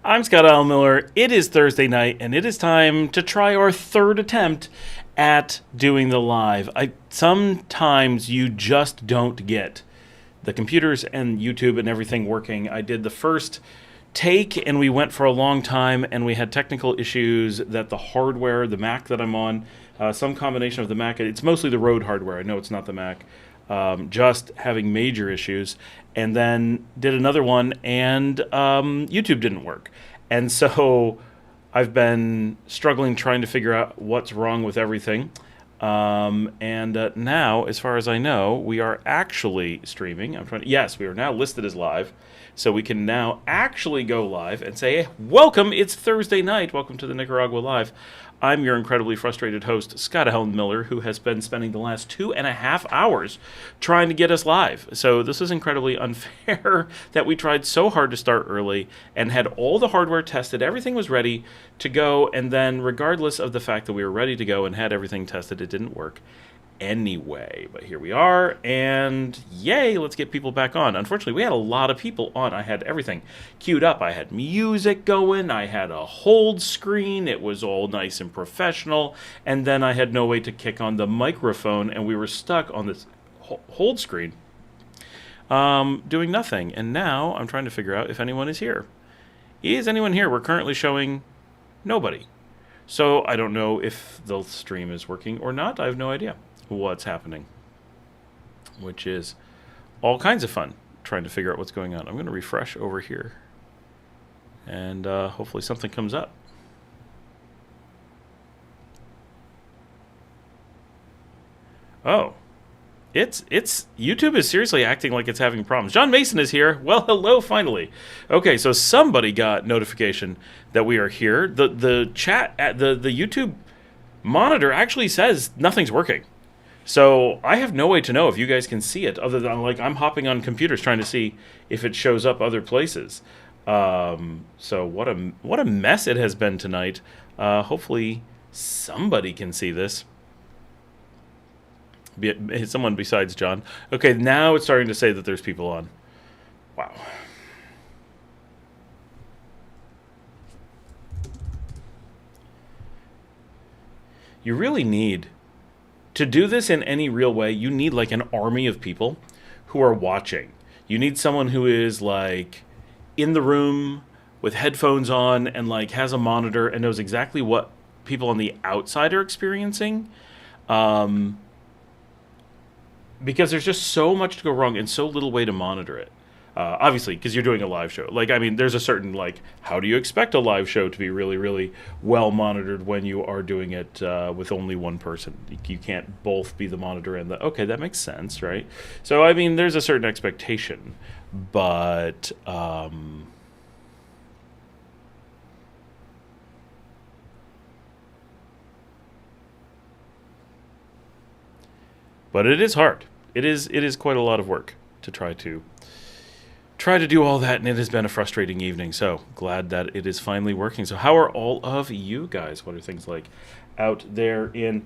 I'm Scott Al Miller. It is Thursday night, and it is time to try our third attempt at doing the live. Sometimes you just don't get the computers and YouTube and everything working. I did the first take, and we went for a long time, and we had technical issues that the hardware, the Mac that I'm on, some combination of the Mac, it's mostly the Rode hardware. I know it's not the Mac. Just having major issues, and then did another one, and YouTube didn't work. And so I've been struggling trying to figure out what's wrong with everything. And now, as far as I know, we are actually streaming. Yes, we are now listed as live. So we can now actually go live and say, hey, welcome, it's Thursday night. Welcome to the Nicaragua Live. I'm your incredibly frustrated host, Scott Helen Miller, who has been spending the last 2.5 hours trying to get us live. So this is incredibly unfair that we tried so hard to start early and had all the hardware tested. Everything was ready to go. And then regardless of the fact that we were ready to go and had everything tested, it didn't work anyway. But here we are, and yay, let's get people back on. Unfortunately, we had a lot of people on. I had everything queued up. I had music going. I had a hold screen. It was all nice and professional. And then I had no way to kick on the microphone, and we were stuck on this hold screen doing nothing. And now I'm trying to figure out if anyone is here. Is anyone here? We're currently showing nobody. So I don't know if the stream is working or not. I have no idea what's happening, which is all kinds of fun trying to figure out what's going on. I'm going to refresh over here, and hopefully something comes up. Oh, it's YouTube is seriously acting like it's having problems. John Mason is here. Well, hello, finally. Okay, so somebody got notification that we are here. The chat at the YouTube monitor actually says nothing's working. So I have no way to know if you guys can see it, other than I'm hopping on computers trying to see if it shows up other places. So what a mess it has been tonight. Hopefully somebody can see this. Someone besides John. Okay, now it's starting to say that there's people on. Wow. You really need to do this in any real way. You need like an army of people who are watching. You need someone who is like in the room with headphones on and like has a monitor and knows exactly what people on the outside are experiencing. Because there's just so much to go wrong and so little way to monitor it. Obviously, because you're doing a live show. There's a certain, how do you expect a live show to be really, really well monitored when you are doing it with only one person? You can't both be the monitor and okay, that makes sense, right? So, there's a certain expectation. But, but it is hard. It is quite a lot of work to try to do all that, and it has been a frustrating evening. So glad that it is finally working. So how are all of you guys? What are things like out there in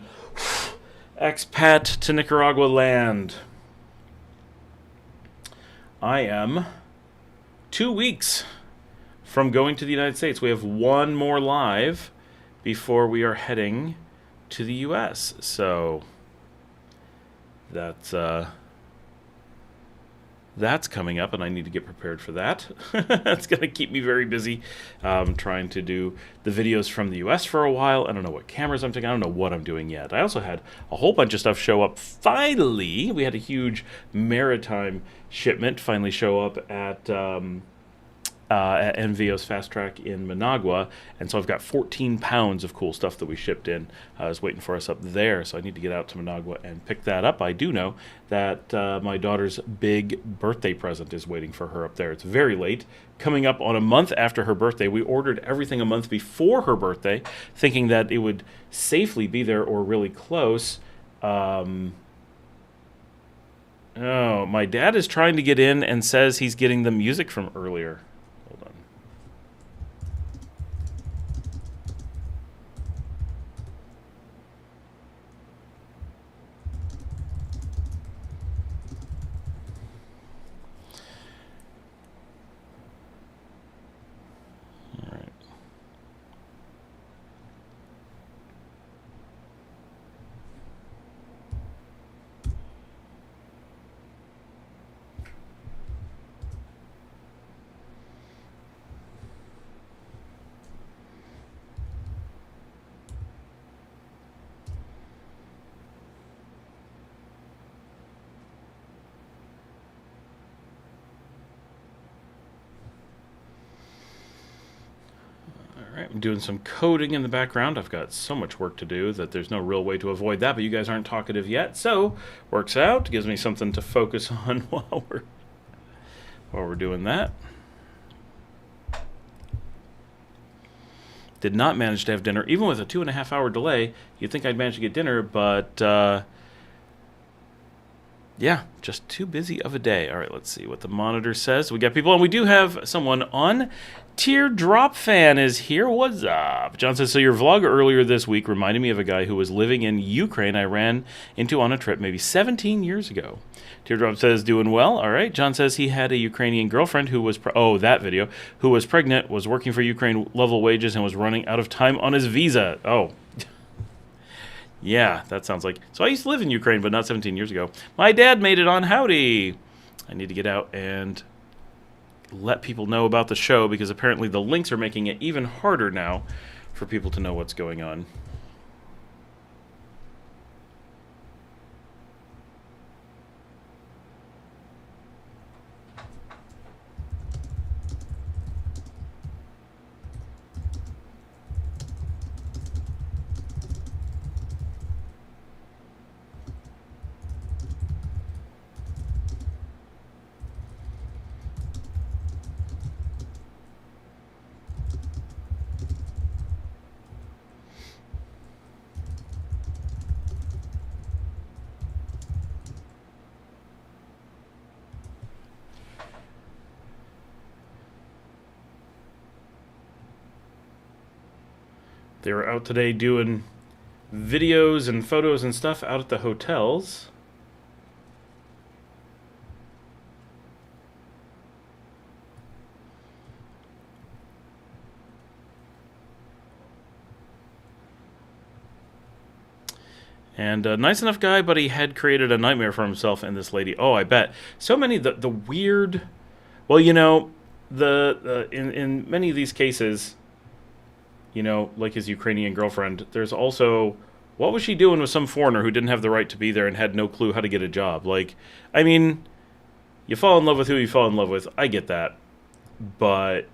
Expat to Nicaragua land? I am 2 weeks from going to the United States. We have one more live before we are heading to the U.S. So that's coming up, and I need to get prepared for that. That's going to keep me very busy trying to do the videos from the U.S. for a while. I don't know what cameras I'm taking. I don't know what I'm doing yet. I also had a whole bunch of stuff show up. Finally, we had a huge maritime shipment finally show up at NVO's Fast Track in Managua, and so I've got 14 pounds of cool stuff that we shipped in. Is waiting for us up there, so I need to get out to Managua and pick that up. I do know that my daughter's big birthday present is waiting for her up there. It's very late, coming up on a month after her birthday. We ordered everything a month before her birthday, thinking that it would safely be there or really close. Oh, my dad is trying to get in and says he's getting the music from earlier. Hold on. All Alright, I'm doing some coding in the background. I've got so much work to do that there's no real way to avoid that, but you guys aren't talkative yet, so works out. Gives me something to focus on while we're doing that. Did not manage to have dinner, even with a 2.5 hour delay. You'd think I'd manage to get dinner, but yeah, just too busy of a day. All right, let's see what the monitor says. We got people, and we do have someone on. Teardrop Fan is here. What's up? John says, so your vlog earlier this week reminded me of a guy who was living in Ukraine I ran into on a trip maybe 17 years ago. Teardrop says, doing well. All right. John says he had a Ukrainian girlfriend who was, that video, who was pregnant, was working for Ukraine level wages, and was running out of time on his visa. Oh, yeah, that sounds like... So I used to live in Ukraine, but not 17 years ago. My dad made it on Howdy. I need to get out and let people know about the show, because apparently the links are making it even harder now for people to know what's going on. They were out today doing videos and photos and stuff out at the hotels. And a nice enough guy, but he had created a nightmare for himself and this lady. Oh, I bet. So many, the weird... Well, you know, in many of these cases... You know, like his Ukrainian girlfriend, there's also, what was she doing with some foreigner who didn't have the right to be there and had no clue how to get a job? Like, I mean, you fall in love with who you fall in love with. I get that. But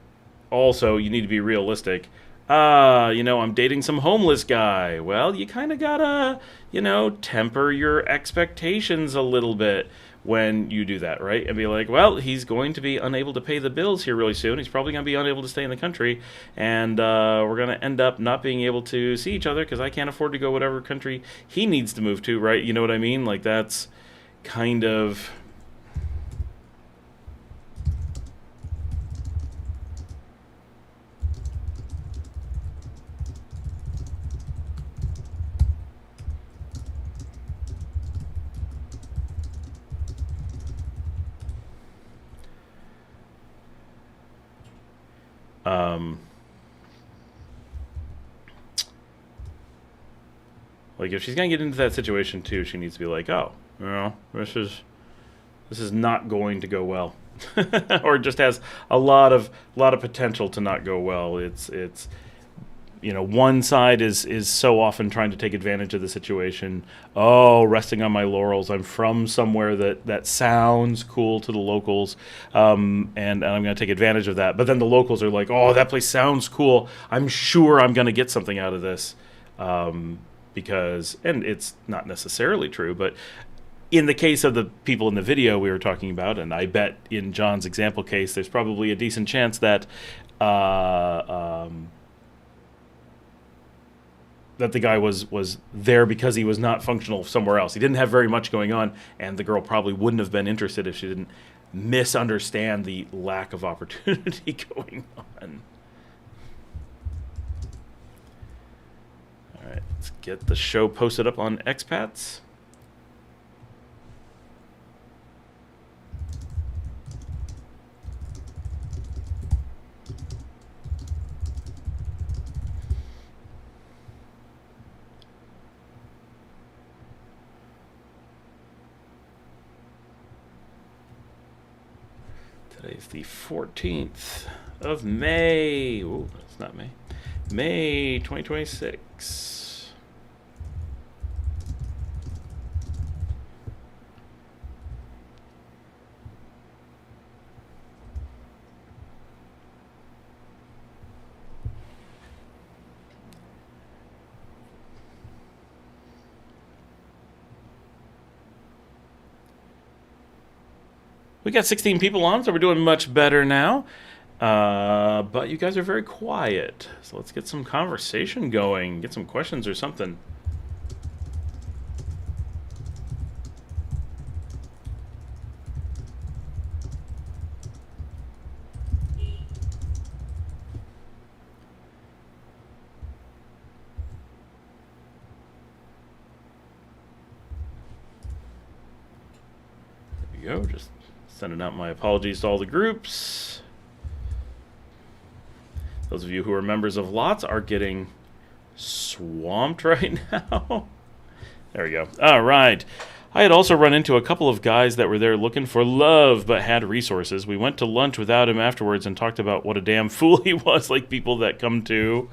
also, you need to be realistic. You know, I'm dating some homeless guy. Well, you kind of gotta, you know, temper your expectations a little bit when you do that, right? And be like, well, he's going to be unable to pay the bills here really soon. He's probably going to be unable to stay in the country. And we're going to end up not being able to see each other because I can't afford to go whatever country he needs to move to, right? You know what I mean? Like, that's kind of... like, if she's gonna get into that situation too, she needs to be like, oh, you know, this is not going to go well, or it just has a lot of potential to not go well. It's you know, one side is so often trying to take advantage of the situation. Oh, resting on my laurels. I'm from somewhere that sounds cool to the locals, and I'm going to take advantage of that. But then the locals are like, oh, that place sounds cool. I'm sure I'm going to get something out of this, because, and it's not necessarily true, but in the case of the people in the video we were talking about, and I bet in John's example case, there's probably a decent chance that that the guy was there because he was not functional somewhere else. He didn't have very much going on, and the girl probably wouldn't have been interested if she didn't misunderstand the lack of opportunity going on. All right, let's get the show posted up on Expats. Today's the 14th of May. Oh, that's not May. May 2026. We got 16 people on, so we're doing much better now. But you guys are very quiet. So let's get some conversation going. Get some questions or something. There we go. Just sending out my apologies to all the groups. Those of you who are members of lots are getting swamped right now. There we go. All right. I had also run into a couple of guys that were there looking for love but had resources. We went to lunch without him afterwards and talked about what a damn fool he was, like people that come to...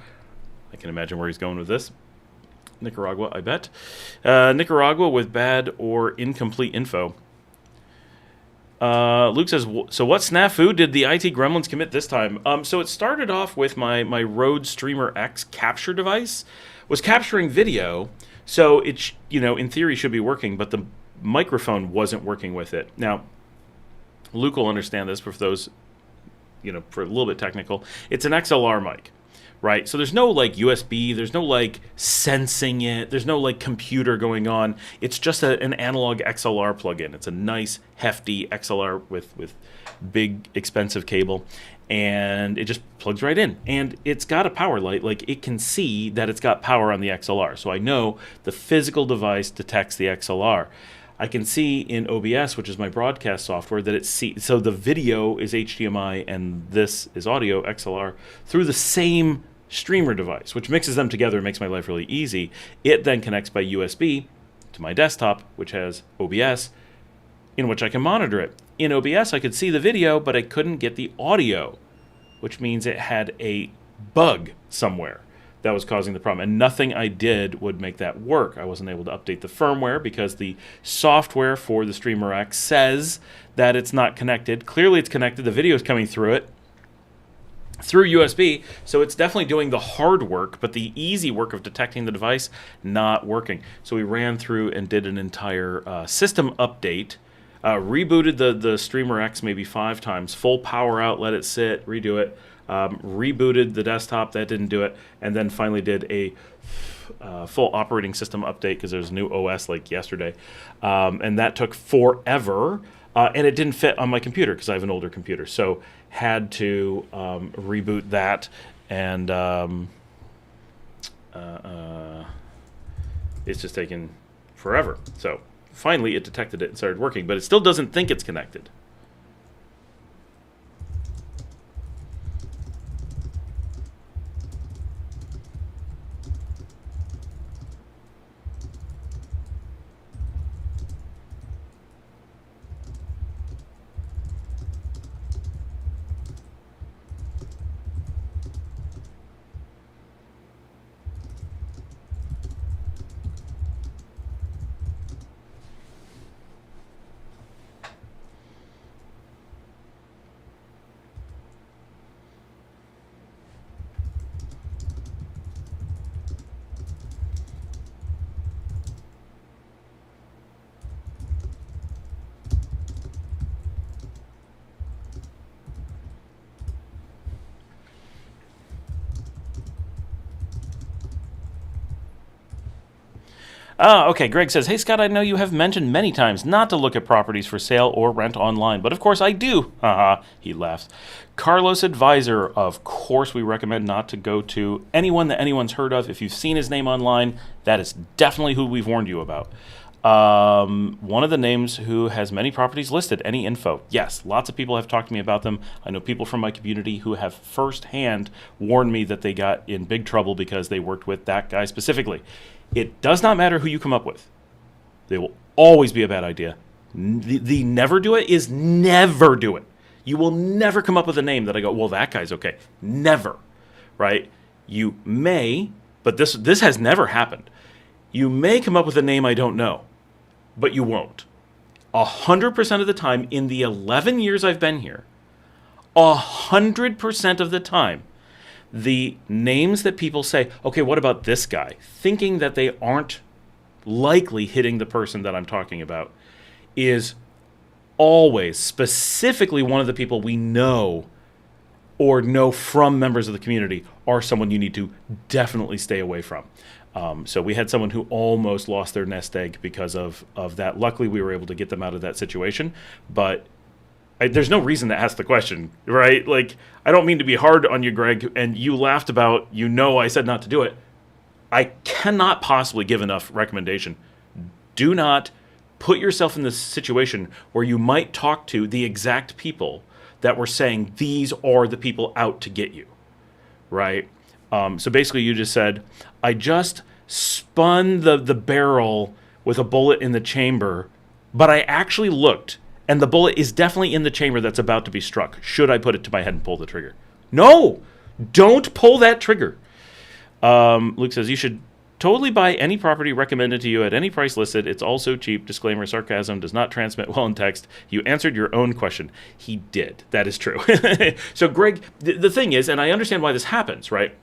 I can imagine where he's going with this. Nicaragua, I bet. Nicaragua with bad or incomplete info. Luke says, so what snafu did the IT gremlins commit this time? So it started off with my Rode Streamer X capture device was capturing video, so it in theory should be working, but the microphone wasn't working with it. Now, Luke will understand this for those, for a little bit technical. It's an XLR mic. Right, so there's no like USB, there's no like sensing it, there's no like computer going on. It's just an analog XLR plug-in. It's a nice hefty XLR with big expensive cable, and it just plugs right in. And it's got a power light, like it can see that it's got power on the XLR. So I know the physical device detects the XLR. I can see in OBS, which is my broadcast software, that so the video is HDMI and this is audio XLR through the same streamer device, which mixes them together and makes my life really easy. It then connects by USB to my desktop, which has OBS, in which I can monitor it. In OBS, I could see the video, but I couldn't get the audio, which means it had a bug somewhere that was causing the problem. And nothing I did would make that work. I wasn't able to update the firmware because the software for the Streamer X says that it's not connected. Clearly it's connected. The video is coming through it, through USB, so it's definitely doing the hard work, but the easy work of detecting the device, not working. So we ran through and did an entire system update, rebooted the Streamer X maybe 5 times, full power out, let it sit, redo it, rebooted the desktop, that didn't do it, and then finally did a full operating system update because there's a new OS like yesterday, and that took forever. And it didn't fit on my computer because I have an older computer. So had to reboot that, and it's just taken forever. So finally it detected it and started working, but it still doesn't think it's connected. Okay, Greg says, hey, Scott, I know you have mentioned many times not to look at properties for sale or rent online, but of course I do. Haha, he laughs. Carlos Advisor, of course we recommend not to go to anyone that anyone's heard of. If you've seen his name online, that is definitely who we've warned you about. One of the names who has many properties listed. Any info? Yes, lots of people have talked to me about them. I know people from my community who have firsthand warned me that they got in big trouble because they worked with that guy specifically. It does not matter who you come up with. They will always be a bad idea. The never do it is never do it. You will never come up with a name that I go, well, that guy's okay. Never, right? You may, but this has never happened. You may come up with a name I don't know, but you won't. 100% of the time, in the 11 years I've been here, 100% of the time, the names that people say, okay, what about this guy? Thinking that they aren't likely hitting the person that I'm talking about is always specifically one of the people we know or know from members of the community are someone you need to definitely stay away from. So we had someone who almost lost their nest egg because of that. Luckily, we were able to get them out of that situation. But there's no reason to ask the question, right? Like, I don't mean to be hard on you, Greg, and you laughed about, I said not to do it. I cannot possibly give enough recommendation. Do not put yourself in this situation where you might talk to the exact people that were saying these are the people out to get you, right? So basically you just said, I just spun the barrel with a bullet in the chamber, but I actually looked, and the bullet is definitely in the chamber that's about to be struck. Should I put it to my head and pull the trigger? No! Don't pull that trigger. Luke says, you should totally buy any property recommended to you at any price listed. It's also cheap. Disclaimer, sarcasm does not transmit well in text. You answered your own question. He did. That is true. So, Greg, the thing is, and I understand why this happens, right?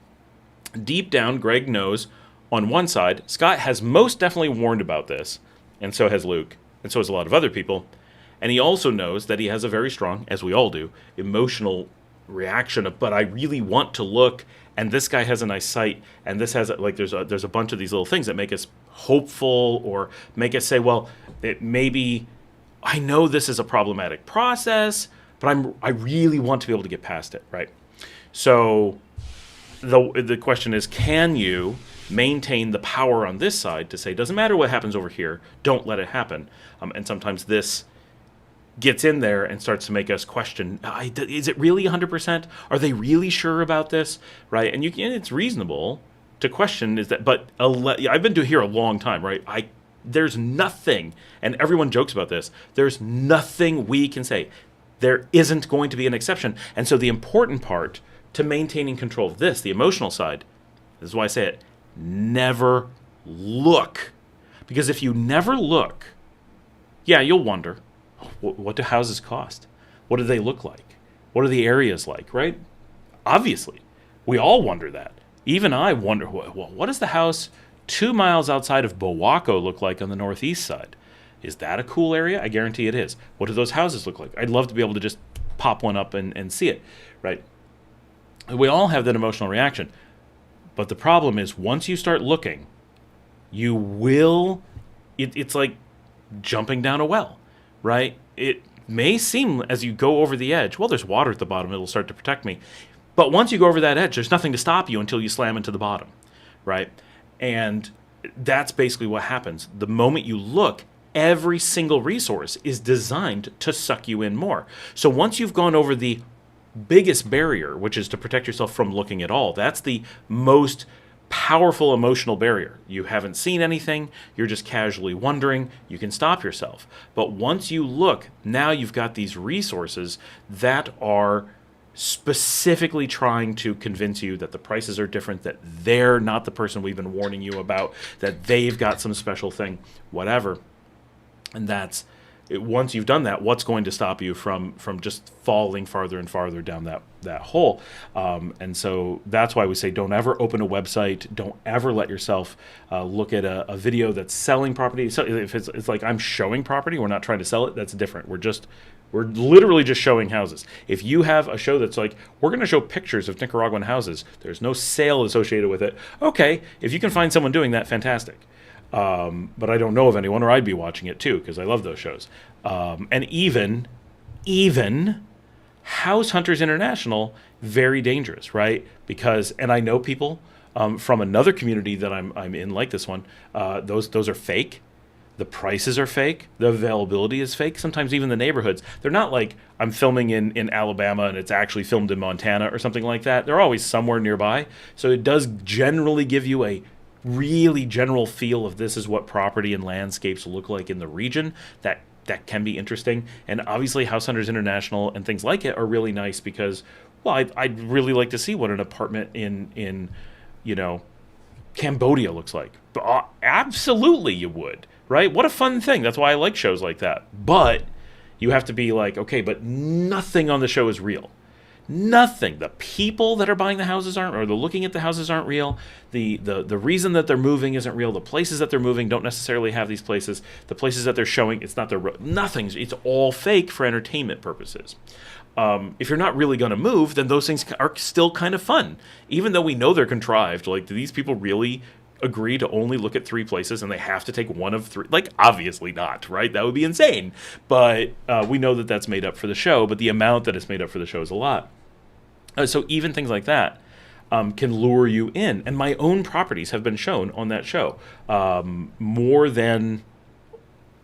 Deep down, Greg knows on one side, Scott has most definitely warned about this, and so has Luke, and so has a lot of other people. And he also knows that he has a very strong, as we all do, emotional reaction of, but I really want to look, and this guy has a nice site, and this has there's a bunch of these little things that make us hopeful or make us say, well, maybe I know this is a problematic process, but I really want to be able to get past it, right? So the question is, can you maintain the power on this side to say, doesn't matter what happens over here, don't let it happen. And sometimes this gets in there and starts to make us question, is it really 100%? Are they really sure about this? Right? And it's reasonable to question, but I've been here a long time, right? There's nothing, and everyone jokes about this, there's nothing we can say. There isn't going to be an exception. And so the important part to maintaining control of this, the emotional side, this is why I say it, never look. Because if you never look, yeah, you'll wonder, what do houses cost? What do they look like? What are the areas like, right? Obviously, we all wonder that. Even I wonder, well, what does the house 2 miles outside of Bowacco look like on the northeast side? Is that a cool area? I guarantee it is. What do those houses look like? I'd love to be able to just pop one up and see it, right? We all have that emotional reaction. But the problem is, once you start looking, you will, it's like jumping down a well, right? It may seem as you go over the edge, well, there's water at the bottom, it'll start to protect me. But once you go over that edge, there's nothing to stop you until you slam into the bottom, right? And that's basically what happens. The moment you look, every single resource is designed to suck you in more. So once you've gone over the biggest barrier, which is to protect yourself from looking at all, that's the most powerful emotional barrier. You haven't seen anything, you're just casually wondering, you can stop yourself. But once you look, now you've got these resources that are specifically trying to convince you that the prices are different, that they're not the person we've been warning you about, that they've got some special thing, whatever. And that's, once you've done that, what's going to stop you from just falling farther and farther down that hole? And so that's why we say don't ever open a website. Don't ever let yourself look at a video that's selling property. So if it's like I'm showing property, we're not trying to sell it, that's different. We're literally just showing houses. If you have a show that's like, we're going to show pictures of Nicaraguan houses, there's no sale associated with it. Okay, if you can find someone doing that, fantastic. But I don't know of anyone, or I'd be watching it too, because I love those shows. And even House Hunters International, very dangerous, right? Because, and I know people from another community that I'm in, like this one, those are fake. The prices are fake. The availability is fake. Sometimes even the neighborhoods. They're not like I'm filming in Alabama and it's actually filmed in Montana or something like that. They're always somewhere nearby. So it does generally give you a really general feel of this is what property and landscapes look like in the region. That can be interesting. And obviously House Hunters International and things like it are really nice because, well, I'd really like to see what an apartment in Cambodia looks like. Absolutely you would, right? What a fun thing. That's why I like shows like that. But you have to be like, okay, but nothing on the show is real. Nothing. The people that are buying the houses aren't, or the looking at the houses aren't real. The reason that they're moving isn't real. The places that they're moving don't necessarily have these places. The places that they're showing, it's not their, nothing. It's all fake for entertainment purposes. If you're not really going to move, then those things are still kind of fun. Even though we know they're contrived, like, do these people really agree to only look at 3 places and they have to take one of 3? Like, obviously not, right? That would be insane. But we know that that's made up for the show, but the amount that it's made up for the show is a lot. So even things like that can lure you in. And my own properties have been shown on that show more than,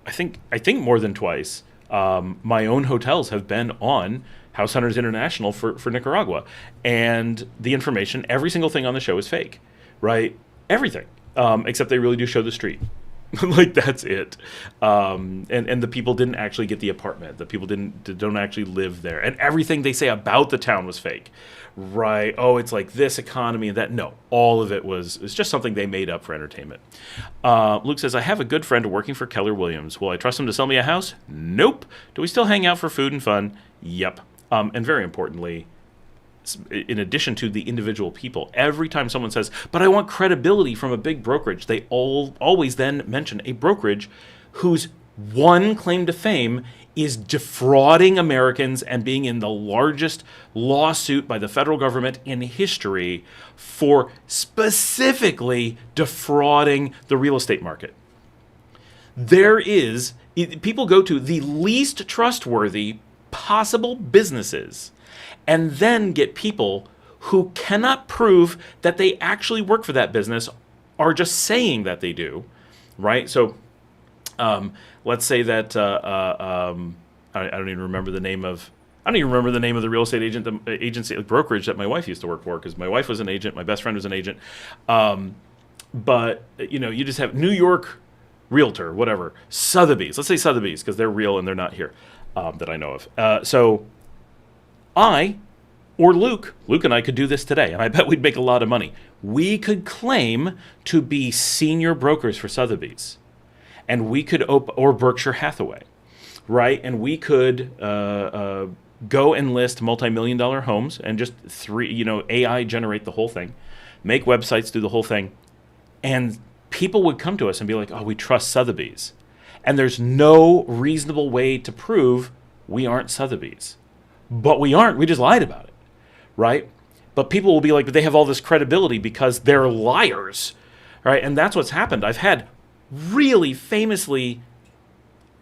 I think more than twice. My own hotels have been on House Hunters International for Nicaragua. And the information, every single thing on the show is fake, right? Everything. Except they really do show the street. Like, that's it. And the people didn't actually get the apartment. The people don't actually live there. And everything they say about the town was fake. Right. Oh, it's like this economy and that. No, all of it's just something they made up for entertainment. Luke says, I have a good friend working for Keller Williams. Will I trust him to sell me a house? Nope. Do we still hang out for food and fun? Yep. And very importantly, in addition to the individual people, every time someone says, but I want credibility from a big brokerage, they always then mention a brokerage whose one claim to fame is defrauding Americans and being in the largest lawsuit by the federal government in history for specifically defrauding the real estate market. People go to the least trustworthy possible businesses and then get people who cannot prove that they actually work for that business, are just saying that they do, right? So let's say that I don't even remember the name of the real estate agency brokerage that my wife used to work for, because my wife was an agent, my best friend was an agent. But you just have New York Realtor, whatever, Sotheby's. Let's say Sotheby's because they're real and they're not here that I know of. So I or Luke and I could do this today, and I bet we'd make a lot of money. We could claim to be senior brokers for Sotheby's, and we could or Berkshire Hathaway, right? And we could go and list multi-million-dollar homes and just AI generate the whole thing, make websites, do the whole thing, and people would come to us and be like, "Oh, we trust Sotheby's," and there's no reasonable way to prove we aren't Sotheby's, but we aren't. We just lied about it. Right? But people will be like, but they have all this credibility because they're liars, right? And that's what's happened. I've had really famously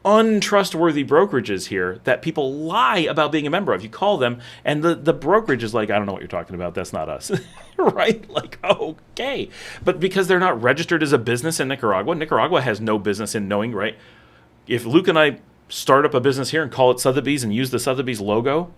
untrustworthy brokerages here that people lie about being a member of. You call them, and the brokerage is like, I don't know what you're talking about. That's not us, right? Like, okay. But because they're not registered as a business in Nicaragua has no business in knowing, right? If Luke and I start up a business here and call it Sotheby's and use the Sotheby's logo,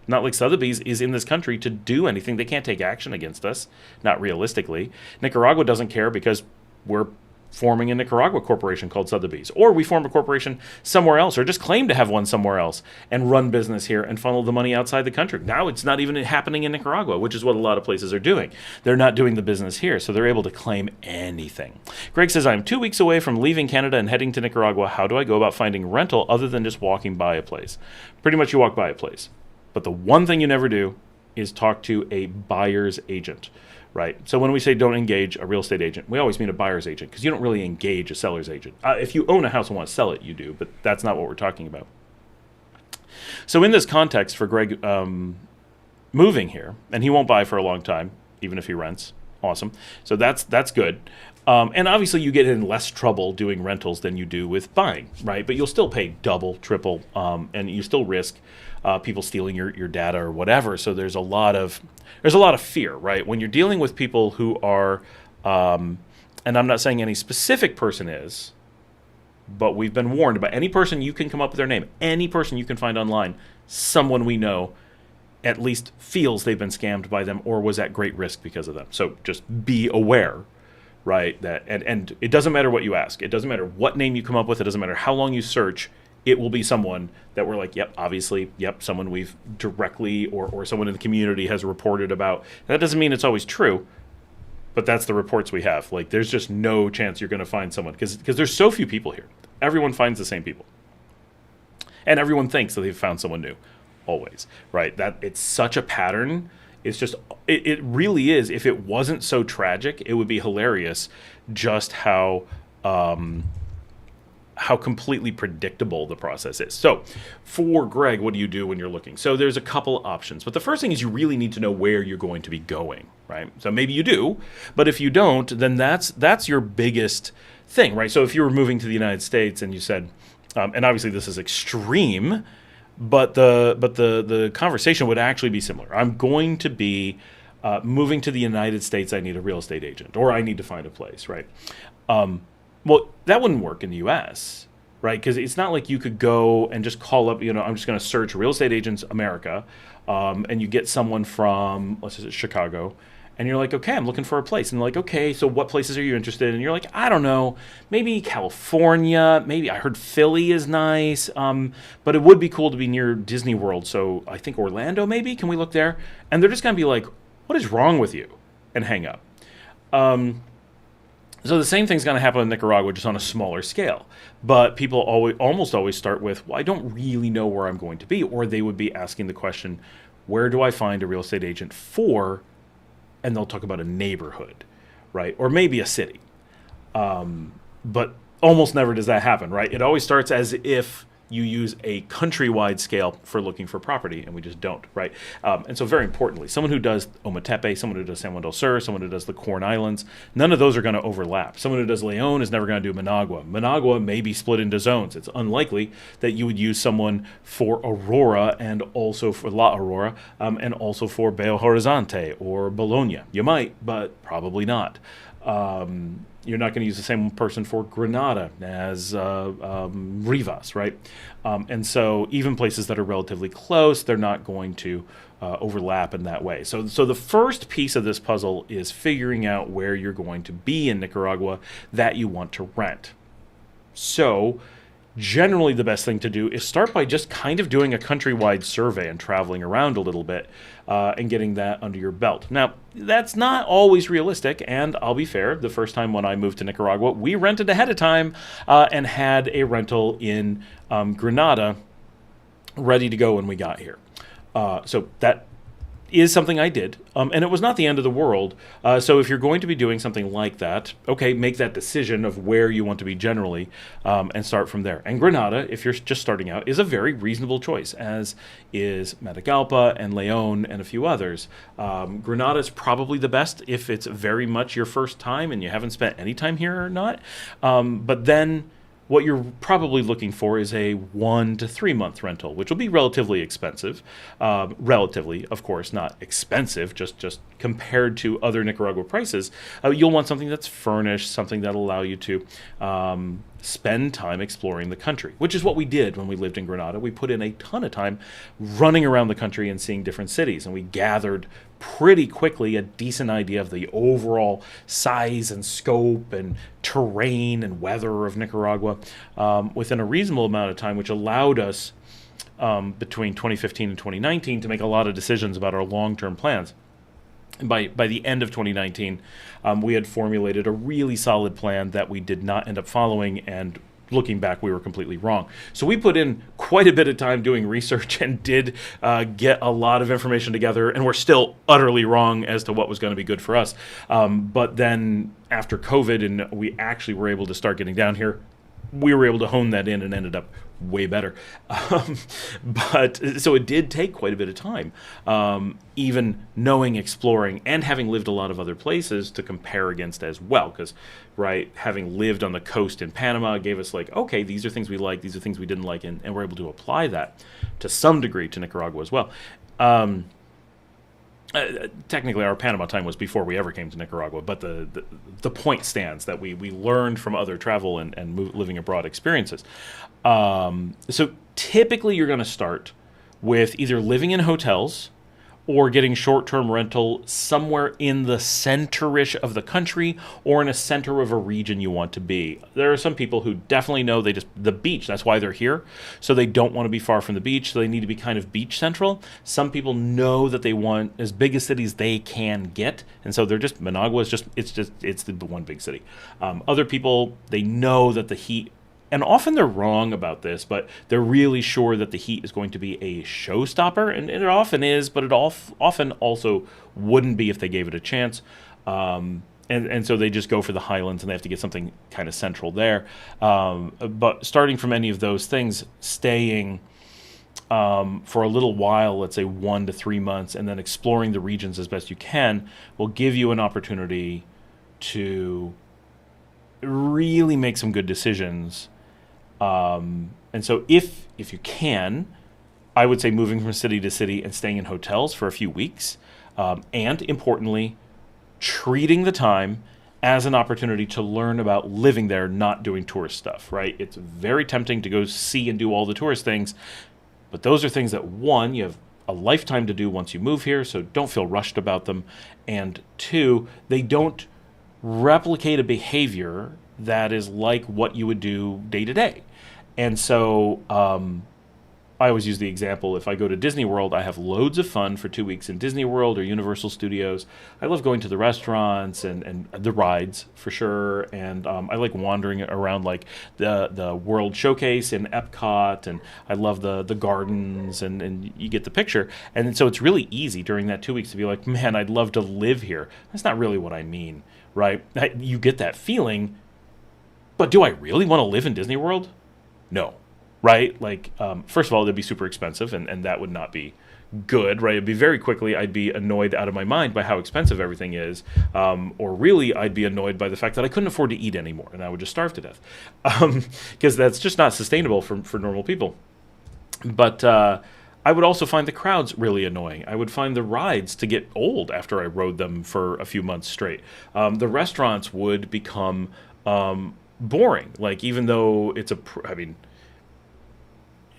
not like Sotheby's is in this country to do anything. They can't take action against us, not realistically. Nicaragua doesn't care because we're forming a Nicaragua corporation called Sotheby's. Or we form a corporation somewhere else, or just claim to have one somewhere else and run business here and funnel the money outside the country. Now it's not even happening in Nicaragua, which is what a lot of places are doing. They're not doing the business here, so they're able to claim anything. Greg says, I'm 2 weeks away from leaving Canada and heading to Nicaragua. How do I go about finding rental other than just walking by a place? Pretty much you walk by a place. But the one thing you never do is talk to a buyer's agent, right? So when we say don't engage a real estate agent, we always mean a buyer's agent, because you don't really engage a seller's agent. If you own a house and want to sell it, you do, but that's not what we're talking about. So in this context for Greg moving here, and he won't buy for a long time, even if he rents, awesome. So that's good. And obviously you get in less trouble doing rentals than you do with buying, right? But you'll still pay double, triple, and you still risk people stealing your data or whatever. So there's a lot of fear, right? When you're dealing with people who are, and I'm not saying any specific person is, but we've been warned about any person you can come up with their name, any person you can find online, someone we know at least feels they've been scammed by them or was at great risk because of them. So just be aware, right? That and it doesn't matter what you ask. It doesn't matter what name you come up with. It doesn't matter how long you search. It will be someone that we're like, yep, obviously, yep, someone we've directly or someone in the community has reported about. That doesn't mean it's always true, but that's the reports we have. Like, there's just no chance you're going to find someone because there's so few people here. Everyone finds the same people. And everyone thinks that they've found someone new. always, right? That it's such a pattern. It's just, it really is. If it wasn't so tragic, it would be hilarious just how completely predictable the process is. So for Greg, what do you do when you're looking? So there's a couple options, but the first thing is you really need to know where you're going to be going, right? So maybe you do, but if you don't, then that's your biggest thing, right? So if you were moving to the United States and you said, and obviously this is extreme, but the conversation would actually be similar. I'm going to be moving to the United States. I need a real estate agent, or I need to find a place, right? Well, that wouldn't work in the U.S., right? Because it's not like you could go and just call up, I'm just going to search real estate agents America, and you get someone from, let's say, Chicago, and you're like, okay, I'm looking for a place. And they're like, okay, so what places are you interested in? And you're like, I don't know, maybe California, maybe I heard Philly is nice, but it would be cool to be near Disney World. So I think Orlando, maybe, can we look there? And they're just going to be like, what is wrong with you? And hang up. So the same thing's going to happen in Nicaragua, just on a smaller scale. But people almost always start with, well, I don't really know where I'm going to be. Or they would be asking the question, where do I find a real estate agent for? And they'll talk about a neighborhood, right? Or maybe a city. But almost never does that happen, right? It always starts as if you use a countrywide scale for looking for property, and we just don't, right? And so very importantly, someone who does Ometepe, someone who does San Juan del Sur, someone who does the Corn Islands, none of those are going to overlap. Someone who does Leon is never going to do Managua. Managua may be split into zones. It's unlikely that you would use someone for Aurora and also for La Aurora, and also for Belo Horizonte or Bologna. You might, but probably not. You're not going to use the same person for Granada as Rivas, right? And so even places that are relatively close, they're not going to overlap in that way. So the first piece of this puzzle is figuring out where you're going to be in Nicaragua that you want to rent. So generally the best thing to do is start by just kind of doing a countrywide survey and traveling around a little bit and getting that under your belt. Now, that's not always realistic, and I'll be fair, the first time when I moved to Nicaragua, we rented ahead of time and had a rental in Granada ready to go when we got here. So that is something I did, and it was not the end of the world. So if you're going to be doing something like that, okay, make that decision of where you want to be generally, and start from there. And Granada, if you're just starting out, is a very reasonable choice, as is Matagalpa and Leon and a few others. Granada is probably the best if it's very much your first time and you haven't spent any time here or not. But then what you're probably looking for is a 1 to 3 month rental, which will be relatively expensive. Relatively, of course, not expensive, just compared to other Nicaragua prices. You'll want something that's furnished, something that'll allow you to spend time exploring the country, which is what we did when we lived in Granada. We put in a ton of time running around the country and seeing different cities, and we gathered pretty quickly a decent idea of the overall size and scope and terrain and weather of Nicaragua within a reasonable amount of time, which allowed us between 2015 and 2019 to make a lot of decisions about our long-term plans. And by the end of 2019, we had formulated a really solid plan that we did not end up following, and looking back, we were completely wrong. So we put in quite a bit of time doing research and did get a lot of information together, and we're still utterly wrong as to what was going to be good for us. But then after COVID and we actually were able to start getting down here, we were able to hone that in and ended up way better. But so it did take quite a bit of time, even knowing, exploring, and having lived a lot of other places to compare against as well. Because, right, having lived on the coast in Panama gave us like, okay, these are things we like, these are things we didn't like, and we're able to apply that to some degree to Nicaragua as well. Technically, our Panama time was before we ever came to Nicaragua, but the point stands that we learned from other travel and living abroad experiences. So typically, you're going to start with either living in hotels or getting short-term rental somewhere in the center-ish of the country or in a center of a region you want to be. There are some people who definitely know the beach, that's why they're here. So they don't want to be far from the beach, so they need to be kind of beach central. Some people know that they want as big a city as they can get, and so they're Managua is it's the one big city. Other people, they know that the heat And often they're wrong about this, but they're really sure that the heat is going to be a showstopper, and it often is, but it often also wouldn't be if they gave it a chance. And so they just go for the highlands, and they have to get something kind of central there. But starting from any of those things, staying for a little while, let's say 1 to 3 months, and then exploring the regions as best you can, will give you an opportunity to really make some good decisions. And so if you can, I would say moving from city to city and staying in hotels for a few weeks, and importantly, treating the time as an opportunity to learn about living there, not doing tourist stuff, right? It's very tempting to go see and do all the tourist things, but those are things that, one, you have a lifetime to do once you move here, so don't feel rushed about them, and two, they don't replicate a behavior that is like what you would do day to day. And so I always use the example, if I go to Disney World, I have loads of fun for 2 weeks in Disney World or Universal Studios. I love going to the restaurants and the rides for sure. And I like wandering around like the World Showcase in Epcot, and I love the gardens, and you get the picture. And so it's really easy during that 2 weeks to be like, man, I'd love to live here. That's not really what I mean, right? You get that feeling, but do I really want to live in Disney World? No. Right? Like, first of all, it'd be super expensive, and that would not be good, right? It'd be very quickly, I'd be annoyed out of my mind by how expensive everything is, or really, I'd be annoyed by the fact that I couldn't afford to eat anymore, and I would just starve to death, because that's just not sustainable for normal people. But I would also find the crowds really annoying. I would find the rides to get old after I rode them for a few months straight. The restaurants would become boring. Like, even though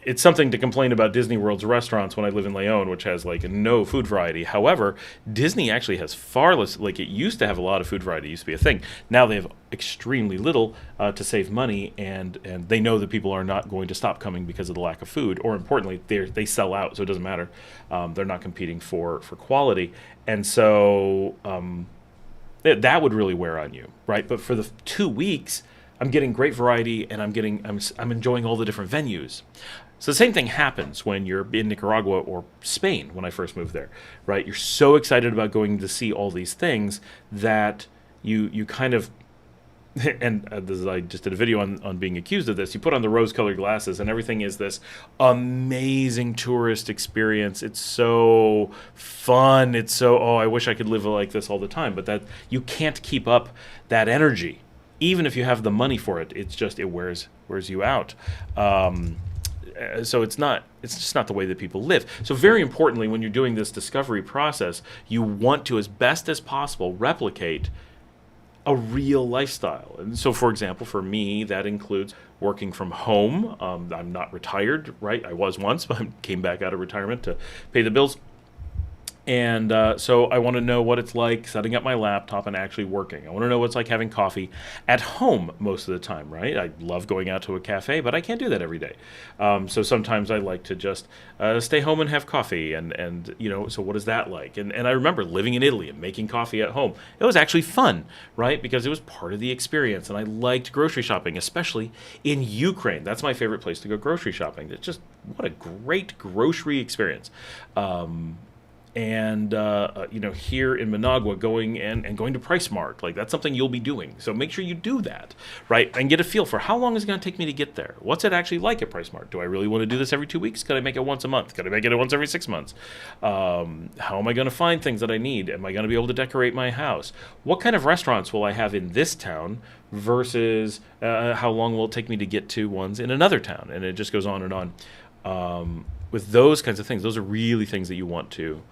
it's something to complain about Disney World's restaurants when I live in Leon, which has like no food variety. However, Disney actually has far less, like it used to have a lot of food variety. It used to be a thing. Now they have extremely little to save money, and they know that people are not going to stop coming because of the lack of food. Or importantly, they sell out, so it doesn't matter. They're not competing for quality. And so that would really wear on you, right? But for the 2 weeks, I'm getting great variety, and I'm enjoying all the different venues. So the same thing happens when you're in Nicaragua or Spain when I first moved there, right? You're so excited about going to see all these things that you kind of, and I just did a video on being accused of this, you put on the rose-colored glasses and everything is this amazing tourist experience. It's so fun. It's so, I wish I could live like this all the time. But that you can't keep up that energy. Even if you have the money for it, it wears you out. So it's just not the way that people live. So very importantly, when you're doing this discovery process, you want to, as best as possible, replicate a real lifestyle. And so, for example, for me, that includes working from home. I'm not retired, right? I was once, but I came back out of retirement to pay the bills. And so I want to know what it's like setting up my laptop and actually working. I want to know what it's like having coffee at home most of the time, right? I love going out to a cafe, but I can't do that every day. So sometimes I like to just stay home and have coffee. And so what is that like? And I remember living in Italy and making coffee at home. It was actually fun, right? Because it was part of the experience. And I liked grocery shopping, especially in Ukraine. That's my favorite place to go grocery shopping. It's just, what a great grocery experience. And here in Managua, going to Price Mart, like that's something you'll be doing. So make sure you do that, right? And get a feel for how long is it going to take me to get there. What's it actually like at Price Mart? Do I really want to do this every 2 weeks? Could I make it once a month? Could I make it once every 6 months? How am I going to find things that I need? Am I going to be able to decorate my house? What kind of restaurants will I have in this town versus how long will it take me to get to ones in another town? And it just goes on and on. With those kinds of things, those are really things that you want to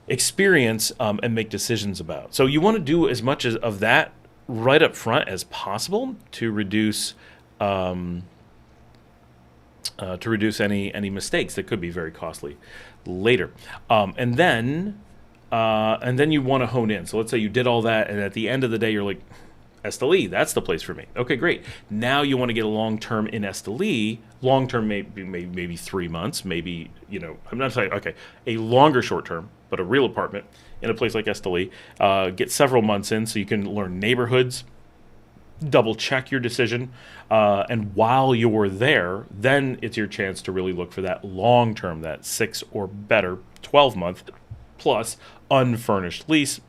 experience and make decisions about. So you want to do as much of that right up front as possible to reduce any mistakes that could be very costly later. And then you want to hone in. So let's say you did all that, and at the end of the day, you're like, Esteli, that's the place for me. Okay, great. Now you want to get a long-term in Esteli. Long-term maybe 3 months, maybe, I'm not saying, okay, a longer short-term, but a real apartment in a place like Esteli. Get several months in so you can learn neighborhoods, double check your decision. And while you're there, then it's your chance to really look for that long term, that 6 or better, 12-month plus unfurnished lease.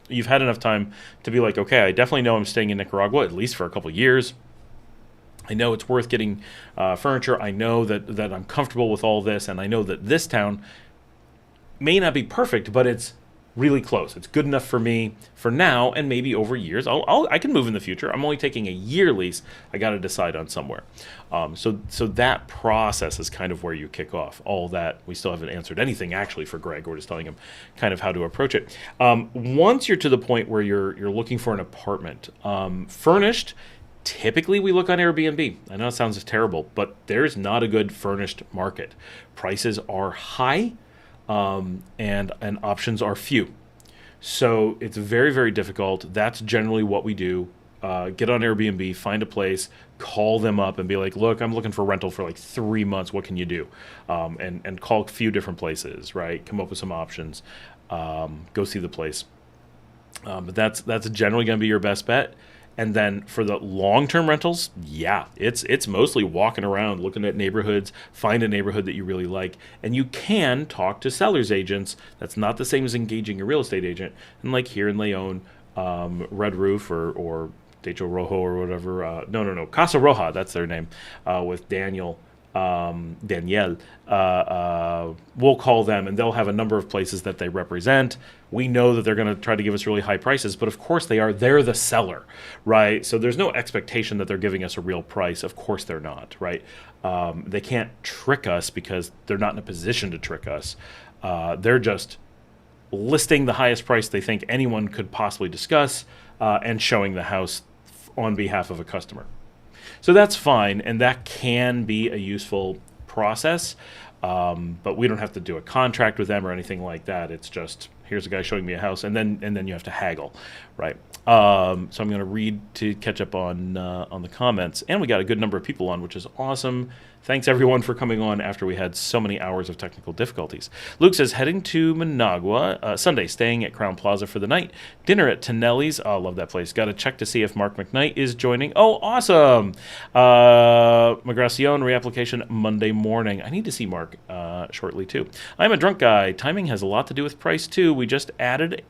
You've had enough time to be like, okay, I definitely know I'm staying in Nicaragua at least for a couple of years. I know it's worth getting furniture. I know that I'm comfortable with all this, and I know that this town may not be perfect, but it's really close. It's good enough for me for now, and maybe over years. I can move in the future. I'm only taking a year lease. I got to decide on somewhere. So that process is kind of where you kick off. All that, we still haven't answered anything actually for Greg. We're just telling him kind of how to approach it. Once you're to the point where you're looking for an apartment, furnished. Typically, we look on Airbnb. I know it sounds terrible, but there's not a good furnished market. Prices are high, and options are few. So it's very, very difficult. That's generally what we do. Get on Airbnb, find a place, call them up and be like, look, I'm looking for rental for like 3 months. What can you do? And call a few different places, right? Come up with some options. Go see the place. But that's generally going to be your best bet. And then for the long-term rentals, yeah, it's mostly walking around, looking at neighborhoods, find a neighborhood that you really like, and you can talk to sellers agents. That's not the same as engaging a real estate agent. And like here in Leon, Red Roof or Techo Rojo or whatever, no, Casa Roja, that's their name, with Danielle, we'll call them, and they'll have a number of places that they represent. We know that they're going to try to give us really high prices, but of course they're the seller, right? So there's no expectation that they're giving us a real price. Of course they're not, right? They can't trick us because they're not in a position to trick us. They're just listing the highest price they think anyone could possibly discuss, and showing the house on behalf of a customer. So that's fine, and that can be a useful process, but we don't have to do a contract with them or anything like that. It's just, here's a guy showing me a house, and then you have to haggle, right? So I'm going to read to catch up on the comments, and we got a good number of people on, which is awesome. Thanks everyone for coming on after we had so many hours of technical difficulties. Luke says, heading to Managua Sunday, staying at Crown Plaza for the night. Dinner at Tonelli's. Oh, love that place. Got to check to see if Mark McKnight is joining. Oh, awesome. Migracion reapplication Monday morning. I need to see Mark shortly too. I'm a drunk guy. Timing has a lot to do with price too. We just added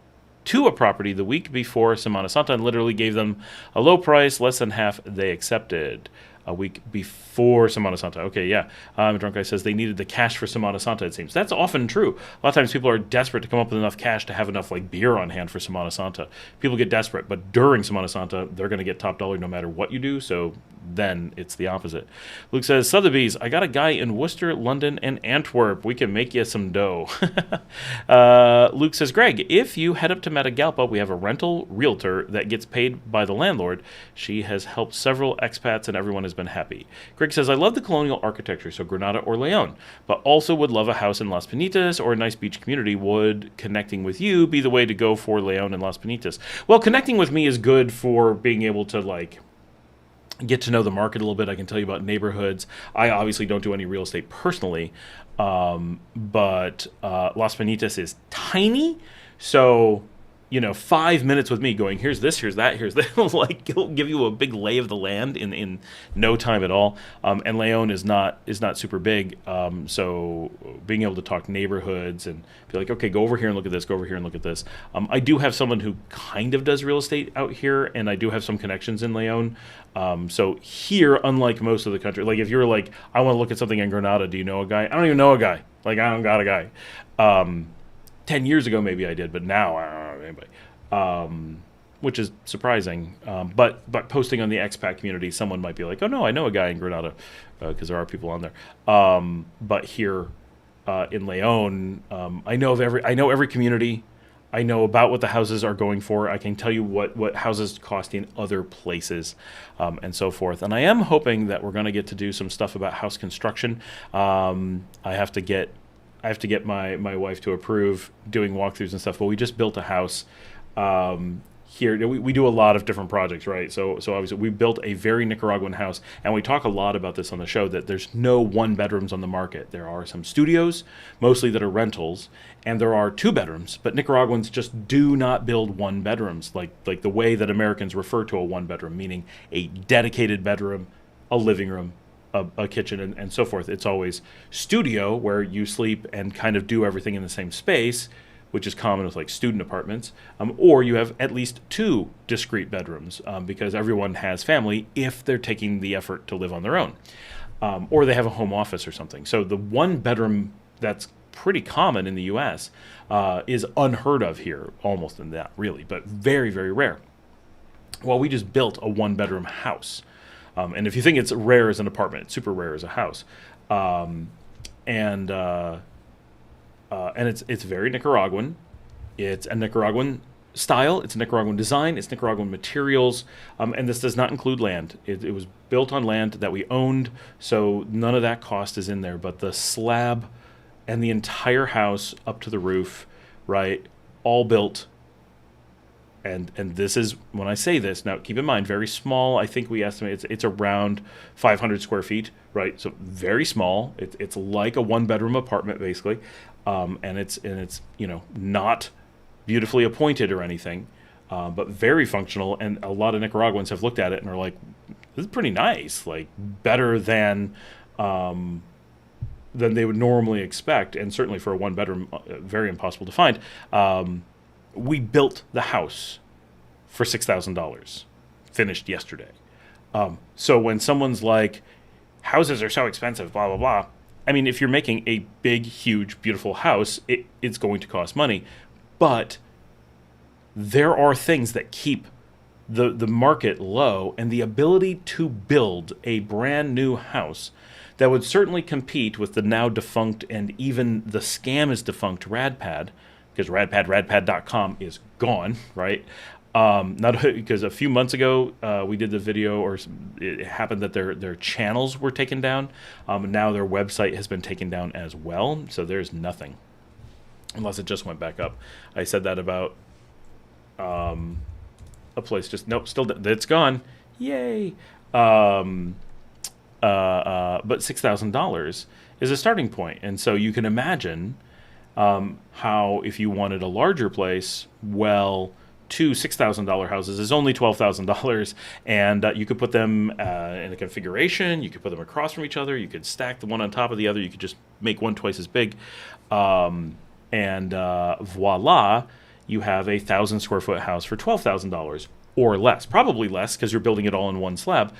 to a property the week before Semana Santa and literally gave them a low price, less than half they accepted. A week before Semana Santa. Okay, yeah. A drunk guy says they needed the cash for Semana Santa, it seems. That's often true. A lot of times people are desperate to come up with enough cash to have enough like beer on hand for Semana Santa. People get desperate, but during Semana Santa, they're going to get top dollar no matter what you do, so then it's the opposite. Luke says, Sotheby's, I got a guy in Worcester, London, and Antwerp. We can make you some dough. Luke says, Greg, if you head up to Matagalpa, we have a rental realtor that gets paid by the landlord. She has helped several expats, and everyone has been happy. Greg says, I love the colonial architecture, so Granada or Leon, but also would love a house in Las Pinitas or a nice beach community. Would connecting with you be the way to go for Leon and Las Pinitas? Well, connecting with me is good for being able to like get to know the market a little bit. I can tell you about neighborhoods. I obviously don't do any real estate personally, but Las Pinitas is tiny, so 5 minutes with me going, here's this, here's that, here's that, like he'll give you a big lay of the land in no time at all. And Leon is not super big, so being able to talk neighborhoods and be like, okay, go over here and look at this, go over here and look at this. I do have someone who kind of does real estate out here, and I do have some connections in Leon. So here, unlike most of the country, like if you're like, I want to look at something in Granada, do you know a guy? I don't even know a guy. Like I don't got a guy. 10 years ago, maybe I did, but now I don't know anybody, which is surprising. But posting on the expat community, someone might be like, oh, no, I know a guy in Granada, because there are people on there. But here in Leon, I know every community. I know about what the houses are going for. I can tell you what houses cost in other places, and so forth. And I am hoping that we're going to get to do some stuff about house construction. I have to get my wife to approve doing walkthroughs and stuff, but we just built a house here we do a lot of different projects, right? So obviously we built a very Nicaraguan house, and we talk a lot about this on the show, that there's no one bedrooms on the market. There are some studios, mostly that are rentals, and there are 2 bedrooms, but Nicaraguans just do not build 1 bedrooms like the way that Americans refer to a 1 bedroom, meaning a dedicated bedroom, a living room, a kitchen, and so forth. It's always studio, where you sleep and kind of do everything in the same space, which is common with like student apartments, or you have at least 2 discrete bedrooms, because everyone has family if they're taking the effort to live on their own, or they have a home office or something. So the 1 bedroom that's pretty common in the U.S. Is unheard of here, almost in that, really, but very, very rare. Well, we just built a 1 bedroom house. And if you think it's rare as an apartment, it's super rare as a house. And it's very Nicaraguan. It's a Nicaraguan style. It's a Nicaraguan design. It's Nicaraguan materials. And this does not include land. It was built on land that we owned, so none of that cost is in there. But the slab and the entire house up to the roof, right, all built. And this is, when I say this, now keep in mind, very small. I think we estimate it's around 500 square feet, right? So very small. It's like a 1 bedroom apartment basically, and it's not beautifully appointed or anything, but very functional. And a lot of Nicaraguans have looked at it and are like, "This is pretty nice, like better than they would normally expect, and certainly for a 1 bedroom, very impossible to find." We built the house for $6,000, finished yesterday. So when someone's like, houses are so expensive, blah, blah, blah. I mean, if you're making a big, huge, beautiful house, it's going to cost money. But there are things that keep the market low, and the ability to build a brand new house that would certainly compete with the now defunct, and even the scam is defunct, RadPad, because radpad.com is gone, right? Not because a few months ago we did the video, or it happened that their channels were taken down. Now their website has been taken down as well, so there's nothing, unless it just went back up. I said that about a place, just nope, still it's gone. Yay! But $6,000 is a starting point, and so you can imagine. How if you wanted a larger place, well, 2 $6,000 houses is only $12,000, and you could put them in a configuration. You could put them across from each other. You could stack the one on top of the other. You could just make one twice as big, and voila, you have a 1,000 square foot house for $12,000 or less. Probably less because you're building it all in one slab.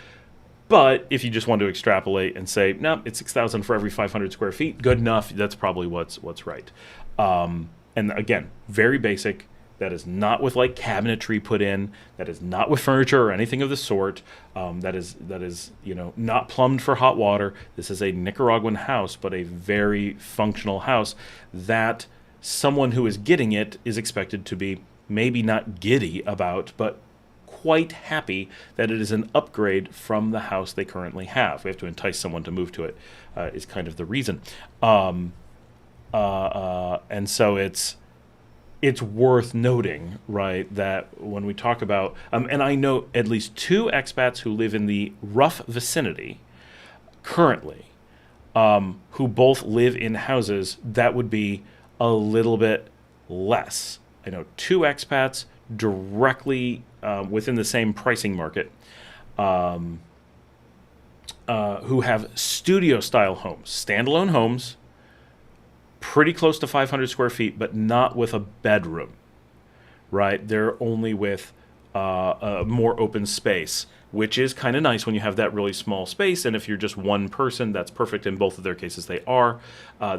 But if you just want to extrapolate and say, no, it's $6,000 for every 500 square feet, good enough. That's probably what's right. And again, very basic. That is not with like cabinetry put in. That is not with furniture or anything of the sort. That is not plumbed for hot water. This is a Nicaraguan house, but a very functional house that someone who is getting it is expected to be maybe not giddy about, but quite happy that it is an upgrade from the house they currently have. We have to entice someone to move to it, is kind of the reason. And so it's worth noting, right, that when we talk about, and I know at least 2 expats who live in the rough vicinity currently, who both live in houses that would be a little bit less. I know 2 expats directly within the same pricing market, who have studio-style homes, standalone homes, pretty close to 500 square feet, but not with a bedroom, right? They're only with a more open space, which is kind of nice when you have that really small space. And if you're just one person, that's perfect. In both of their cases, they are.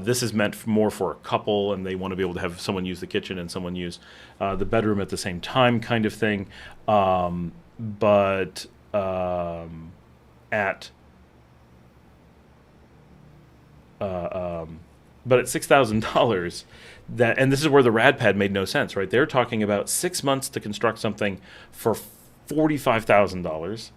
This is meant more for a couple, and they want to be able to have someone use the kitchen and someone use the bedroom at the same time, kind of thing. But at $6,000, and this is where the RadPad made no sense, right? They're talking about 6 months to construct something for $45,000,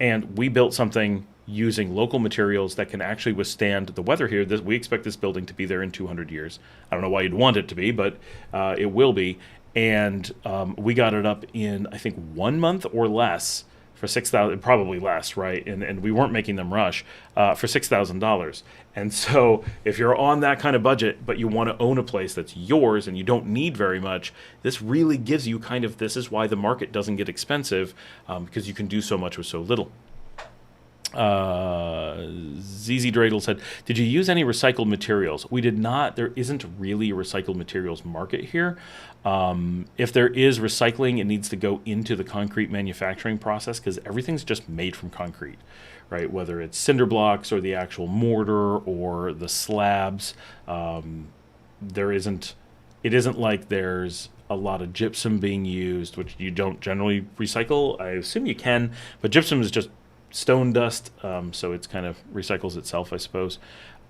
and we built something using local materials that can actually withstand the weather here. We expect this building to be there in 200 years. I don't know why you'd want it to be, but it will be. and we got it up in, I think, 1 month or less for 6,000, probably less, right? And we weren't making them rush for $6,000. And so if you're on that kind of budget, but you want to own a place that's yours and you don't need very much, this really gives you kind of, this is why the market doesn't get expensive, because you can do so much with so little. ZZ Dreidel said, did you use any recycled materials? We did not. There isn't really a recycled materials market here. If there is recycling, it needs to go into the concrete manufacturing process because everything's just made from concrete, right? Whether it's cinder blocks or the actual mortar or the slabs, it isn't like there's a lot of gypsum being used, which you don't generally recycle. I assume you can, but gypsum is just stone dust, so it's kind of recycles itself, I suppose.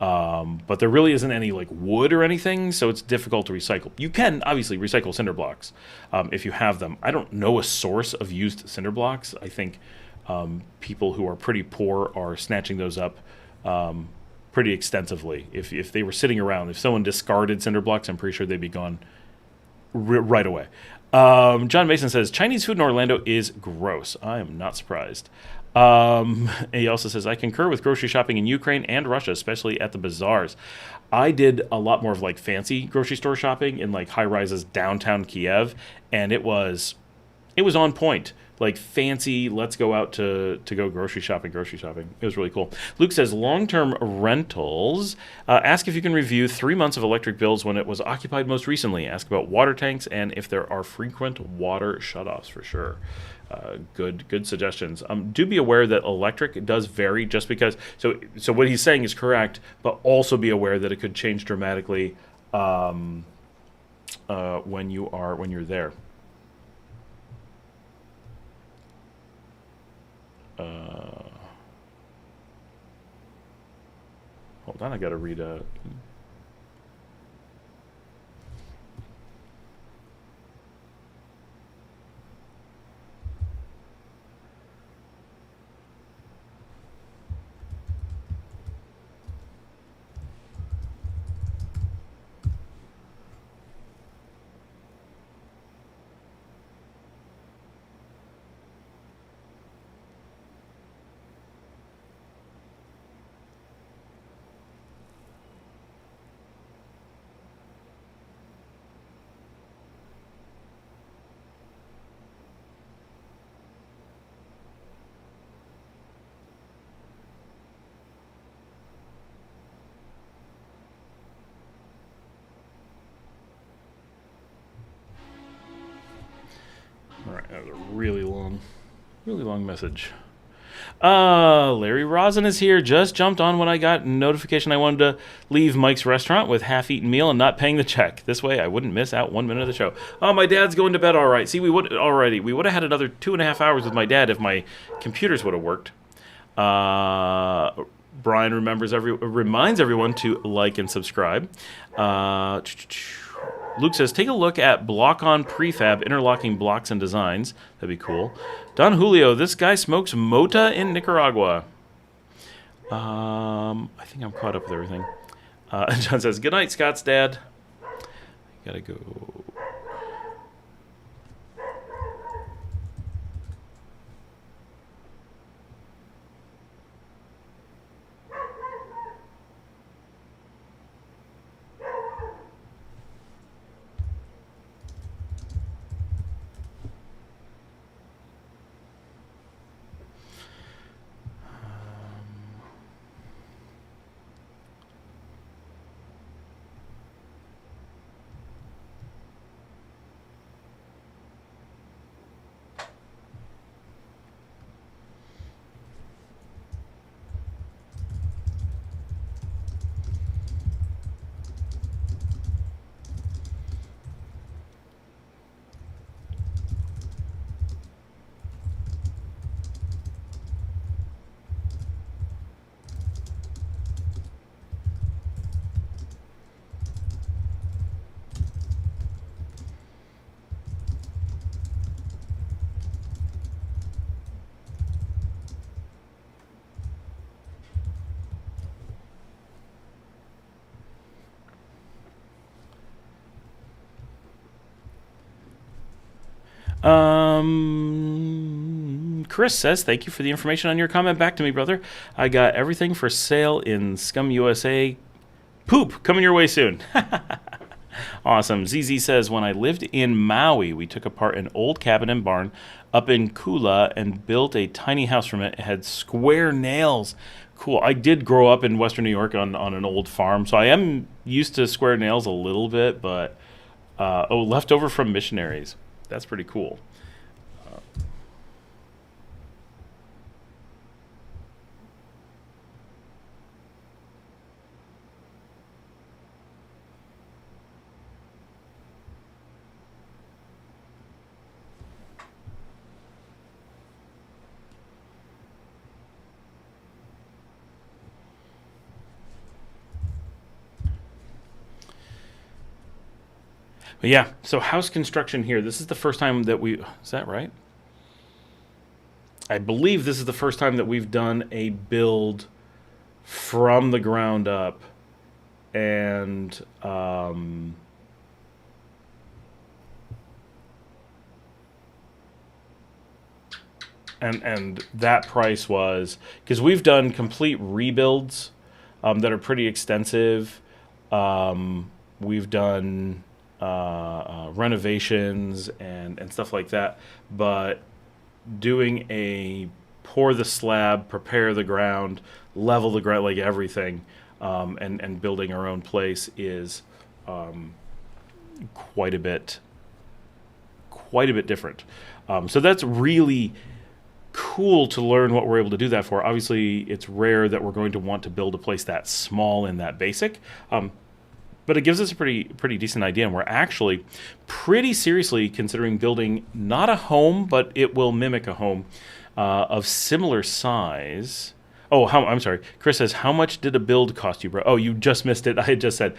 But there really isn't any like wood or anything, so it's difficult to recycle. You can obviously recycle cinder blocks if you have them. I don't know a source of used cinder blocks. I think people who are pretty poor are snatching those up pretty extensively. If they were sitting around, if someone discarded cinder blocks, I'm pretty sure they'd be gone right away. John Mason says, Chinese food in Orlando is gross. I am not surprised. He also says, I concur with grocery shopping in Ukraine and Russia, especially at the bazaars. I did a lot more of like fancy grocery store shopping in like high rises downtown Kiev, and it was on point. Like fancy, let's go out to go grocery shopping. It was really cool. Luke says, long-term rentals. Ask if you can review 3 months of electric bills when it was occupied most recently. Ask about water tanks and if there are frequent water shutoffs for sure. Good suggestions. Do be aware that electric does vary just because. So what he's saying is correct, but also be aware that it could change dramatically when you're there. Hold on, I got to read a. All right, that was a really long message. Larry Rosin is here. Just jumped on when I got notification I wanted to leave Mike's restaurant with half-eaten meal and not paying the check. This way I wouldn't miss out 1 minute of the show. Oh, my dad's going to bed all right. See, we would have had another 2.5 hours with my dad if my computers would have worked. Brian reminds everyone to like and subscribe. Luke says, take a look at Block-On Prefab, interlocking blocks and designs. That'd be cool. Don Julio, this guy smokes mota in Nicaragua. I think I'm caught up with everything. John says, good night, Scott's dad. Gotta go. Chris says, thank you for the information on your comment. Back to me, brother. I got everything for sale in Scum USA. Poop, coming your way soon. Awesome. ZZ says, when I lived in Maui, we took apart an old cabin and barn up in Kula and built a tiny house from it. It had square nails. Cool. I did grow up in Western New York on an old farm, so I am used to square nails a little bit, but left over from missionaries. That's pretty cool. But yeah, so house construction here. This is the first time that is that right? I believe this is the first time that we've done a build from the ground up, and and that price was, because we've done complete rebuilds that are pretty extensive. We've done renovations and stuff like that, but doing a pour the slab, prepare the ground, level the ground, like everything, and building our own place is quite a bit different. So that's really cool to learn what we're able to do that for. Obviously, it's rare that we're going to want to build a place that small and that basic. But it gives us a pretty decent idea, and we're actually pretty seriously considering building not a home, but it will mimic a home of similar size. Oh, I'm sorry. Chris says, how much did a build cost you, bro? Oh, you just missed it. I had just said,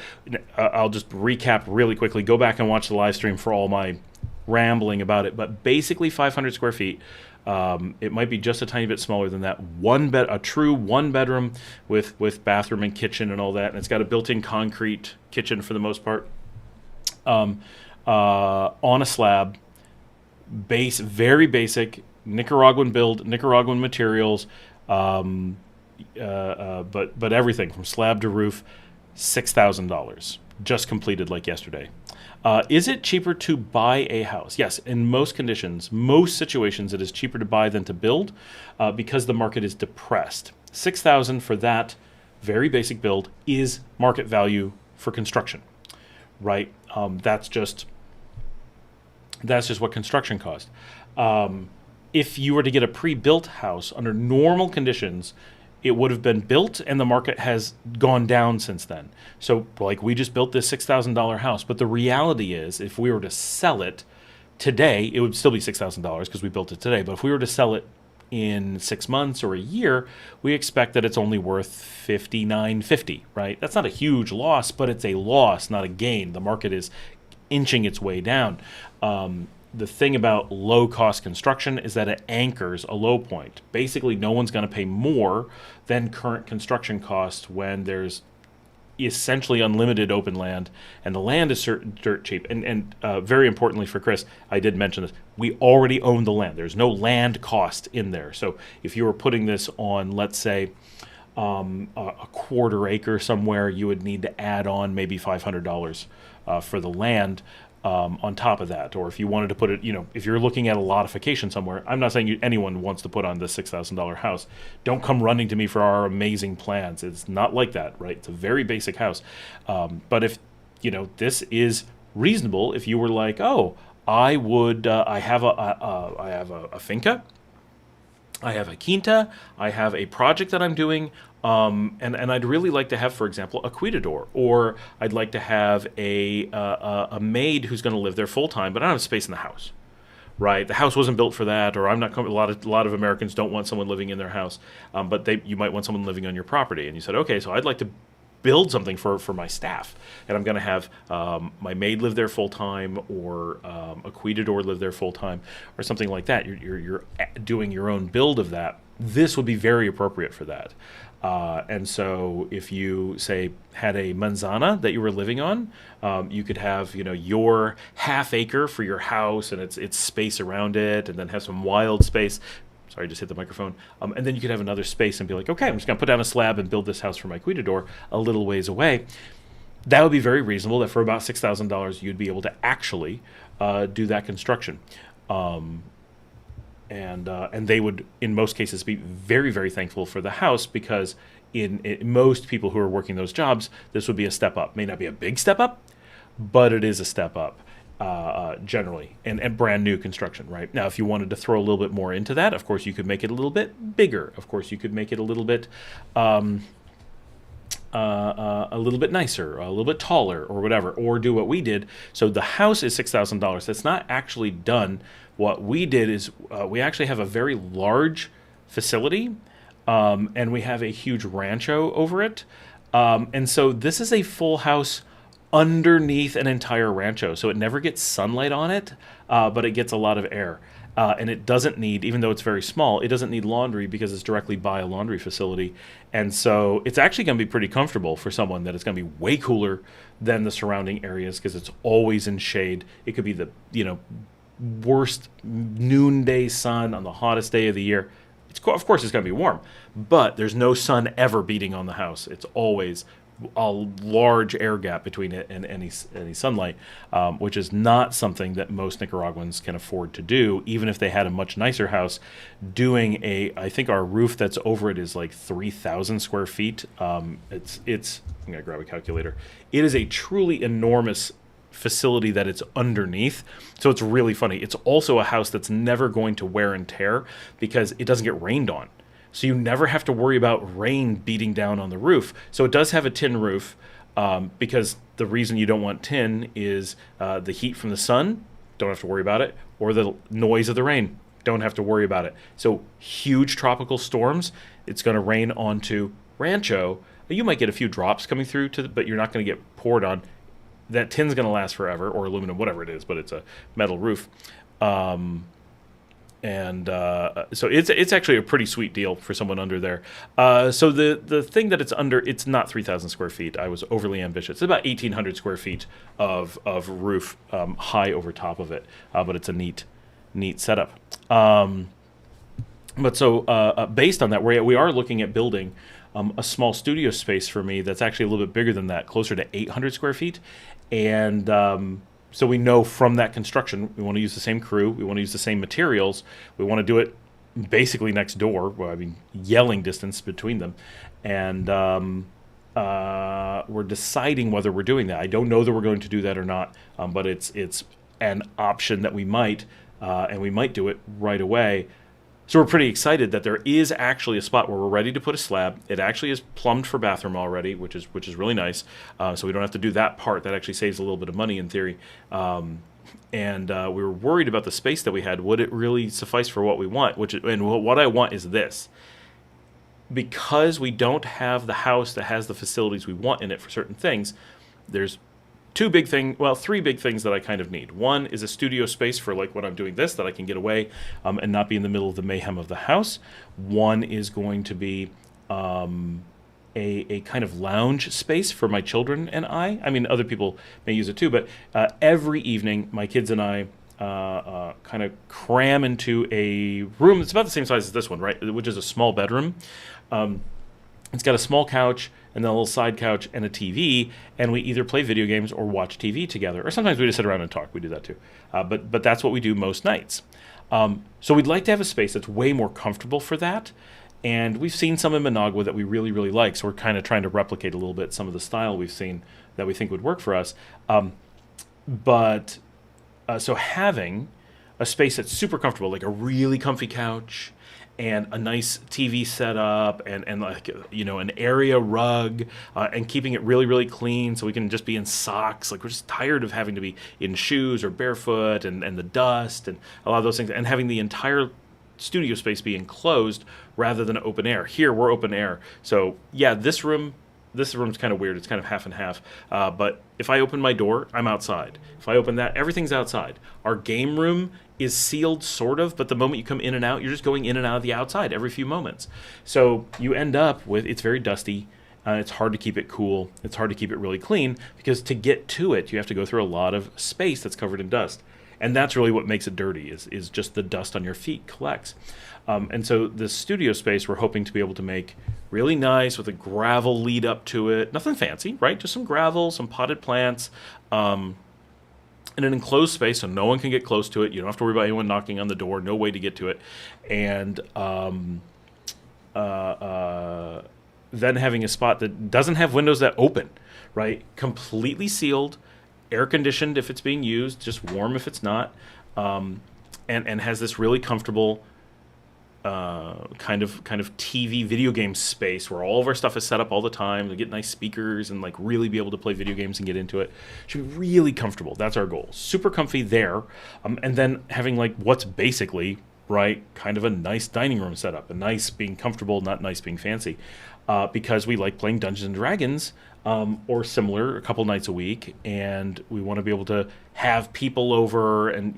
I'll just recap really quickly. Go back and watch the live stream for all my rambling about it. But basically 500 square feet. It might be just a tiny bit smaller than that. A true one bedroom with bathroom and kitchen and all that, and it's got a built-in concrete kitchen for the most part. On a slab, very basic Nicaraguan build, Nicaraguan materials, but everything from slab to roof, $6,000, just completed like yesterday. Is it cheaper to buy a house? Yes, in most conditions, most situations, it is cheaper to buy than to build because the market is depressed. $6,000 for that very basic build is market value for construction, right? That's just what construction cost. If you were to get a pre-built house under normal conditions, it would have been built and the market has gone down since then. So like we just built this $6,000 house, but the reality is if we were to sell it today, it would still be $6,000 because we built it today. But if we were to sell it in 6 months or a year, we expect that it's only worth $59.50, right? That's not a huge loss, but it's a loss, not a gain. The market is inching its way down. The thing about low-cost construction is that it anchors a low point. Basically, no one's going to pay more than current construction costs when there's essentially unlimited open land, and the land is dirt cheap. And very importantly for Chris, I did mention this, we already own the land. There's no land cost in there. So if you were putting this on, let's say, a quarter acre somewhere, you would need to add on maybe $500 for the land. On top of that, or if you wanted to put it, if you're looking at a lotification somewhere, I'm not saying anyone wants to put on the $6,000 house. Don't come running to me for our amazing plans. It's not like that, right? It's a very basic house. But if, this is reasonable, if you were like, oh, I have a finca, I have a quinta, I have a project that I'm doing, and I'd really like to have, for example, a cuidador, or I'd like to have a maid who's going to live there full time, but I don't have space in the house, right? The house wasn't built for that, or I'm not. A lot of Americans don't want someone living in their house, but you might want someone living on your property, and you said, okay, so I'd like to build something for my staff, and I'm going to have my maid live there full time, or a cuidador live there full time, or something like that. You're doing your own build of that. This would be very appropriate for that. And so if you, say, had a manzana that you were living on, you could have, your half acre for your house and its space around it, and then have some wild space. Sorry, I just hit the microphone. And then you could have another space and be like, okay, I'm just going to put down a slab and build this house for my cuidador a little ways away. That would be very reasonable, that for about $6,000 you'd be able to actually do that construction. And they would, in most cases, be very, very thankful for the house, because in most people who are working those jobs, this would be a step up. May not be a big step up, but it is a step up generally, and brand new construction, right? Now, if you wanted to throw a little bit more into that, of course, you could make it a little bit bigger. Of course, you could make it a little bit nicer, a little bit taller, or whatever, or do what we did. So the house is $6,000. That's not actually done. What we did is we actually have a very large facility, and we have a huge rancho over it. And so this is a full house underneath an entire rancho. So it never gets sunlight on it, but it gets a lot of air. And it doesn't need, even though it's very small, it doesn't need laundry because it's directly by a laundry facility. And so it's actually going to be pretty comfortable for someone that it's going to be way cooler than the surrounding areas, because it's always in shade. It could be the, worst noonday sun on the hottest day of the year. Of course, it's going to be warm, but there's no sun ever beating on the house. It's always a large air gap between it and any sunlight, which is not something that most Nicaraguans can afford to do, even if they had a much nicer house. I think our roof that's over it is like 3,000 square feet. It's I'm going to grab a calculator. It is a truly enormous facility that it's underneath. So it's really funny. It's also a house that's never going to wear and tear because it doesn't get rained on. So you never have to worry about rain beating down on the roof. So it does have a tin roof, because the reason you don't want tin is the heat from the sun, don't have to worry about it, or the noise of the rain, don't have to worry about it. So huge tropical storms, it's going to rain onto Rancho. You might get a few drops coming through, but you're not going to get poured on. That tin's going to last forever, or aluminum, whatever it is, but it's a metal roof. So it's actually a pretty sweet deal for someone under there. So the thing that it's under, it's not 3,000 square feet. I was overly ambitious. It's about 1,800 square feet of roof high over top of it, but it's a neat setup. But so based on that, we are looking at building a small studio space for me that's actually a little bit bigger than that, closer to 800 square feet. And so we know from that construction, we want to use the same crew, we want to use the same materials, we want to do it basically next door, yelling distance between them. And we're deciding whether we're doing that. I don't know that we're going to do that or not, but it's an option that we might, and we might do it right away. So we're pretty excited that there is actually a spot where we're ready to put a slab. It actually is plumbed for bathroom already, which is really nice. So we don't have to do that part. That actually saves a little bit of money in theory. And we were worried about the space that we had. Would it really suffice for what we want? What I want is this. Because we don't have the house that has the facilities we want in it for certain things, there's three big things that I kind of need. One is a studio space for like when I'm doing this, that I can get away and not be in the middle of the mayhem of the house. One is going to be a kind of lounge space for my children and I. I mean, other people may use it too, but every evening my kids and I kind of cram into a room that's about the same size as this one, right? Which is a small bedroom. It's got a small couch and then a little side couch and a TV, and we either play video games or watch TV together, or sometimes we just sit around and talk. We do that too. But that's what we do most nights. So we'd like to have a space that's way more comfortable for that, and we've seen some in Managua that we really, really like, so we're kind of trying to replicate a little bit some of the style we've seen that we think would work for us. So having a space that's super comfortable, like a really comfy couch, and a nice TV setup, and like an area rug, and keeping it really, really clean so we can just be in socks. Like, we're just tired of having to be in shoes or barefoot and the dust and a lot of those things, and having the entire studio space be enclosed rather than open air. Here we're open air, so yeah, this room, this room's kind of weird. It's kind of half and half. But if I open my door, I'm outside. If I open that, everything's outside. Our game room is sealed, sort of, but the moment you come in and out, you're just going in and out of the outside every few moments. So you end up with, it's very dusty. It's hard to keep it cool. It's hard to keep it really clean because to get to it, you have to go through a lot of space that's covered in dust. And that's really what makes it dirty, is just the dust on your feet collects. And so this studio space we're hoping to be able to make really nice with a gravel lead up to it. Nothing fancy, right? Just some gravel, some potted plants, in an enclosed space so no one can get close to it. You don't have to worry about anyone knocking on the door, no way to get to it. And then having a spot that doesn't have windows that open, right? Completely sealed, air conditioned if it's being used, just warm if it's not, and has this really comfortable kind of TV video game space where all of our stuff is set up all the time to get nice speakers and like really be able to play video games and get into it. Should be really comfortable. That's our goal. Super comfy there, and then having like what's basically right kind of a nice dining room setup, a nice being comfortable, not nice being fancy, because we like playing Dungeons and Dragons or similar a couple nights a week, and we want to be able to have people over and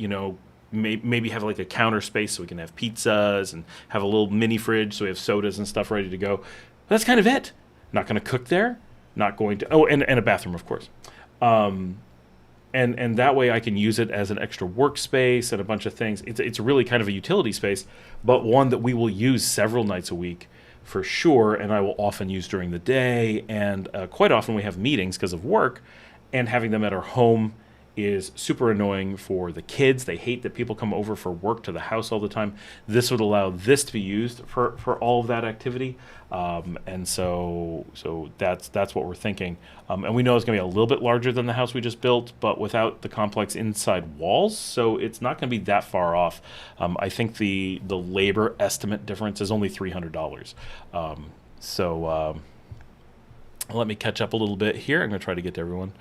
maybe have like a counter space so we can have pizzas and have a little mini fridge so we have sodas and stuff ready to go. But that's kind of it. Not going to cook there. Not going to... Oh, and a bathroom, of course. And that way I can use it as an extra workspace and a bunch of things. It's really kind of a utility space, but one that we will use several nights a week for sure, and I will often use during the day. And quite often we have meetings because of work, and having them at our home is super annoying for the kids. They hate that people come over for work to the house all the time. This would allow this to be used for all of that activity. And so that's what we're thinking. And we know it's going to be a little bit larger than the house we just built, but without the complex inside walls. So it's not going to be that far off. I think the labor estimate difference is only $300. Let me catch up a little bit here. I'm going to try to get to everyone.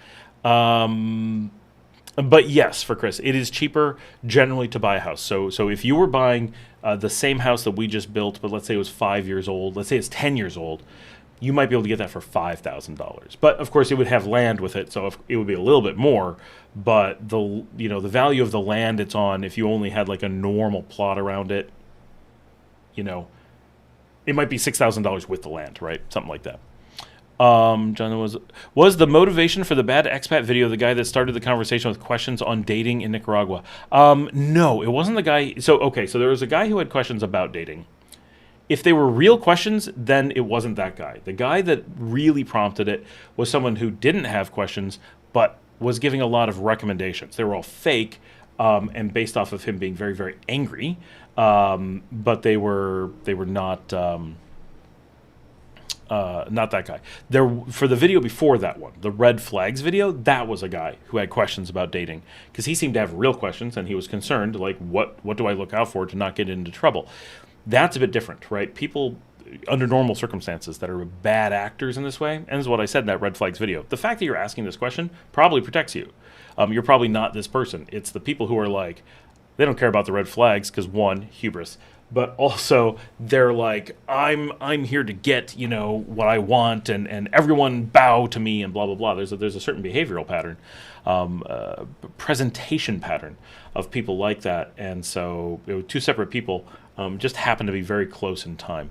But yes, for Chris, it is cheaper generally to buy a house. So if you were buying the same house that we just built, but let's say it was 5 years old, let's say it's 10 years old, you might be able to get that for $5,000. But of course, it would have land with it, so it would be a little bit more. But the value of the land it's on, if you only had like a normal plot around it, it might be $6,000 with the land, right? Something like that. John was the motivation for the bad expat video the guy that started the conversation with questions on dating in Nicaragua? No, it wasn't the guy. So there was a guy who had questions about dating. If they were real questions, then it wasn't that guy. The guy that really prompted it was someone who didn't have questions, but was giving a lot of recommendations. They were all fake, and based off of him being very, very angry. But they were not. Not that guy. For the video before that one, the red flags video, that was a guy who had questions about dating because he seemed to have real questions and he was concerned, like, what do I look out for to not get into trouble? That's a bit different, right? People under normal circumstances that are bad actors in this way, and this is what I said in that red flags video. The fact that you're asking this question probably protects you. You're probably not this person. It's the people who are like, they don't care about the red flags because, one, hubris. But also, they're like, I'm here to get, what I want, and everyone bow to me, and blah, blah, blah. There's a certain behavioral pattern, presentation pattern of people like that. And so, two separate people just happen to be very close in time.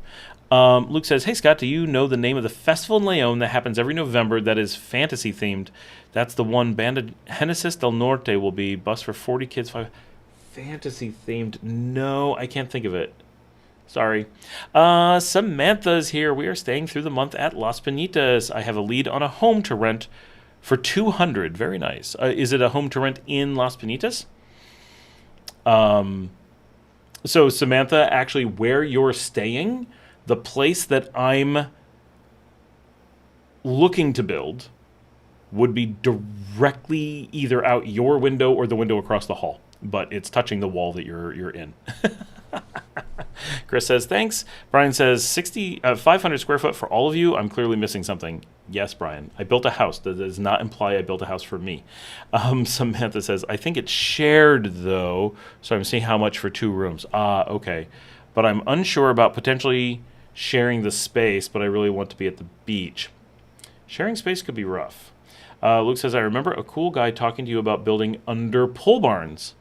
Luke says, hey, Scott, do you know the name of the festival in Leon that happens every November that is fantasy-themed? That's the one Banda Genesis del Norte will be. Bus for 40 kids, 5... Fantasy themed? No, I can't think of it. Sorry. Samantha's here. We are staying through the month at Las Pinitas. I have a lead on a home to rent for $200. Very nice. Is it a home to rent in Las Pinitas? So Samantha, actually, where you're staying, the place that I'm looking to build would be directly either out your window or the window across the hall. But it's touching the wall that you're in. Chris says, thanks. Brian says, 500 square foot for all of you. I'm clearly missing something. Yes, Brian. I built a house. That does not imply I built a house for me. Samantha says, I think it's shared, though, so I'm seeing how much for 2 rooms. Okay. But I'm unsure about potentially sharing the space, but I really want to be at the beach. Sharing space could be rough. Luke says, I remember a cool guy talking to you about building under pole barns.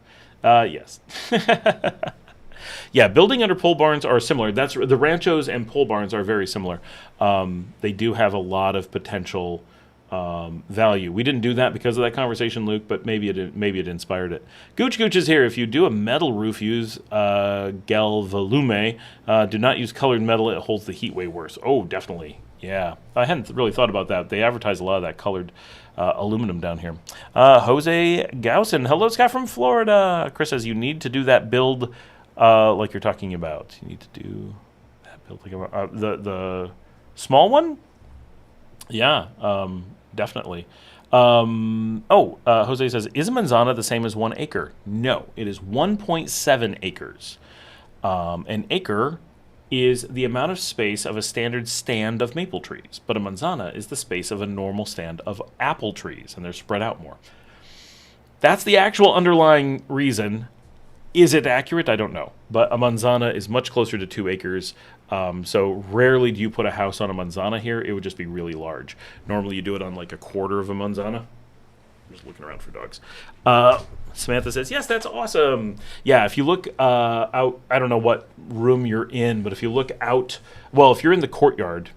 Yes. Yeah, building under pole barns are similar. That's the ranchos and pole barns are very similar. They do have a lot of potential value. We didn't do that because of that conversation, Luke, but maybe it inspired it. Gooch is here. If you do a metal roof, use Galvalume. Do not use colored metal. It holds the heat way worse. Oh, definitely. Yeah, I hadn't really thought about that. They advertise a lot of that colored aluminum down here. Jose Gausen. Hello, Scott from Florida. Chris says you need to do that build like you're talking about. You need to do that build like the small one. Yeah, definitely. Jose says, is a manzana the same as 1 acre? No, it is 1.7 acres. An acre is the amount of space of a standard stand of maple trees, but a manzana is the space of a normal stand of apple trees, and they're spread out more. That's the actual underlying reason. Is it accurate? I don't know. But a manzana is much closer to 2 acres. So rarely do you put a house on a manzana here. It would just be really large. Normally you do it on like a quarter of a manzana. I'm just looking around for dogs. Samantha says, yes, that's awesome. Yeah, if you look out, I don't know what room you're in, but if you look out, well, if you're in the courtyard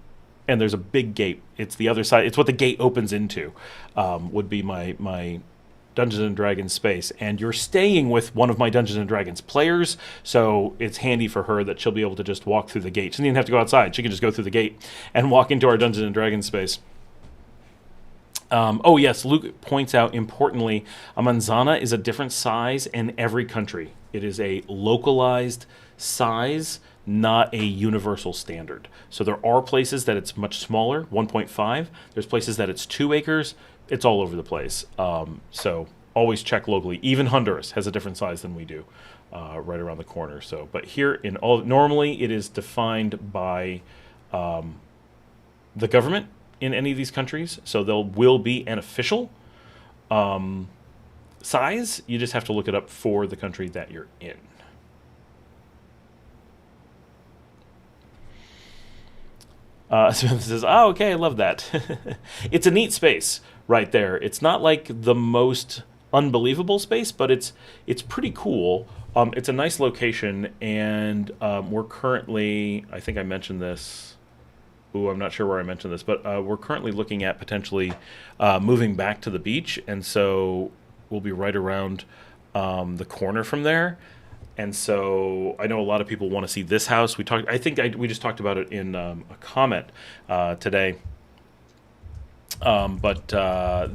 and there's a big gate, it's the other side. It's what the gate opens into, would be my Dungeons and Dragons space, and you're staying with one of my Dungeons and Dragons players, so it's handy for her that she'll be able to just walk through the gate. She doesn't even have to go outside. She can just go through the gate and walk into our Dungeons and Dragons space. Yes, Luke points out, importantly, a manzana is a different size in every country. It is a localized size, not a universal standard. So there are places that it's much smaller, 1.5. There's places that it's 2 acres. It's all over the place. So always check locally. Even Honduras has a different size than we do, right around the corner. So, but here normally it is defined by the government in any of these countries. So there will be an official size. You just have to look it up for the country that you're in. Smith says, oh, okay, I love that. It's a neat space right there. It's not like the most unbelievable space, but it's pretty cool. It's a nice location, and we're currently, I think I mentioned this. I'm not sure where I mentioned this, but we're currently looking at potentially moving back to the beach, and so we'll be right around the corner from there. And so I know a lot of people want to see this house. We just talked about it in a comment today. But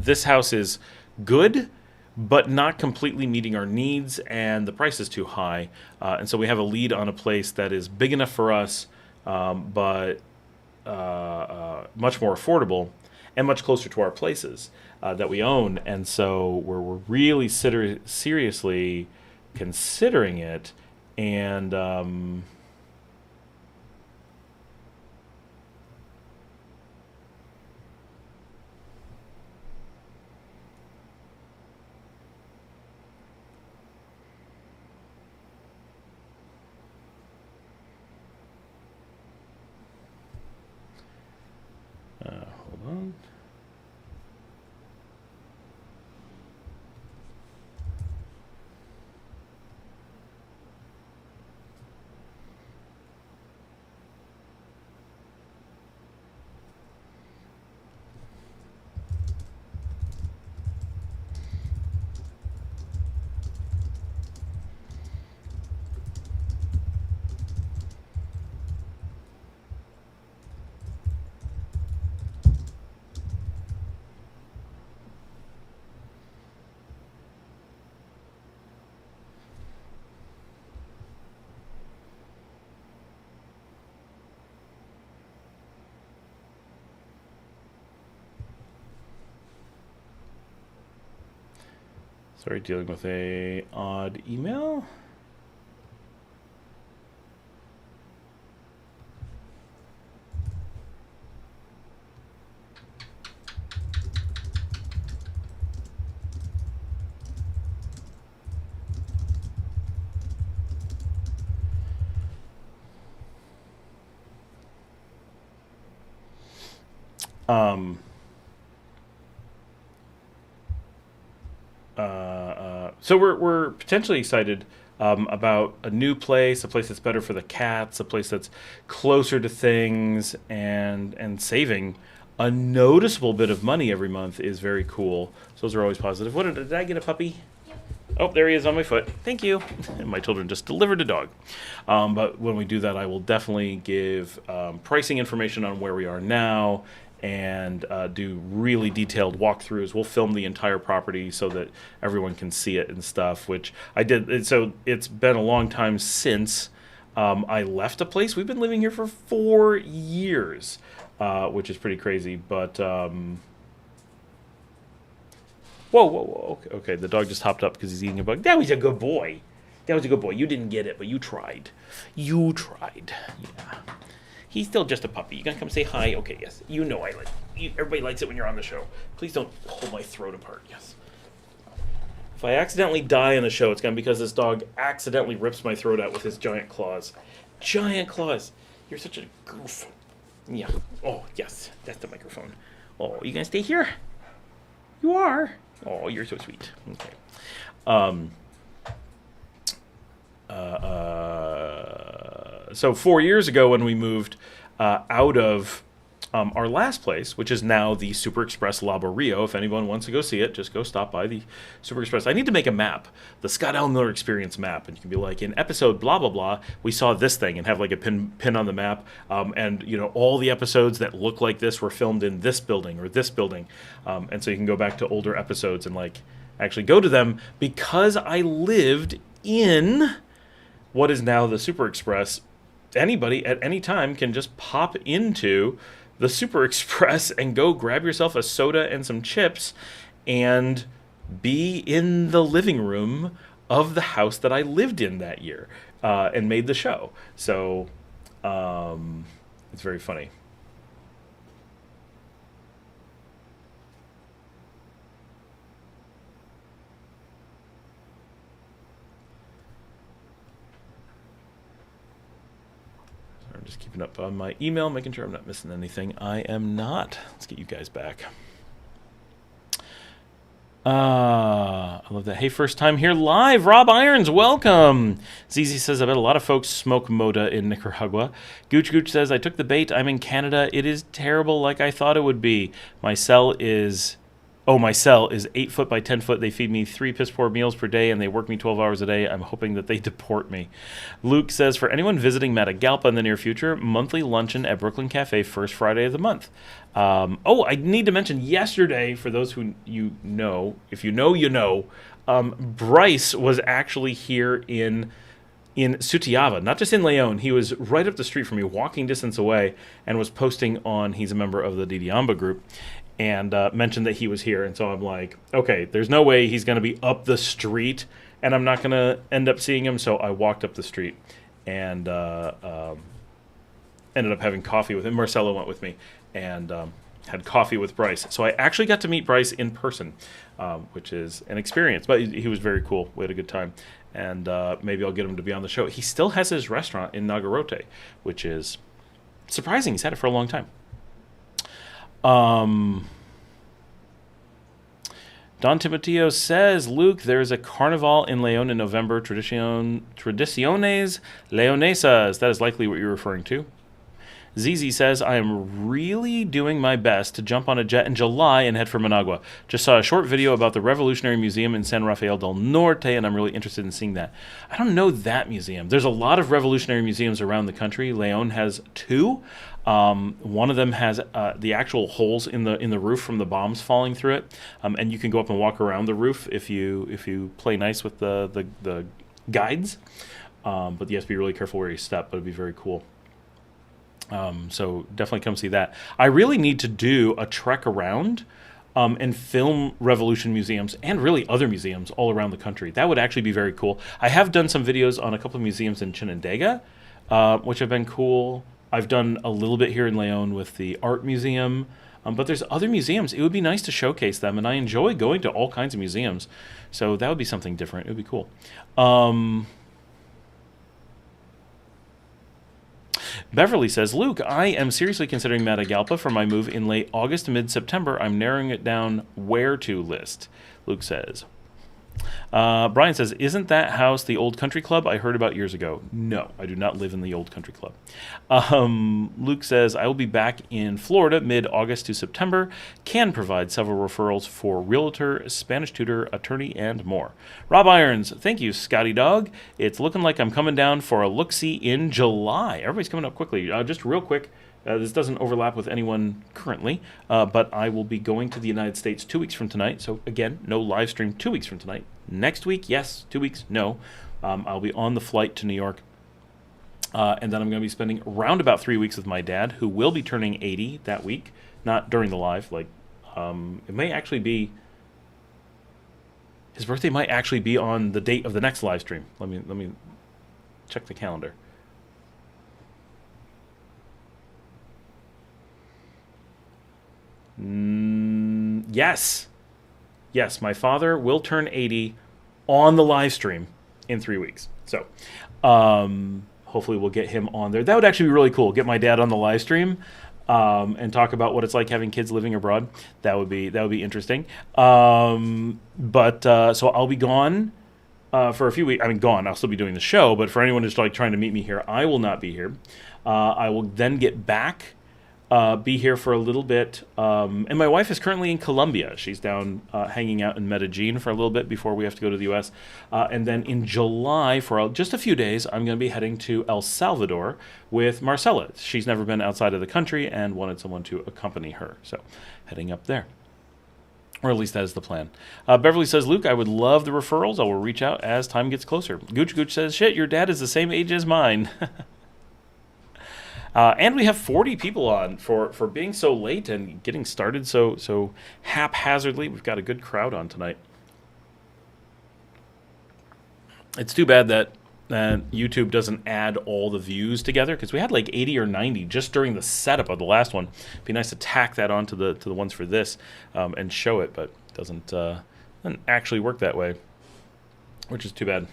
this house is good, but not completely meeting our needs, and the price is too high. And so we have a lead on a place that is big enough for us, but much more affordable and much closer to our places that we own. And so we're really seriously considering it, and hold on. Sorry, dealing with a odd email. So we're potentially excited about a new place, a place that's better for the cats, a place that's closer to things, and saving a noticeable bit of money every month is very cool. So those are always positive. Did I get a puppy? Oh, there he is on my foot. Thank you. And my children just delivered a dog. But when we do that, I will definitely give pricing information on where we are now and do really detailed walkthroughs. We'll film the entire property so that everyone can see it and stuff, which I did. So it's been a long time since I left a place. We've been living here for 4 years, which is pretty crazy. But... Whoa. Okay, the dog just hopped up because he's eating a bug. That was a good boy. You didn't get it, but you tried. Yeah. He's still just a puppy. You gonna come say hi? Okay, yes. You know I like you. Everybody likes it when you're on the show. Please don't pull my throat apart. Yes. If I accidentally die in the show, it's gonna be because this dog accidentally rips my throat out with his giant claws. Giant claws. You're such a goof. Yeah. Oh, yes. That's the microphone. Oh, you gonna stay here? You are. Oh, you're so sweet. Okay. So 4 years ago when we moved out of our last place, which is now the Super Express La Barrio. If anyone wants to go see it, just go stop by the Super Express. I need to make a map, the Scott L. Miller Experience map, and you can be like, in episode blah blah blah, we saw this thing, and have like a pin on the map, and you know all the episodes that look like this were filmed in this building or this building, and so you can go back to older episodes and like actually go to them because I lived in what is now the Super Express. Anybody at any time can just pop into the Super Express and go grab yourself a soda and some chips and be in the living room of the house that I lived in that year and made the show. So it's very funny. I'm just keeping up on my email, making sure I'm not missing anything. I am not. Let's get you guys back. I love that. Hey, first time here live. Rob Irons, welcome. ZZ says, I bet a lot of folks smoke Moda in Nicaragua. Gooch says, I took the bait. I'm in Canada. It is terrible like I thought it would be. My cell is 8 foot by 10 foot. They feed me 3 piss poor meals per day, and they work me 12 hours a day. I'm hoping that they deport me. Luke says, for anyone visiting Matagalpa in the near future, monthly luncheon at Brooklyn Cafe, first Friday of the month. I need to mention yesterday, for those who you know, if you know, you know, Bryce was actually here in Sutiava, not just in Leon. He was right up the street from me, walking distance away, and was posting on, he's a member of the Didiamba group, and mentioned that he was here. And so I'm like, okay, there's no way he's going to be up the street and I'm not going to end up seeing him. So I walked up the street and ended up having coffee with him. Marcelo went with me and had coffee with Bryce. So I actually got to meet Bryce in person, which is an experience. But he was very cool. We had a good time. And maybe I'll get him to be on the show. He still has his restaurant in Nagarote, which is surprising. He's had it for a long time. Don Timoteo says, Luke, there is a carnival in Leon in November, Tradiciones Leonesas. That is likely what you're referring to. ZZ says, I am really doing my best to jump on a jet in July and head for Managua. Just saw a short video about the Revolutionary Museum in San Rafael del Norte, and I'm really interested in seeing that. I don't know that museum. There's a lot of revolutionary museums around the country. Leon has 2. One of them has the actual holes in the roof from the bombs falling through it, and you can go up and walk around the roof if you play nice with the guides. But you have to be really careful where you step. But it'd be very cool. So definitely come see that. I really need to do a trek around and film Revolution museums and really other museums all around the country. That would actually be very cool. I have done some videos on a couple of museums in Chinandega, which have been cool. I've done a little bit here in Leon with the art museum, but there's other museums. It would be nice to showcase them, and I enjoy going to all kinds of museums. So that would be something different. It would be cool. Beverly says, Luke, I am seriously considering Matagalpa for my move in late August to mid-September. I'm narrowing it down where to list, Luke says. Brian says, isn't that house the old country club I heard about years ago? No, I do not live in the old country club. Luke says, I will be back in Florida mid-August to September. Can provide several referrals for realtor, Spanish tutor, attorney, and more. Rob Irons, thank you, Scotty Dog. It's looking like I'm coming down for a look-see in July. Everybody's coming up quickly. Just real quick. This doesn't overlap with anyone currently, but I will be going to the United States 2 weeks from tonight. So, again, no live stream 2 weeks from tonight. Next week, yes. 2 weeks, no. I'll be on the flight to New York. And then I'm going to be spending around about 3 weeks with my dad, who will be turning 80 that week. Not during the live. It may actually be... His birthday might actually be on the date of the next live stream. Let me check the calendar. Yes, my father will turn 80 on the live stream in 3 weeks. So hopefully we'll get him on there. That would actually be really cool. Get my dad on the live stream and talk about what it's like having kids living abroad. That would be interesting. So I'll be gone for a few weeks. I mean, gone. I'll still be doing the show, but for anyone who's trying to meet me here, I will not be here. I will then get back. Be here for a little bit. And my wife is currently in Colombia. She's down hanging out in Medellin for a little bit before we have to go to the U.S. And then in July, for just a few days, I'm going to be heading to El Salvador with Marcella. She's never been outside of the country and wanted someone to accompany her. So heading up there. Or at least that is the plan. Beverly says, Luke, I would love the referrals. I will reach out as time gets closer. Gooch says, shit, your dad is the same age as mine. And we have 40 people on for being so late and getting started so haphazardly. We've got a good crowd on tonight. It's too bad that YouTube doesn't add all the views together, because we had like 80 or 90 just during the setup of the last one. It'd be nice to tack that onto the ones for this and show it, but it doesn't actually work that way, which is too bad.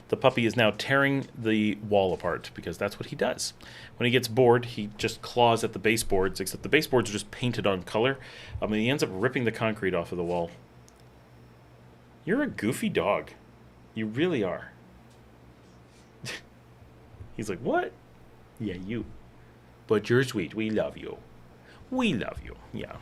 The puppy is now tearing the wall apart, because that's what he does. When he gets bored, he just claws at the baseboards, except the baseboards are just painted on color. And he ends up ripping the concrete off of the wall. You're a goofy dog. You really are. He's like, what? Yeah, you. But you're sweet. We love you. We love you. Yeah.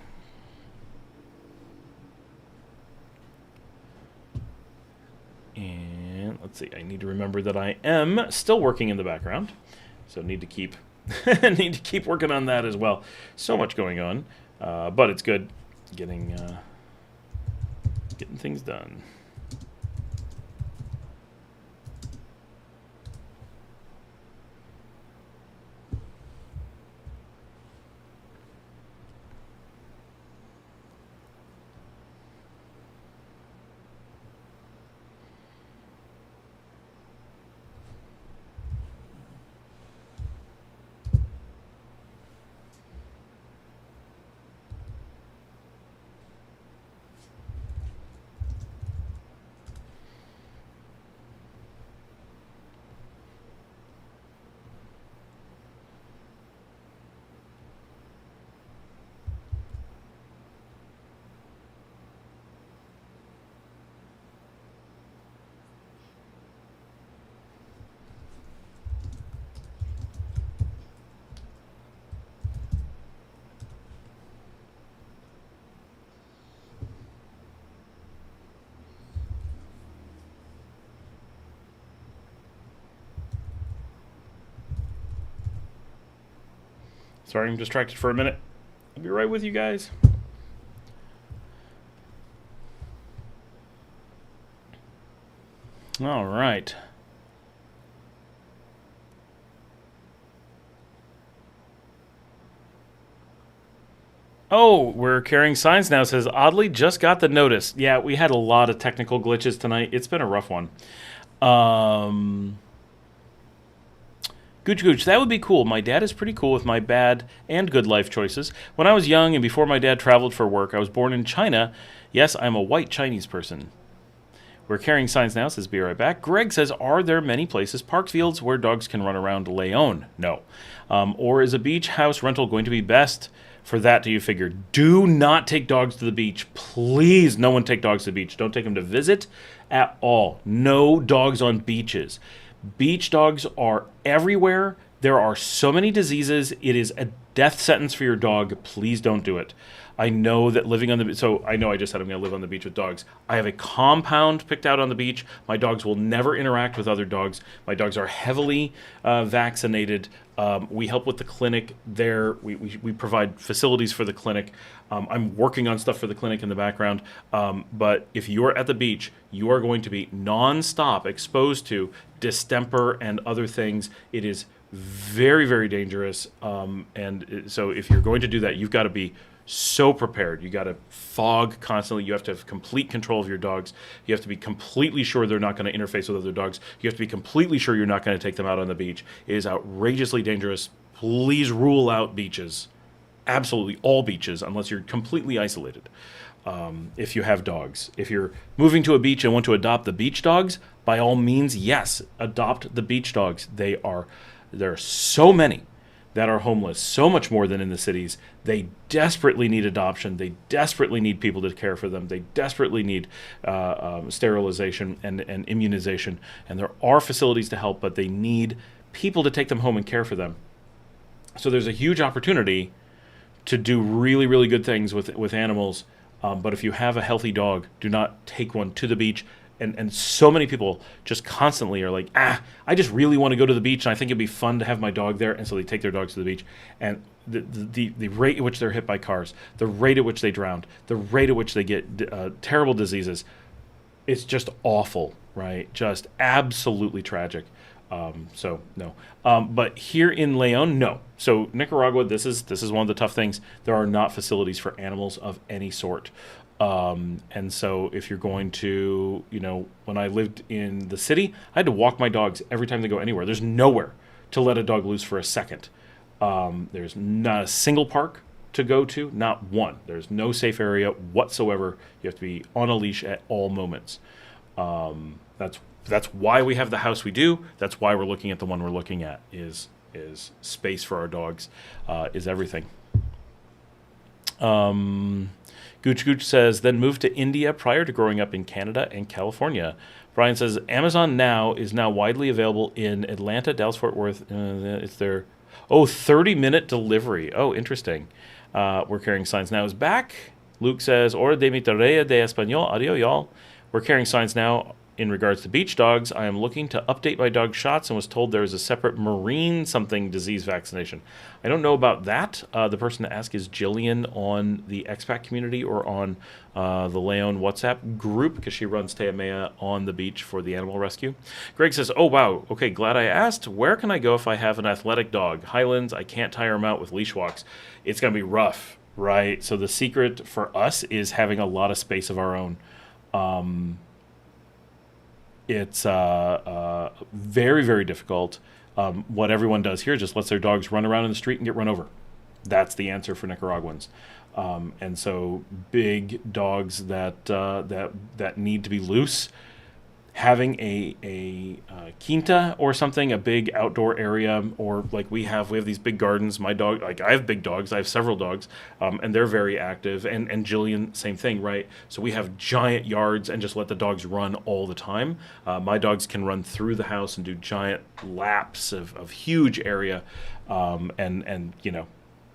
And let's see, I need to remember that I am still working in the background, so need to keep working on that as well. So much going on, but it's good getting things done. Sorry, I'm distracted for a minute. I'll be right with you guys. All right. Oh, we're carrying signs now. It says, oddly, just got the notice. Yeah, we had a lot of technical glitches tonight. It's been a rough one. Gooch, that would be cool. My dad is pretty cool with my bad and good life choices. When I was young and before my dad traveled for work, I was born in China. Yes, I'm a white Chinese person. We're carrying signs now, says be right back. Greg says, are there many places, park fields, where dogs can run around Leon? No. Or is a beach house rental going to be best For that, do you figure, do not take dogs to the beach. Please, no one take dogs to the beach. Don't take them to visit at all. No dogs on beaches. Beach dogs are everywhere. There are so many diseases. It is a death sentence for your dog. Please don't do it. I know that living on the beach, so I know I just said I'm going to live on the beach with dogs. I have a compound picked out on the beach. My dogs will never interact with other dogs. My dogs are heavily vaccinated. We help with the clinic there. We provide facilities for the clinic. I'm working on stuff for the clinic in the background. But if you're at the beach, you are going to be nonstop exposed to distemper and other things. It is very, very dangerous. And so if you're going to do that, you've got to be so prepared. You got to fog constantly. You have to have complete control of your dogs. You have to be completely sure they're not going to interface with other dogs. You have to be completely sure you're not going to take them out on the beach. It is outrageously dangerous. Please rule out beaches. Absolutely all beaches, unless you're completely isolated. If you have dogs. If you're moving to a beach and want to adopt the beach dogs, by all means, yes, adopt the beach dogs. There are so many that are homeless, so much more than in the cities. They desperately need adoption. They desperately need people to care for them. They desperately need sterilization and immunization. And there are facilities to help, but they need people to take them home and care for them. So there's a huge opportunity to do really, really good things with animals. But if you have a healthy dog, do not take one to the beach. And so many people just constantly are like, I just really want to go to the beach, and I think it'd be fun to have my dog there. And so they take their dogs to the beach. And the rate at which they're hit by cars, the rate at which they drown, the rate at which they get terrible diseases, it's just awful, right? Just absolutely tragic. So no. But here in Leon, no. So Nicaragua, this is one of the tough things. There are not facilities for animals of any sort. And so if you're going to, when I lived in the city, I had to walk my dogs every time they go anywhere. There's nowhere to let a dog loose for a second. There's not a single park to go to, not one. There's no safe area whatsoever. You have to be on a leash at all moments. That's why we have the house we do. That's why we're looking at the one we're looking at is space for our dogs, is everything. Gooch Gooch says, then moved to India prior to growing up in Canada and California. Brian says, Amazon Now is now widely available in Atlanta, Dallas, Fort Worth. It's their 30-minute delivery. Oh, interesting. We're Carrying Signs Now is back. Luke says, hora de mi tarea de español. Adio, y'all. We're Carrying Signs Now. In regards to beach dogs, I am looking to update my dog's shots and was told there is a separate marine something disease vaccination. I don't know about that. The person to ask is Jillian on the Expat community or on the Leon WhatsApp group, because she runs Teamea on the beach for the animal rescue. Greg says, oh, wow. Okay, glad I asked. Where can I go if I have an athletic dog? Highlands, I can't tire him out with leash walks. It's going to be rough, right? So the secret for us is having a lot of space of our own. It's very, very difficult. What everyone does here just lets their dogs run around in the street and get run over. That's the answer for Nicaraguans. And so big dogs that need to be loose, having a quinta or something, a big outdoor area, or like we have these big gardens. My dog, I have big dogs. I have several dogs, and they're very active. And Jillian, same thing, right? So we have giant yards and just let the dogs run all the time. My dogs can run through the house and do giant laps of huge area, and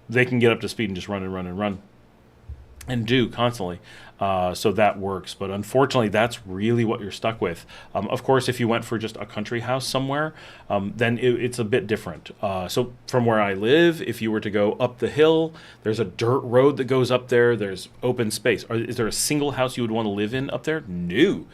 they can get up to speed and just run and run and run. And do constantly. So that works. But unfortunately, that's really what you're stuck with. Of course, if you went for just a country house somewhere, then it's a bit different. So from where I live, if you were to go up the hill, there's a dirt road that goes up there. There's open space. Is there a single house you would want to live in up there? No.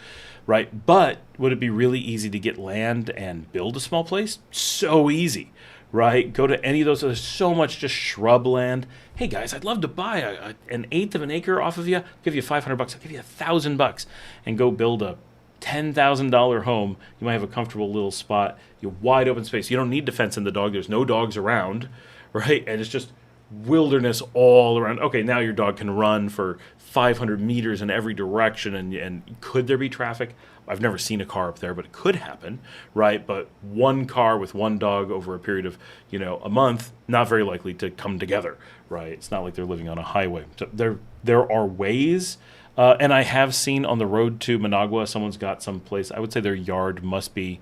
Right? But would it be really easy to get land and build a small place? So easy. Right? Go to any of those. There's so much just shrub land. Hey guys, I'd love to buy an eighth of an acre off of you. I'll give you $500. I'll give you $1,000 and go build a $10,000 home. You might have a comfortable little spot. You have wide open space. You don't need to fence in the dog. There's no dogs around, right? And it's just wilderness all around. Okay, now your dog can run for 500 meters in every direction, and could there be traffic? I've never seen a car up there, but it could happen, right? But one car with one dog over a period of, a month, not very likely to come together, right? It's not like they're living on a highway. So there are ways, and I have seen on the road to Managua, someone's got some place. I would say their yard must be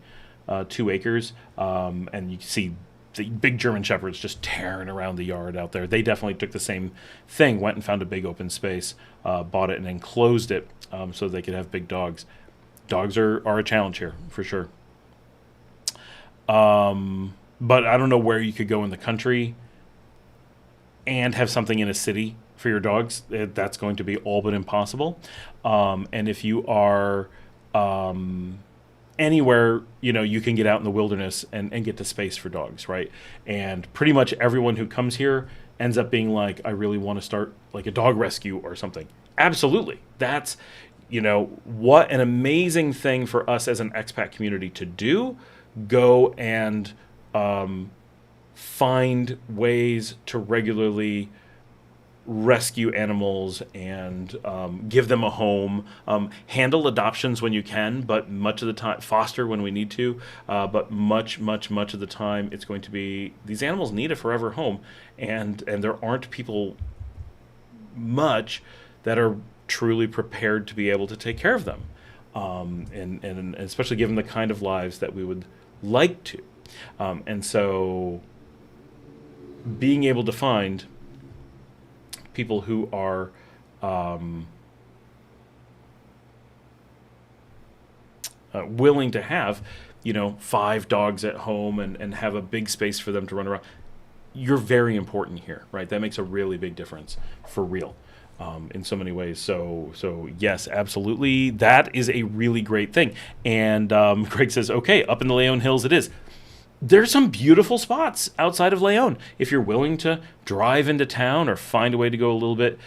2 acres, and you see the big German Shepherds just tearing around the yard out there. They definitely took the same thing, went and found a big open space, bought it and enclosed it so they could have big dogs. Dogs are a challenge here, for sure. But I don't know where you could go in the country and have something in a city for your dogs. That's going to be all but impossible. And if you are anywhere, you can get out in the wilderness and get to space for dogs, right? And pretty much everyone who comes here ends up being like, I really want to start like a dog rescue or something. Absolutely. That's, what an amazing thing for us as an expat community to do. Go and find ways to regularly rescue animals and give them a home, handle adoptions when you can, but much of the time foster when we need to, but much of the time it's going to be these animals need a forever home, and there aren't people much that are truly prepared to be able to take care of them, and especially given the kind of lives that we would like to, and so being able to find people who are willing to have, 5 dogs at home and have a big space for them to run around. You're very important here, right? That makes a really big difference for real, in so many ways. So yes, absolutely. That is a really great thing. And Greg says, okay, up in the Leon Hills it is. There's some beautiful spots outside of Leon. If you're willing to drive into town or find a way to go a little bit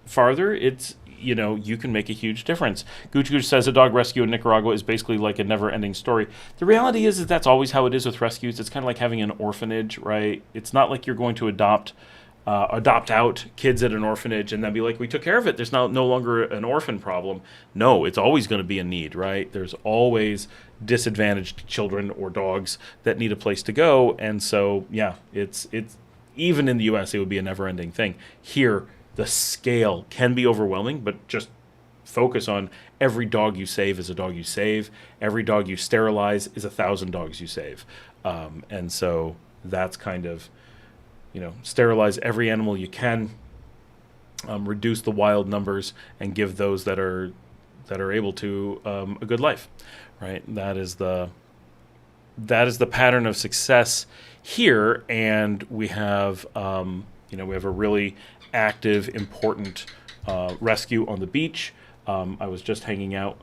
farther, it's, you can make a huge difference. Gooch Gooch says a dog rescue in Nicaragua is basically like a never-ending story. The reality is that's always how it is with rescues. It's kind of like having an orphanage, right? It's not like you're going to adopt out kids at an orphanage and then be like, we took care of it. There's no longer an orphan problem. No, it's always going to be a need, right? There's always disadvantaged children or dogs that need a place to go. And so, yeah, it's even in the U.S., it would be a never-ending thing. Here, the scale can be overwhelming, but just focus on every dog you save is a dog you save. Every dog you sterilize is 1,000 dogs you save. And so that's kind of, sterilize every animal you can, reduce the wild numbers, and give those that are able to a good life, right? That is the pattern of success here, and we have we have a really active, important rescue on the beach. I was just hanging out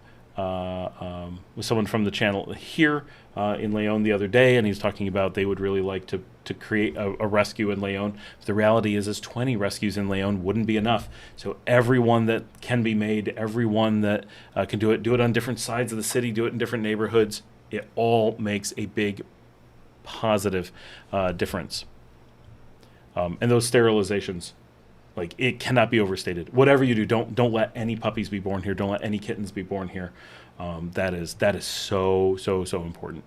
with someone from the channel here in Leon the other day, and he was talking about they would really like to create a rescue in Leon. The reality is 20 rescues in Leon wouldn't be enough. So everyone that can be made, everyone that can do it on different sides of the city, do it in different neighborhoods, it all makes a big positive difference. And those sterilizations, like, it cannot be overstated. Whatever you do, don't let any puppies be born here. Don't let any kittens be born here. That is so important.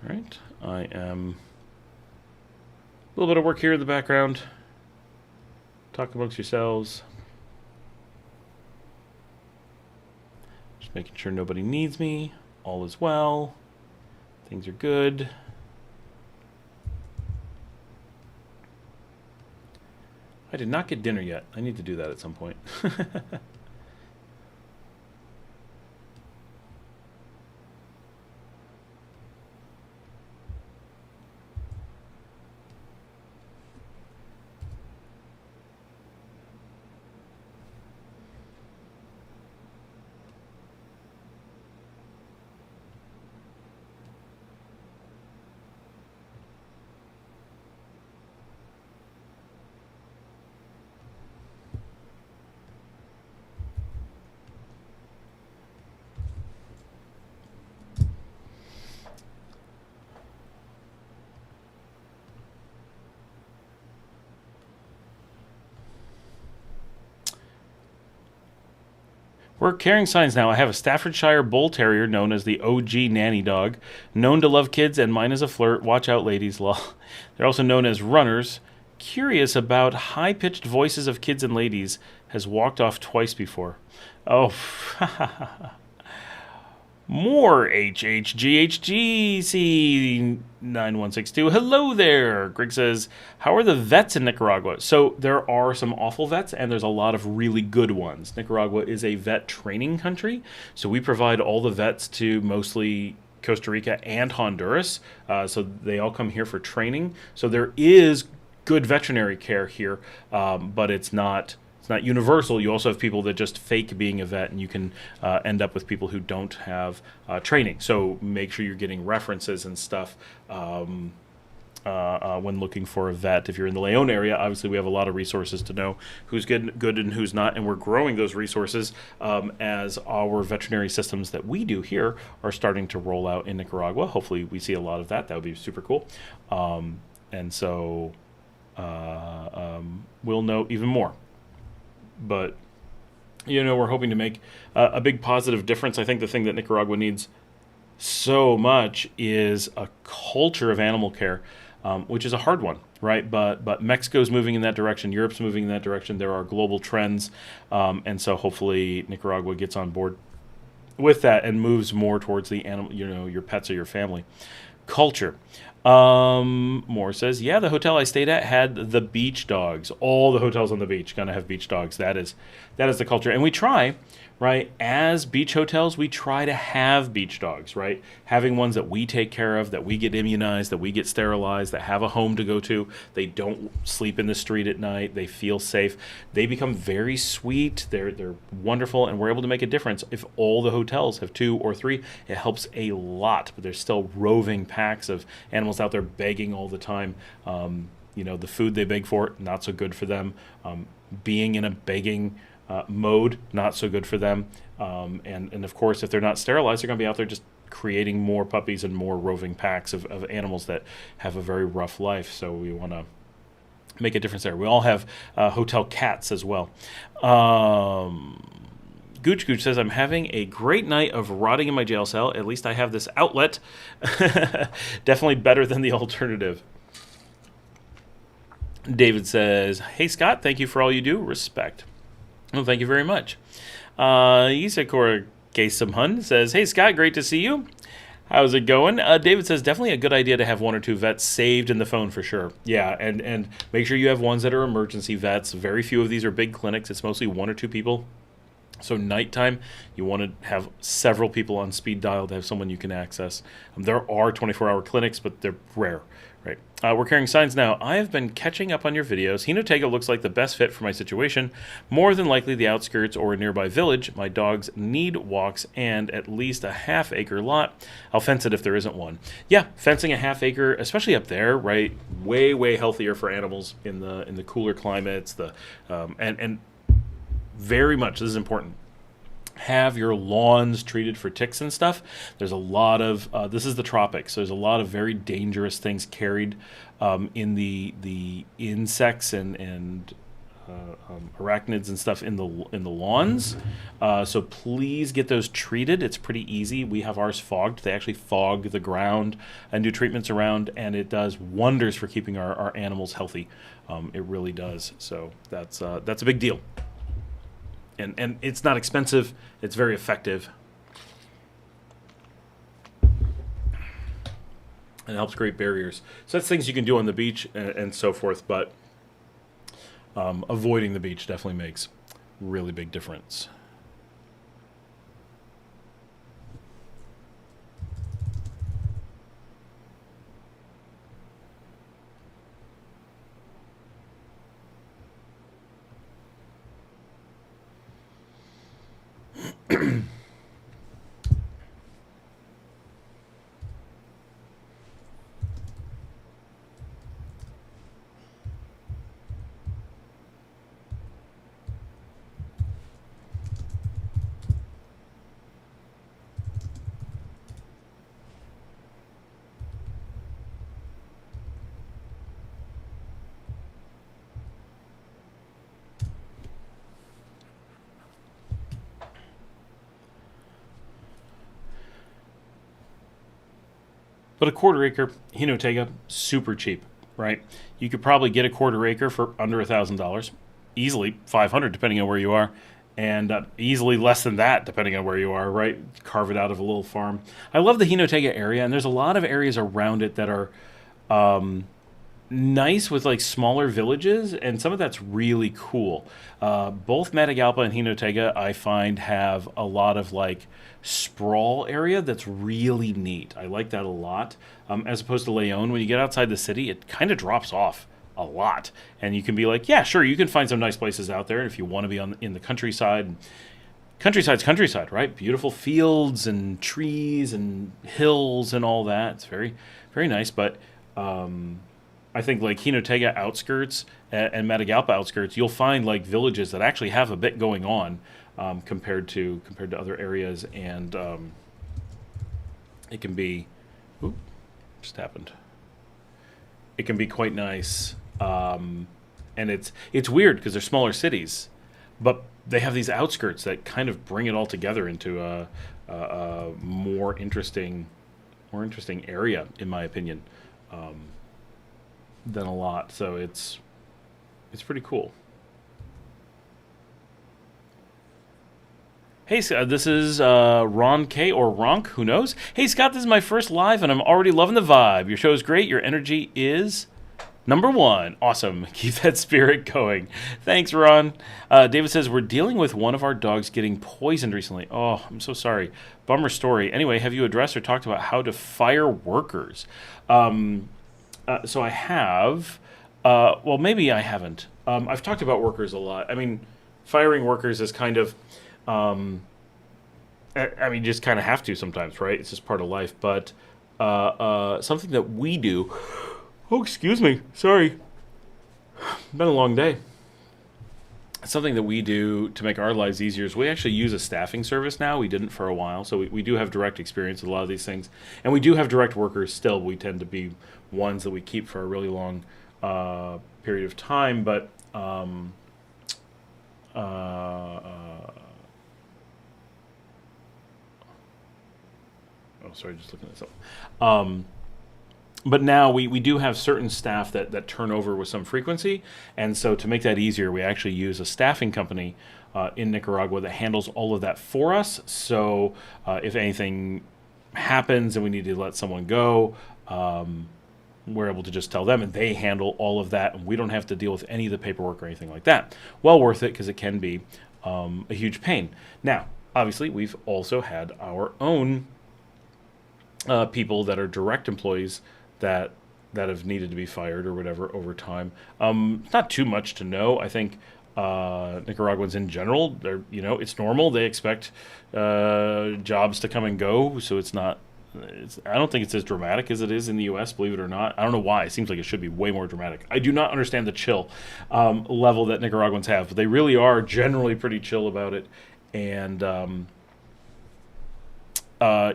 All right, I am a little bit of work here in the background. Talk amongst yourselves. Just making sure nobody needs me. All is well. Things are good. I did not get dinner yet. I need to do that at some point. We're carrying signs now. I have a Staffordshire Bull Terrier known as the OG nanny dog, known to love kids, and mine is a flirt. Watch out, ladies. Lol. They're also known as runners. Curious about high-pitched voices of kids and ladies. Has walked off twice before. Oh, more HHGHGC9162. Hello there. Greg says, how are the vets in Nicaragua? So there are some awful vets and there's a lot of really good ones. Nicaragua is a vet training country. So we provide all the vets to mostly Costa Rica and Honduras. So they all come here for training. So there is good veterinary care here, but it's not universal. You also have people that just fake being a vet, and you can end up with people who don't have training. So make sure you're getting references and stuff when looking for a vet. If you're in the Leon area, obviously we have a lot of resources to know who's good and who's not, and we're growing those resources as our veterinary systems that we do here are starting to roll out in Nicaragua. Hopefully we see a lot of that. That would be super cool. And so we'll know even more. But, we're hoping to make a big positive difference. I think the thing that Nicaragua needs so much is a culture of animal care, which is a hard one, right? But Mexico's moving in that direction. Europe's moving in that direction. There are global trends. And so hopefully Nicaragua gets on board with that and moves more towards the animal, your pets or your family culture. Moore says, yeah, the hotel I stayed at had the beach dogs. All the hotels on the beach gonna have beach dogs. That is the culture. And we try, right, as beach hotels, we try to have beach dogs, right? Having ones that we take care of, that we get immunized, that we get sterilized, that have a home to go to. They don't sleep in the street at night. They feel safe. They become very sweet. They're wonderful, and we're able to make a difference. If all the hotels have 2 or 3, it helps a lot. But there's still roving packs of animals out there begging all the time. The food they beg for, not so good for them. Being in a begging mode, not so good for them. And of course, if they're not sterilized, they're going to be out there just creating more puppies and more roving packs of animals that have a very rough life. So we want to make a difference there. We all have hotel cats as well. Gooch Gooch says, I'm having a great night of rotting in my jail cell. At least I have this outlet. Definitely better than the alternative. David says, hey, Scott, thank you for all you do. Respect. Well, thank you very much. Isakura Gesamhun says, hey, Scott, great to see you. How's it going? David says, definitely a good idea to have 1 or 2 vets saved in the phone for sure. Yeah, and make sure you have ones that are emergency vets. Very few of these are big clinics. It's mostly 1 or 2 people. So nighttime, you want to have several people on speed dial to have someone you can access. There are 24-hour clinics, but they're rare. Right. We're carrying signs now. I have been catching up on your videos. Hinotega looks like the best fit for my situation. More than likely the outskirts or a nearby village. My dogs need walks and at least a half-acre lot. I'll fence it if there isn't one. Yeah, fencing a half-acre, especially up there, right? Way, way healthier for animals in the cooler climates. And very much, this is important. Have your lawns treated for ticks and stuff. There's a lot of this is the tropics, so there's a lot of very dangerous things carried in the insects and arachnids and stuff in the lawns. So please get those treated. It's pretty easy. We have ours fogged. They actually fog the ground and do treatments around, and it does wonders for keeping our animals healthy. It really does. So that's a big deal. And it's not expensive. It's very effective. And it helps create barriers. So that's things you can do on the beach and so forth. But avoiding the beach definitely makes a really big difference. But a quarter acre Hinotega, super cheap, right? You could probably get a quarter acre for under $1,000, easily 500 depending on where you are, and easily less than that depending on where you are, right? Carve it out of a little farm. I love the Hinotega area, and there's a lot of areas around it that are nice with like smaller villages, and some of that's really cool. Both Matagalpa and Hinotega, I find, have a lot of like sprawl area that's really neat. I like that a lot. As opposed to Leon, when you get outside the city, it kind of drops off a lot, and you can be like, yeah, sure, you can find some nice places out there if you want to be in the countryside. Countryside's countryside, right? Beautiful fields and trees and hills and all that. It's very, very nice, but I think like Hinotega outskirts and Matagalpa outskirts, you'll find like villages that actually have a bit going on compared to other areas, and it can be, oop, just happened. It can be quite nice, and it's weird because they're smaller cities, but they have these outskirts that kind of bring it all together into a more interesting area, in my opinion. Than a lot, so it's pretty cool. Hey, this is Ron K or Ronk, who knows? Hey Scott, this is my first live, and I'm already loving the vibe. Your show is great. Your energy is number one. Awesome. Keep that spirit going. Thanks, Ron. David says, we're dealing with one of our dogs getting poisoned recently. Oh, I'm so sorry. Bummer story. Anyway, have you addressed or talked about how to fire workers? So I have, well, maybe I haven't. I've talked about workers a lot. I mean, firing workers is kind of, I mean, you just kind of have to sometimes, right? It's just part of life. But something that we do, oh, excuse me, sorry. Been a long day. Something that we do to make our lives easier is we actually use a staffing service now. We didn't for a while, so we do have direct experience with a lot of these things. And we do have direct workers still. We tend to be ones that we keep for a really long period of time. But oh, sorry, just looking this up. But now we do have certain staff that turn over with some frequency, and so to make that easier, we actually use a staffing company in Nicaragua that handles all of that for us. So if anything happens and we need to let someone go, we're able to just tell them, and they handle all of that, and we don't have to deal with any of the paperwork or anything like that. Well worth it, because it can be a huge pain. Now, obviously, we've also had our own people that are direct employees that have needed to be fired or whatever over time. Not too much to know. I think Nicaraguans in general, it's normal. They expect jobs to come and go, so it's not. I don't think it's as dramatic as it is in the U.S., believe it or not. I don't know why. It seems like it should be way more dramatic. I do not understand the chill level that Nicaraguans have, but they really are generally pretty chill about it. And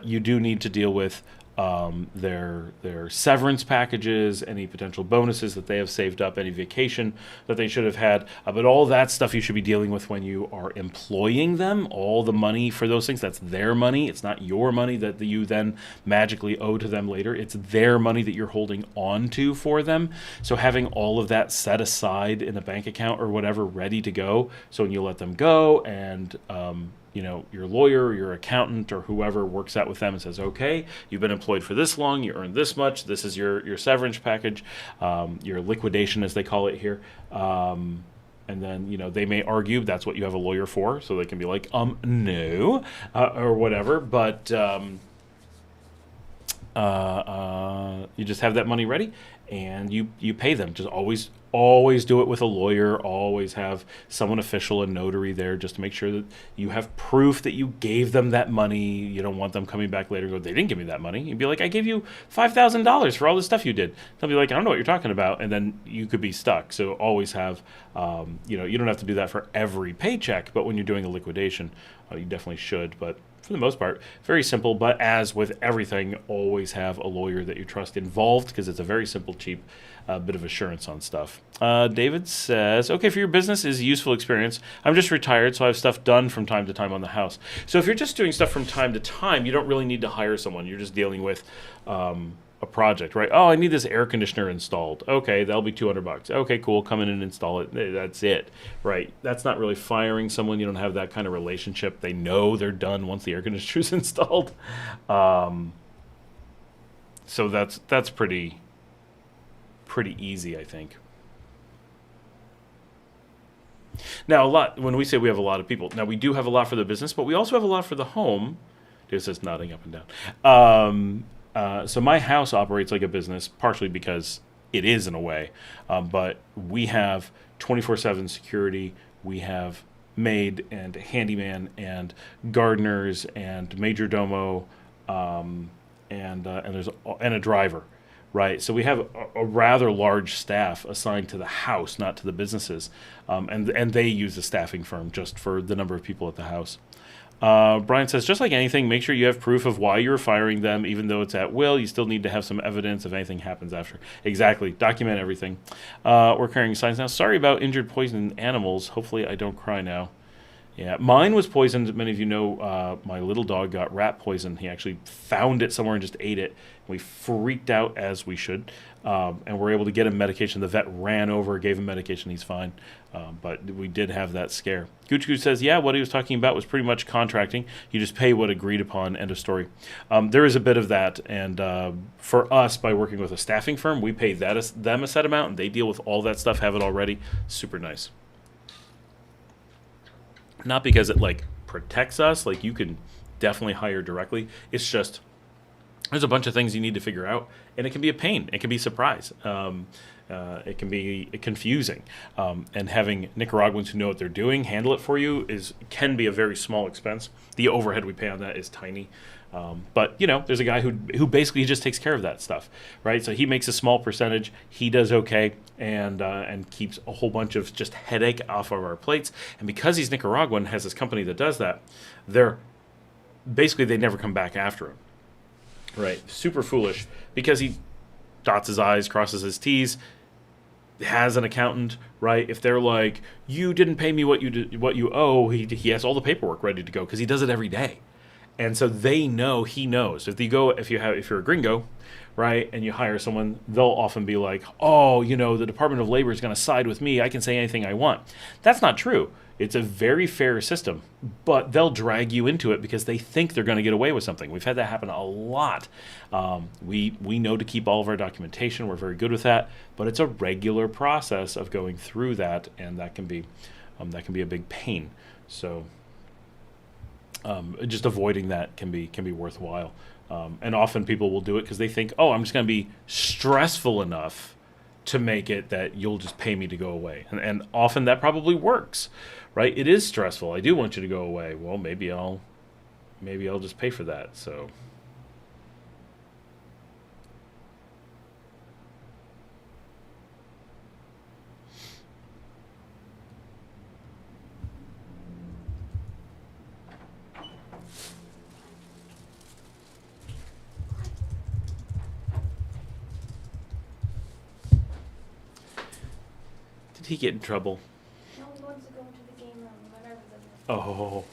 you do need to deal with their severance packages, any potential bonuses that they have saved up, any vacation that they should have had. But all that stuff you should be dealing with when you are employing them. All the money for those things, that's their money. It's not your money that you then magically owe to them later. It's their money that you're holding on to for them. So having all of that set aside in a bank account or whatever ready to go, so when you let them go and your lawyer or your accountant or whoever works out with them and says, okay, you've been employed for this long, you earned this much, this is your severance package, your liquidation as they call it here. And then, they may argue that's what you have a lawyer for, so they can be like, no, or whatever. But you just have that money ready, and you pay them. Just always do it with a lawyer. Always have someone official, a notary there, just to make sure that you have proof that you gave them that money. You don't want them coming back later and go, they didn't give me that money. You'd be like, I gave you $5,000 for all the stuff you did. They'll be like, I don't know what you're talking about, and then you could be stuck. So always have, you don't have to do that for every paycheck, but when you're doing a liquidation, you definitely should. But for the most part, very simple. But as with everything, always have a lawyer that you trust involved, because it's a very simple, cheap bit of assurance on stuff. David says, okay, for your business is a useful experience. I'm just retired, so I have stuff done from time to time on the house. So if you're just doing stuff from time to time, you don't really need to hire someone. You're just dealing with a project, right? Oh, I need this air conditioner installed. Okay, that'll be $200. Okay, cool. Come in and install it. That's it, right? That's not really firing someone. You don't have that kind of relationship. They know they're done once the air conditioner's installed. So that's pretty easy, I think. Now, when we say we have a lot of people, now we do have a lot for the business, but we also have a lot for the home. Dave says nodding up and down. So my house operates like a business, partially because it is in a way, but we have 24/7 security. We have maid and handyman and gardeners and major domo, and a driver, right? So we have a rather large staff assigned to the house, not to the businesses, and they use a staffing firm just for the number of people at the house. Brian says, just like anything, make sure you have proof of why you're firing them. Even though it's at will, you still need to have some evidence if anything happens after. Exactly. Document everything. We're carrying signs now. Sorry about injured, poisoned animals. Hopefully I don't cry now. Yeah, mine was poisoned. Many of you know my little dog got rat poison. He actually found it somewhere and just ate it. We freaked out, as we should, and were able to get him medication. The vet ran over, gave him medication. He's fine, but we did have that scare. Gooch says, yeah, what he was talking about was pretty much contracting. You just pay what agreed upon, end of story. There is a bit of that, and for us, by working with a staffing firm, we pay them a set amount, and they deal with all that stuff, have it already. Super nice. Not because it protects us, you can definitely hire directly. It's just there's a bunch of things you need to figure out, and it can be a pain. It can be a surprise. It can be confusing, and having Nicaraguans who know what they're doing handle it for you can be a very small expense. The overhead we pay on that is tiny. But there's a guy who basically just takes care of that stuff, right? So he makes a small percentage. He does okay, and keeps a whole bunch of just headache off of our plates. And because he's Nicaraguan, has this company that does that, they never come back after him, right? Super foolish, because he dots his I's, crosses his T's, has an accountant, right? If they're like, you didn't pay me what you owe, he has all the paperwork ready to go because he does it every day. And so they know, he knows. If you're a gringo, right, and you hire someone, they'll often be like, oh, the Department of Labor is going to side with me. I can say anything I want. That's not true. It's a very fair system, but they'll drag you into it because they think they're going to get away with something. We've had that happen a lot. We know to keep all of our documentation. We're very good with that, but it's a regular process of going through that, and that can be a big pain. So just avoiding that can be worthwhile. And often people will do it because they think, oh, I'm just going to be stressful enough to make it that you'll just pay me to go away. And often that probably works, right? It is stressful. I do want you to go away. Well, maybe I'll just pay for that. So did he get in trouble? No, he wants to go into the game room. Whatever. Oh.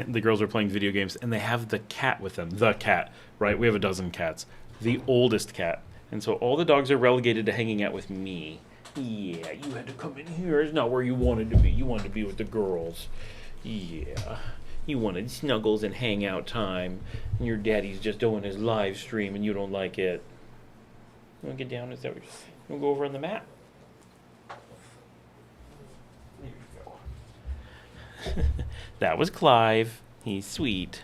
The girls are playing video games, and they have the cat with them. The cat, right? We have a dozen cats. The oldest cat. And so all the dogs are relegated to hanging out with me. Yeah, you had to come in here. It's not where you wanted to be. You wanted to be with the girls. Yeah. You wanted snuggles and hangout time. And your daddy's just doing his live stream, and you don't like it. You want to get down? Is that what you want to go over on the mat? There you go. That was Clive. He's sweet.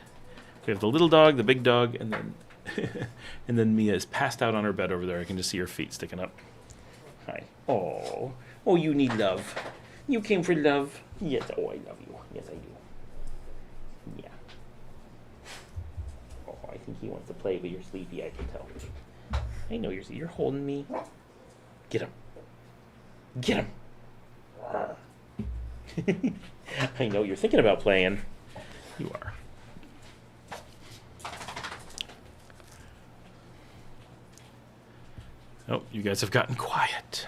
We have the little dog, the big dog, and then and then Mia is passed out on her bed over there. I can just see her feet sticking up. Hi. Oh, you need love. You came for love. Yes. Oh, I love you. Yes, I do. Yeah. Oh, I think he wants to play, but you're sleepy. I can tell. I know you're holding me. Get him. Get him. I know you're thinking about playing. You are. Oh, you guys have gotten quiet.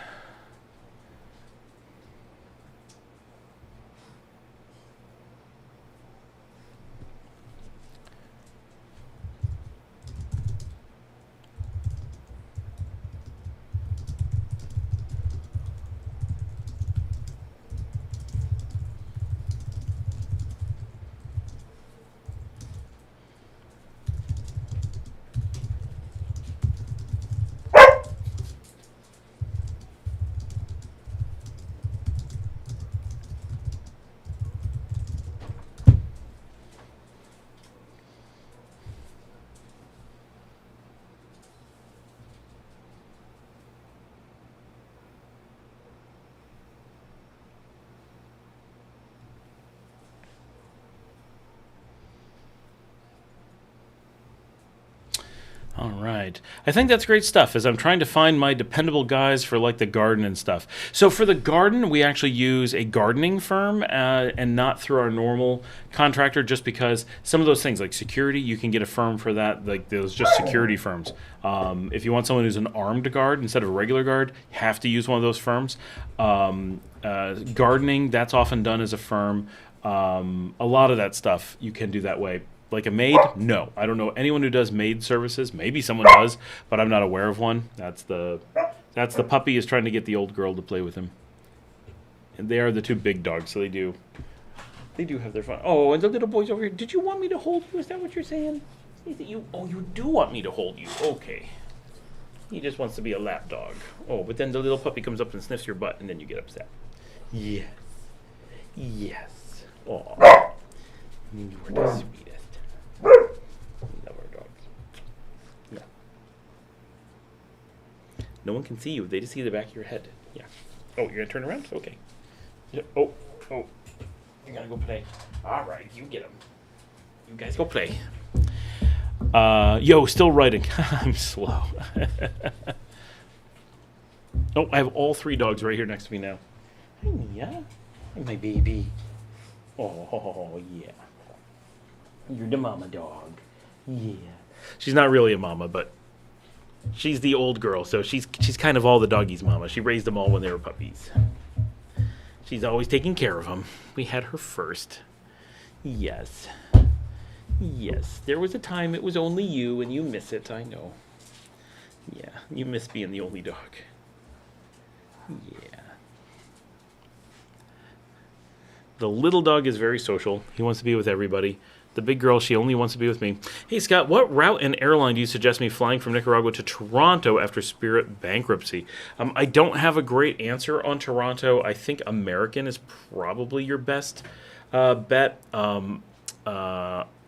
All right. I think that's great stuff as I'm trying to find my dependable guys for like the garden and stuff. So for the garden, we actually use a gardening firm and not through our normal contractor just because some of those things like security, you can get a firm for that. Like those just security firms. If you want someone who's an armed guard instead of a regular guard, you have to use one of those firms. Gardening, that's often done as a firm. A lot of that stuff you can do that way. Like a maid? No. I don't know anyone who does maid services. Maybe someone does, but I'm not aware of one. That's the puppy is trying to get the old girl to play with him. And they are the two big dogs, so they do have their fun. Oh, and the little boy's over here. Did you want me to hold you? Is that what you're saying? Is it you? Oh, you do want me to hold you. Okay. He just wants to be a lap dog. Oh, but then the little puppy comes up and sniffs your butt, and then you get upset. Yes. Yes. Oh. You are the sweetest. We love our dogs. Yeah. No one can see you. They just see the back of your head. Yeah. Oh, you're going to turn around? Okay. Yeah. Oh. You got to go play. All right. You get them. You guys go play. Still writing. I'm slow. Oh, I have all three dogs right here next to me now. Hi, Mia. Hi, my baby. Oh, yeah. You're the mama dog. Yeah. She's not really a mama, but she's the old girl, so she's kind of all the doggies' mama. She raised them all when they were puppies. She's always taking care of them. We had her first. Yes. Yes. There was a time it was only you, and you miss it, I know. Yeah, you miss being the only dog. Yeah. The little dog is very social. He wants to be with everybody. The big girl, she only wants to be with me. Hey, Scott, what route and airline do you suggest me flying from Nicaragua to Toronto after Spirit bankruptcy? I don't have a great answer on Toronto. I think American is probably your best bet.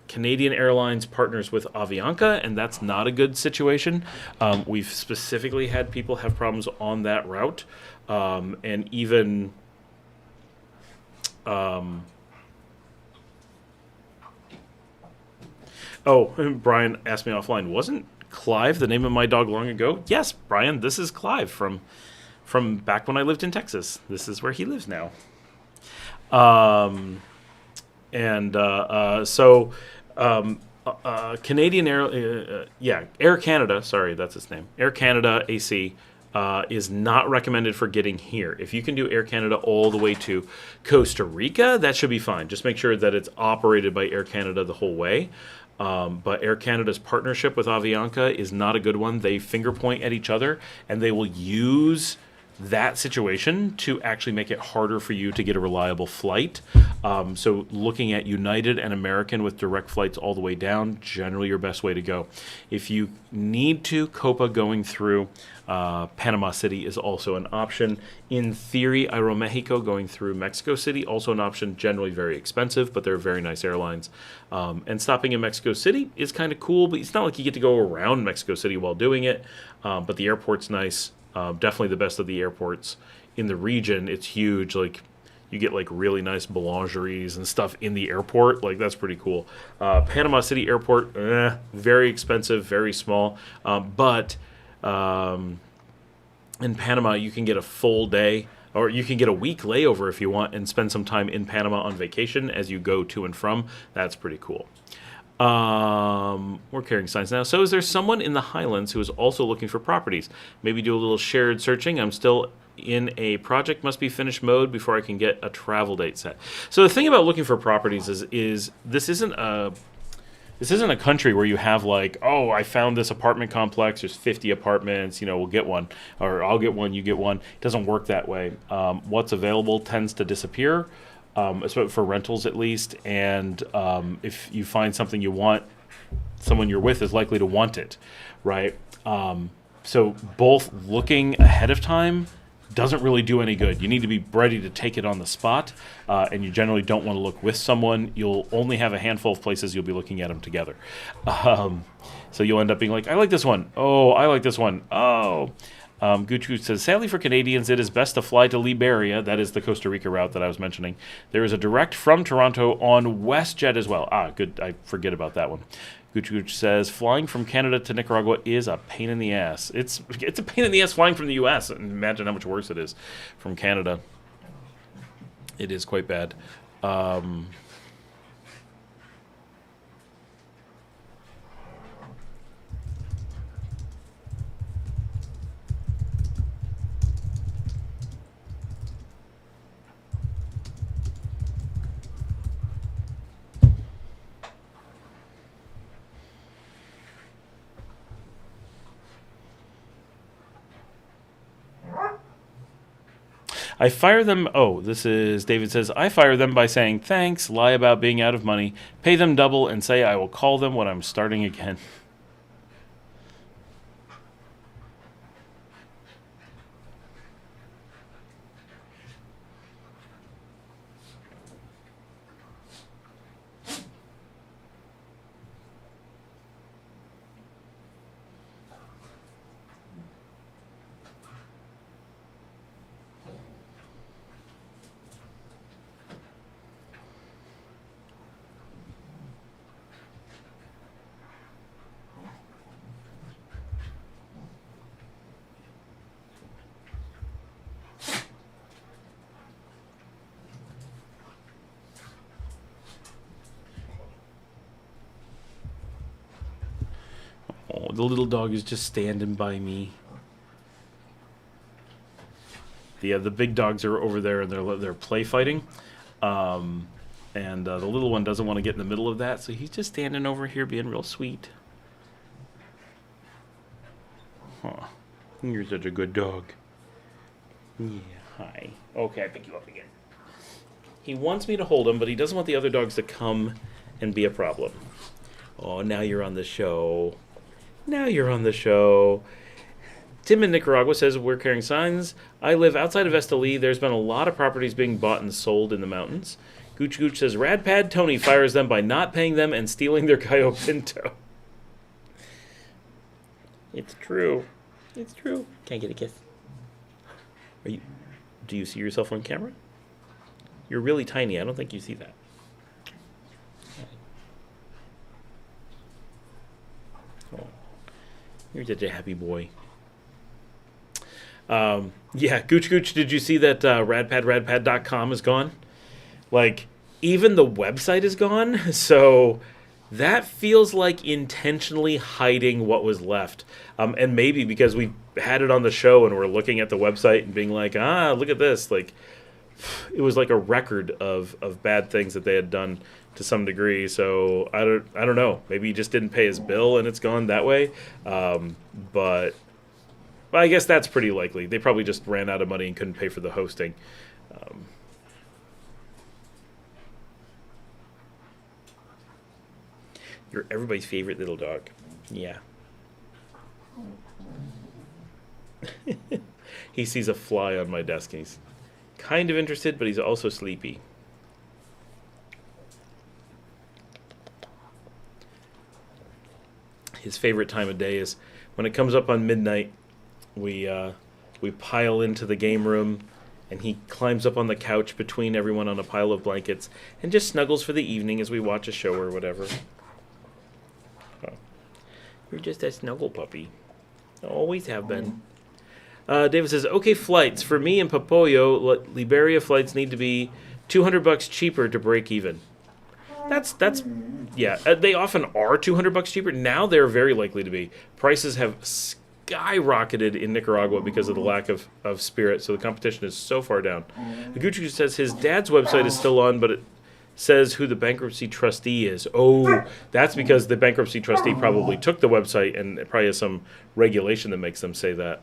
Canadian Airlines partners with Avianca, and that's not a good situation. We've specifically had people have problems on that route, and even... Brian asked me offline, wasn't Clive the name of my dog long ago? Yes, Brian, this is Clive from back when I lived in Texas. This is where he lives now. Canadian Air Canada, sorry, that's its name. Air Canada AC is not recommended for getting here. If you can do Air Canada all the way to Costa Rica, that should be fine. Just make sure that it's operated by Air Canada the whole way. But Air Canada's partnership with Avianca is not a good one. They finger point at each other, and they will use that situation to actually make it harder for you to get a reliable flight. So looking at United and American with direct flights all the way down, generally your best way to go. If you need to, Copa going through Panama City is also an option. In theory, Aeromexico going through Mexico City, also an option, generally very expensive, but they're very nice airlines. And stopping in Mexico City is kind of cool, but it's not like you get to go around Mexico City while doing it. But the airport's nice. Definitely the best of the airports in the region. It's huge. Like you get like really nice boulangeries and stuff in the airport. Like that's pretty cool. Panama City Airport, very expensive, very small. But in Panama, you can get a full day, or you can get a week layover if you want, and spend some time in Panama on vacation as you go to and from. That's pretty cool. We're carrying signs now. So is there someone in the Highlands who is also looking for properties? Maybe do a little shared searching. I'm still in a project must be finished mode before I can get a travel date set. So the thing about looking for properties is this isn't a country where you have like, oh, I found this apartment complex. There's 50 apartments. We'll get one, or I'll get one. You get one. It doesn't work that way. What's available tends to disappear. Especially for rentals at least, and if you find something you want, someone you're with is likely to want it, right? So both looking ahead of time doesn't really do any good. You need to be ready to take it on the spot, and you generally don't want to look with someone. You'll only have a handful of places you'll be looking at them together. So you'll end up being like, I like this one. Oh, I like this one. Oh. Gucci says, sadly for Canadians, it is best to fly to Liberia. That is the Costa Rica route that I was mentioning. There is a direct from Toronto on WestJet as well. Good. I forget about that one. Gucci says, flying from Canada to Nicaragua is a pain in the ass. It's a pain in the ass flying from the U.S. Imagine how much worse it is from Canada. It is quite bad. I fire them. Oh, this is David says, I fire them by saying thanks, lie about being out of money, pay them double, and say I will call them when I'm starting again. Oh, the little dog is just standing by me. The big dogs are over there and they're play fighting, and the little one doesn't want to get in the middle of that, so he's just standing over here being real sweet. Huh. You're such a good dog. Yeah. Hi. Okay, I pick you up again. He wants me to hold him, but he doesn't want the other dogs to come and be a problem. Oh, now you're on the show. Now you're on the show. Tim in Nicaragua says, we're carrying signs. I live outside of Esteli. There's been a lot of properties being bought and sold in the mountains. Gooch says, Radpad Tony fires them by not paying them and stealing their Gallo Pinto. It's true. It's true. Can't get a kiss. Do you see yourself on camera? You're really tiny. I don't think you see that. Oh, you're such a happy boy. Yeah, Gooch, did you see that radpad.com is gone? Like, even the website is gone, so that feels like intentionally hiding what was left. And maybe because we had it on the show and we're looking at the website and being like, look at this. Like, it was like a record of bad things that they had done to some degree. So I don't know. Maybe he just didn't pay his bill and it's gone that way. But I guess that's pretty likely. They probably just ran out of money and couldn't pay for the hosting. You're everybody's favorite little dog. Yeah. He sees a fly on my desk and he's kind of interested, but he's also sleepy. His favorite time of day is when it comes up on midnight. We pile into the game room, and he climbs up on the couch between everyone on a pile of blankets and just snuggles for the evening as we watch a show or whatever. Oh. You're just a snuggle puppy. Always have been. David says, okay, flights. For me and Papoyo, Liberia flights need to be $200 cheaper to break even. That's yeah, they often are $200 cheaper. Now they're very likely to be. Prices have skyrocketed in Nicaragua because of the lack of spirit, so the competition is so far down. Gucci says his dad's website is still on, but it says who the bankruptcy trustee is. Oh, that's because the bankruptcy trustee probably took the website, and it probably has some regulation that makes them say that.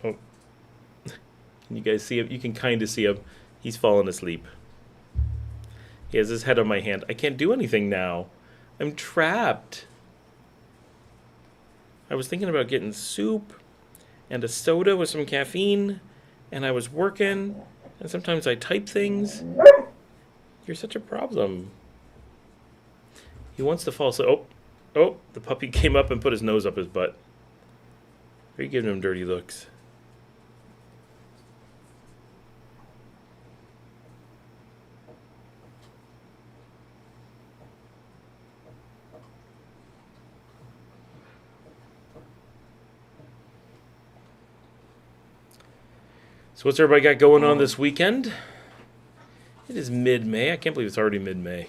Oh, can you guys see him? You can kind of see him. He's fallen asleep. He has his head on my hand. I can't do anything now. I'm trapped. I was thinking about getting soup and a soda with some caffeine, and I was working, and sometimes I type things. You're such a problem. He wants to fall asleep. Oh, the puppy came up and put his nose up his butt. Are you giving him dirty looks? So what's everybody got going on this weekend? It is mid-May. I can't believe it's already mid-May.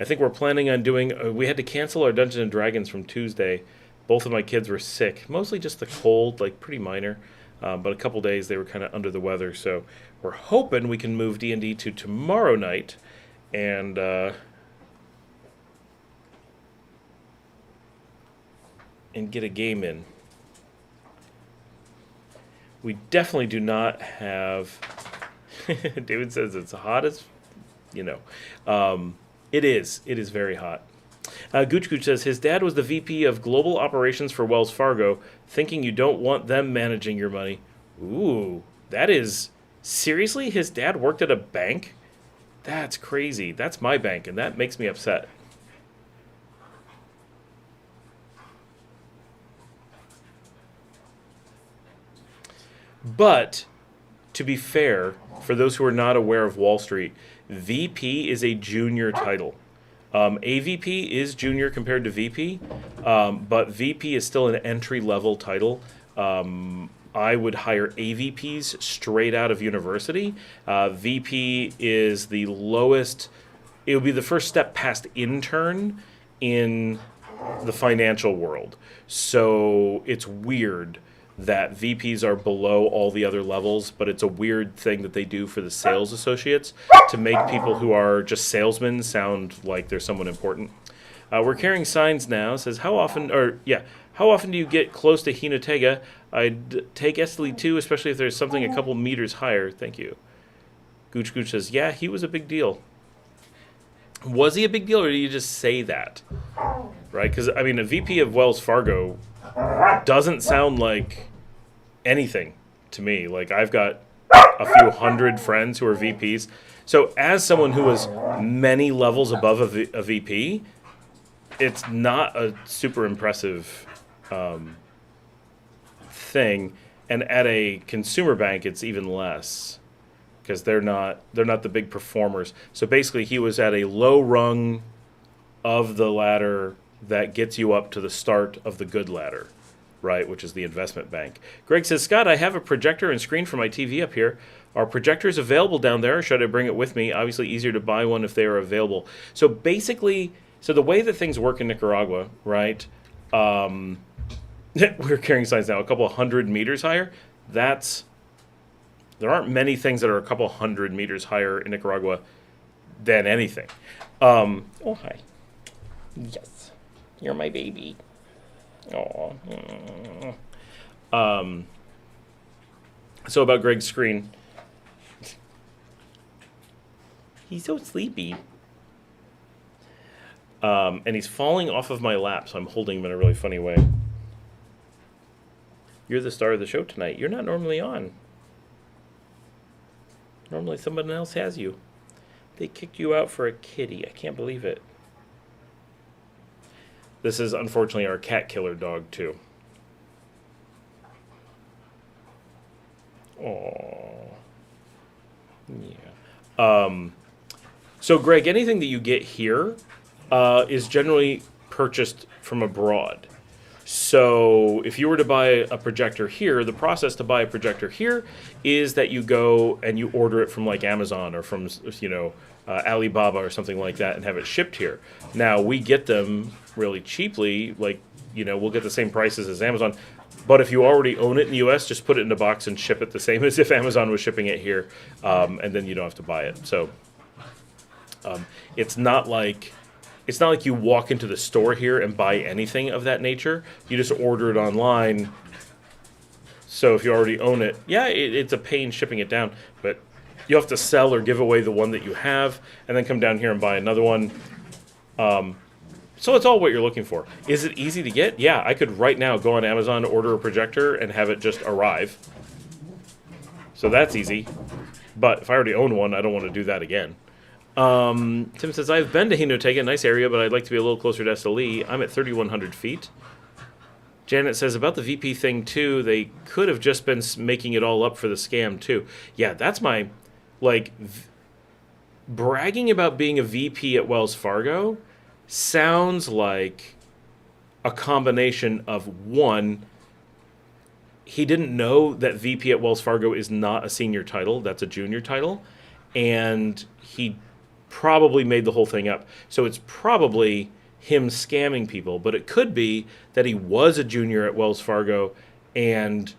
I think we're planning on doing... we had to cancel our Dungeons & Dragons from Tuesday. Both of my kids were sick. Mostly just the cold, like pretty minor. But a couple days they were kind of under the weather. So we're hoping we can move D&D to tomorrow night. And... and get a game in. We definitely do not have... David says it's hot as... You know. It is. It is very hot. Gooch Gooch says, his dad was the VP of Global Operations for Wells Fargo, thinking you don't want them managing your money. Ooh, that is... Seriously? His dad worked at a bank? That's crazy. That's my bank, and that makes me upset. But, to be fair, for those who are not aware of Wall Street, VP is a junior title. AVP is junior compared to VP, but VP is still an entry-level title. I would hire AVPs straight out of university. VP is the lowest. It would be the first step past intern in the financial world. So it's weird that VPs are below all the other levels, but it's a weird thing that they do for the sales associates to make people who are just salesmen sound like they're someone important. We're carrying signs now. It says, how often do you get close to Hinotega? I'd take Esteli too, especially if there's something a couple meters higher. Thank you. Gooch Gooch says, yeah, he was a big deal. Was he a big deal, or did you just say that? Right? Because, I mean, a VP of Wells Fargo doesn't sound like anything to me. Like, I've got a few hundred friends who are VPs. So as someone who was many levels above a VP, it's not a super impressive thing. And at a consumer bank, it's even less because they're not the big performers. So basically, he was at a low rung of the ladder that gets you up to the start of the good ladder, right, which is the investment bank. Greg says, Scott, I have a projector and screen for my TV up here. Are projectors available down there, or should I bring it with me? Obviously easier to buy one if they are available. So basically, the way that things work in Nicaragua, right, we're carrying signs now a couple 100 meters higher. There aren't many things that are a couple 100 meters higher in Nicaragua than anything. Oh, hi. Yes. You're my baby. Oh. So about Greg's screen. He's so sleepy. And he's falling off of my lap, so I'm holding him in a really funny way. You're the star of the show tonight. You're not normally on. Normally someone else has you. They kicked you out for a kitty. I can't believe it. This is, unfortunately, our cat killer dog, too. Aww. Yeah. So, Greg, anything that you get here is generally purchased from abroad. So, if you were to buy a projector here, the process to buy a projector here is that you go and you order it from, like, Amazon or from, Alibaba or something like that and have it shipped here. Now, we get them really cheaply, we'll get the same prices as Amazon. But if you already own it in the U.S., just put it in a box and ship it the same as if Amazon was shipping it here, and then you don't have to buy it. So it's not like you walk into the store here and buy anything of that nature. You just order it online. So if you already own it, it's a pain shipping it down, but you have to sell or give away the one that you have and then come down here and buy another one. So it's all what you're looking for. Is it easy to get? Yeah, I could right now go on Amazon, order a projector, and have it just arrive. So that's easy. But if I already own one, I don't want to do that again. Tim says, I've been to Hinotega, nice area, but I'd like to be a little closer to SLE. I'm at 3,100 feet. Janet says, about the VP thing, too, they could have just been making it all up for the scam, too. Yeah, that's my, bragging about being a VP at Wells Fargo sounds like a combination of, one, he didn't know that VP at Wells Fargo is not a senior title, that's a junior title, and he probably made the whole thing up. So it's probably him scamming people, but it could be that he was a junior at Wells Fargo and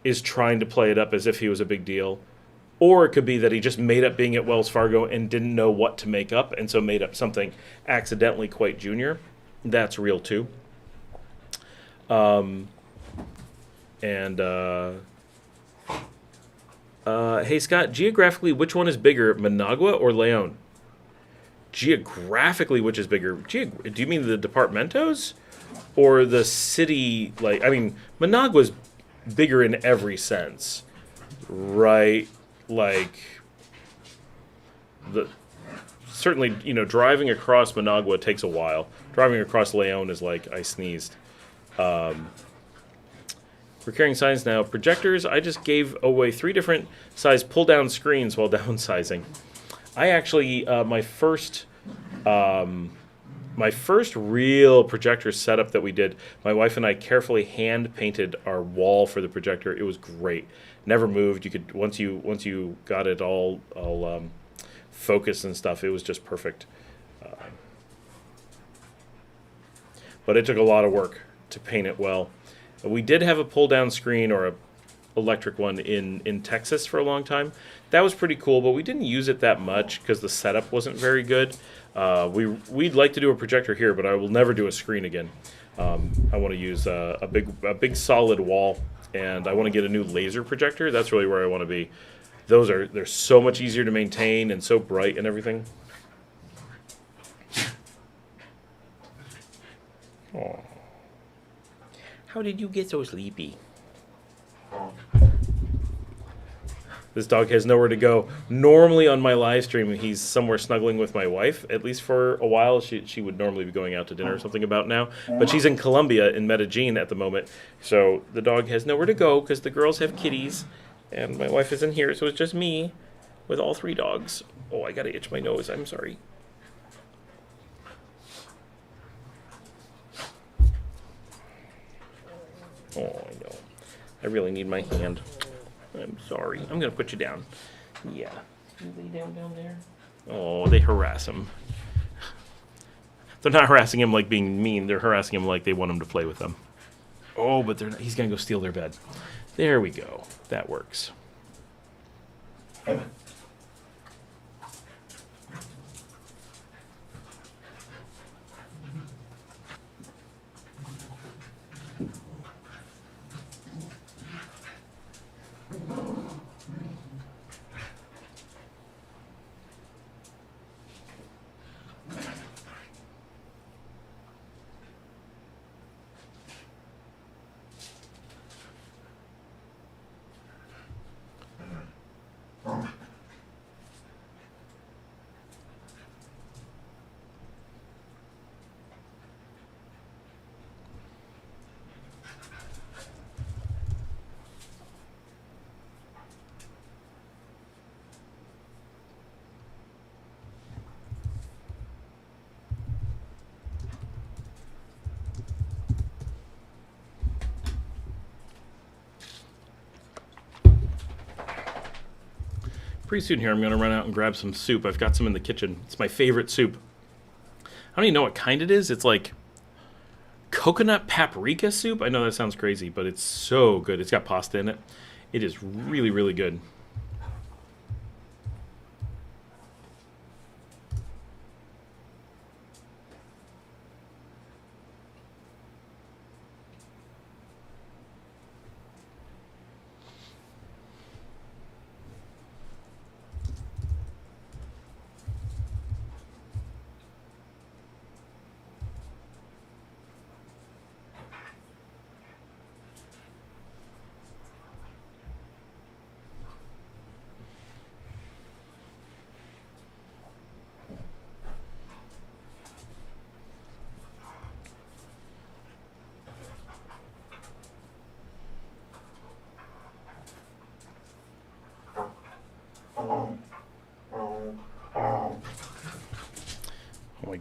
is trying to play it up as if he was a big deal. Or it could be that he just made up being at Wells Fargo and didn't know what to make up, and so made up something accidentally quite junior. That's real too. Hey Scott, geographically, which one is bigger, Managua or Leon? Geographically, which is bigger? Do you mean the departamentos or the city? Managua's bigger in every sense, right? Certainly, driving across Managua takes a while. Driving across Leon is like I sneezed. We're carrying signs now. Projectors, I just gave away 3 different size pull-down screens while downsizing. I actually, my first real projector setup that we did, my wife and I carefully hand-painted our wall for the projector. It was great. Never moved. You could, once you got it all focused and stuff, it was just perfect. But it took a lot of work to paint it well. We did have a pull-down screen or a electric one in Texas for a long time. That was pretty cool, but we didn't use it that much because the setup wasn't very good. We'd like to do a projector here, but I will never do a screen again. I want to use a big solid wall, and I want to get a new laser projector. That's really where I want to be. They're so much easier to maintain and so bright and everything. Oh. How did you get so sleepy? This dog has nowhere to go. Normally on my live stream, he's somewhere snuggling with my wife, at least for a while. She would normally be going out to dinner or something about now. But she's in Colombia, in Medellin at the moment. So the dog has nowhere to go because the girls have kitties. And my wife isn't here, so it's just me with all 3 dogs. Oh, I gotta itch my nose. I'm sorry. Oh, I know. I really need my hand. I'm sorry. I'm going to put you down. Yeah. You lay down there. Oh, they harass him. They're not harassing him like being mean. They're harassing him like they want him to play with them. Oh, but he's going to go steal their bed. There we go. That works. Pretty soon here, I'm going to run out and grab some soup. I've got some in the kitchen. It's my favorite soup. I don't even know what kind it is. It's like coconut paprika soup. I know that sounds crazy, but it's so good. It's got pasta in it. It is really, really good.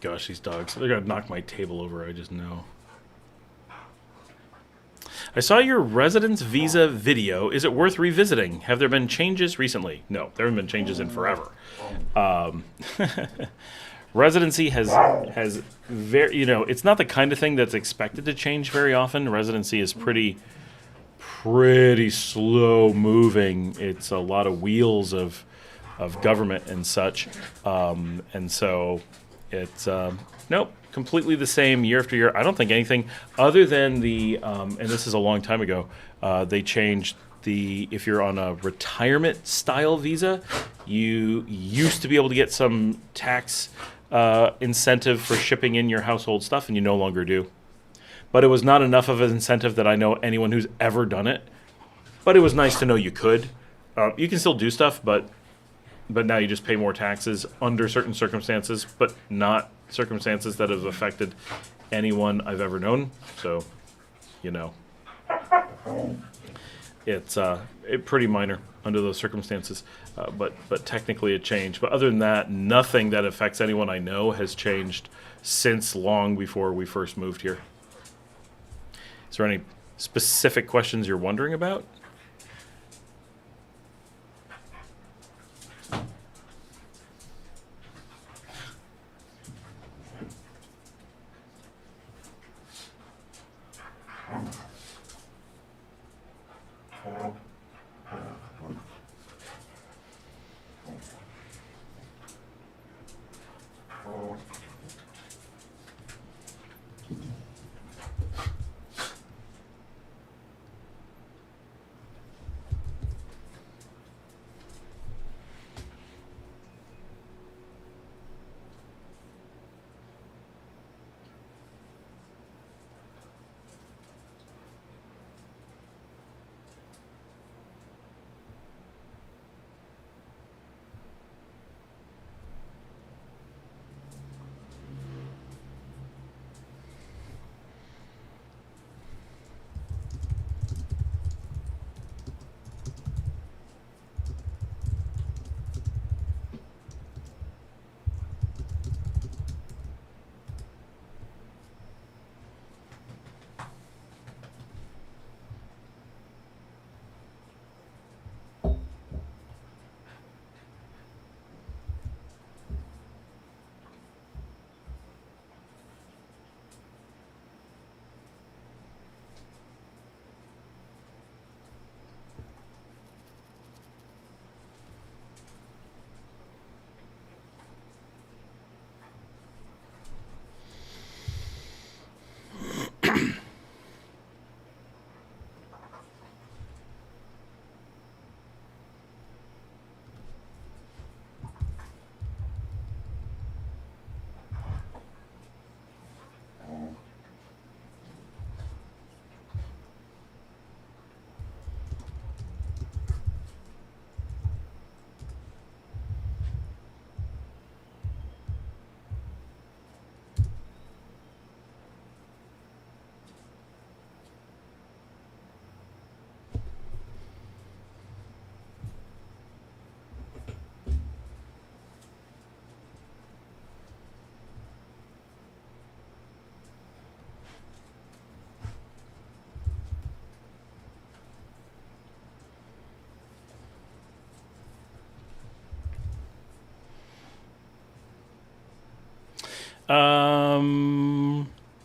gosh, these dogs. They're going to knock my table over, I just know. I saw your residence visa video. Is it worth revisiting? Have there been changes recently? No, there haven't been changes in forever. Residency has very, it's not the kind of thing that's expected to change very often. Residency is pretty slow moving. It's a lot of wheels of government and such, and so it's nope, completely the same year after year. I don't think anything other than and this is a long time ago, they changed if you're on a retirement style visa, you used to be able to get some tax incentive for shipping in your household stuff, and you no longer do. But it was not enough of an incentive that I know anyone who's ever done it. But it was nice to know you could. You can still do stuff, but now you just pay more taxes under certain circumstances, but not circumstances that have affected anyone I've ever known. So, it's pretty minor under those circumstances, but technically it changed. But other than that, nothing that affects anyone I know has changed since long before we first moved here. Is there any specific questions you're wondering about?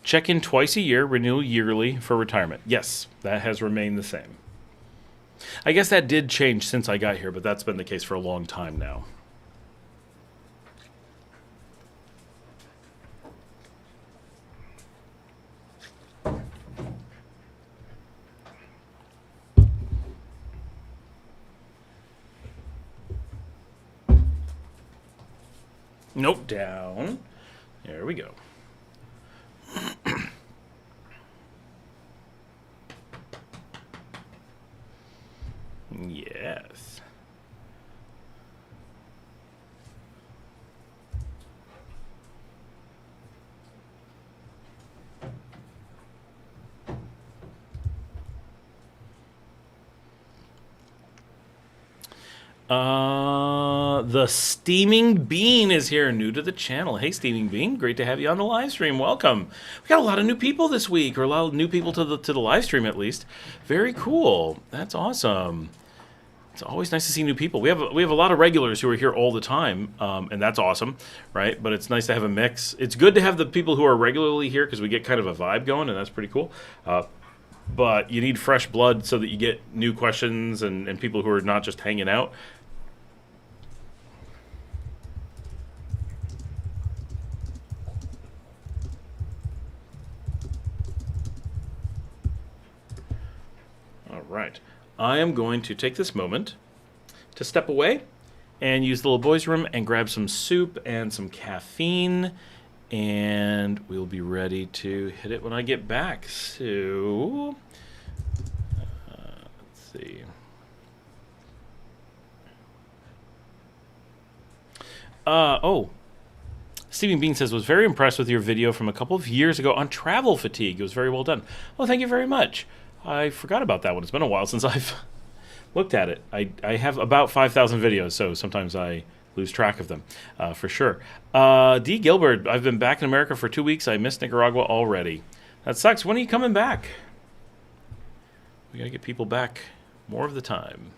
Check in twice a year, renew yearly for retirement. Yes, that has remained the same. I guess that did change since I got here, but that's been the case for a long time now. Nope, down. There we go. Yes. The Steaming Bean is here, new to the channel. Hey, Steaming Bean, great to have you on the live stream. Welcome. We got a lot of new people this week, or a lot of new people to the live stream at least. Very cool. That's awesome. It's always nice to see new people. We have a lot of regulars who are here all the time, and that's awesome, right? But it's nice to have a mix. It's good to have the people who are regularly here because we get kind of a vibe going, and that's pretty cool. But you need fresh blood so that you get new questions and people who are not just hanging out. All right. I am going to take this moment to step away and use the little boys' room and grab some soup and some caffeine, and we'll be ready to hit it when I get back. So, let's see. Steven Bean says, was very impressed with your video from a couple of years ago on travel fatigue. It was very well done. Well, thank you very much. I forgot about that one. It's been a while since I've looked at it. I have about 5,000 videos, so sometimes I lose track of them, for sure. D. Gilbert, I've been back in America for 2 weeks. I missed Nicaragua already. That sucks. When are you coming back? We gotta get people back more of the time.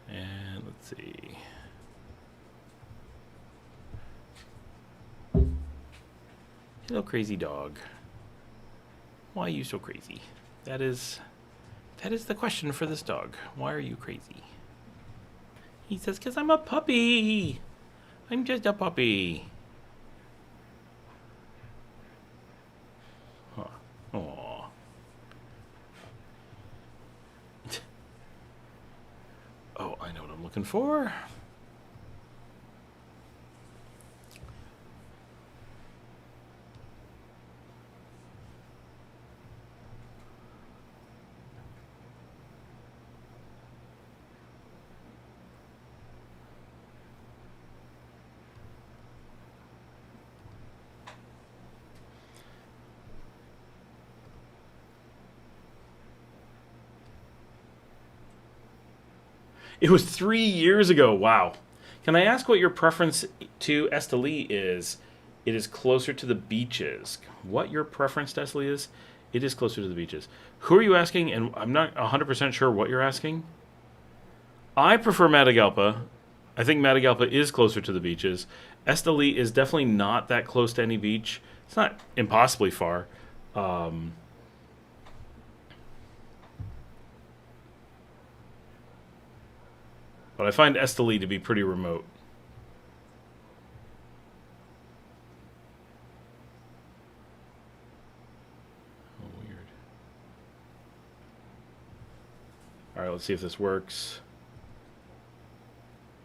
And let's see. Hello, crazy dog. Why are you so crazy? That is the question for this dog. Why are you crazy? He says, 'cause I'm a puppy. I'm just a puppy. Huh. Aww. Oh, I know what I'm looking for. It was 3 years ago. Wow. Can I ask what your preference to Esteli is? It is closer to the beaches. What your preference to Esteli is? It is closer to the beaches. Who are you asking? And I'm not 100% sure what you're asking. I prefer Matagalpa. I think Matagalpa is closer to the beaches. Esteli is definitely not that close to any beach. It's not impossibly far. But I find Esteli to be pretty remote. Oh, weird. All right, let's see if this works.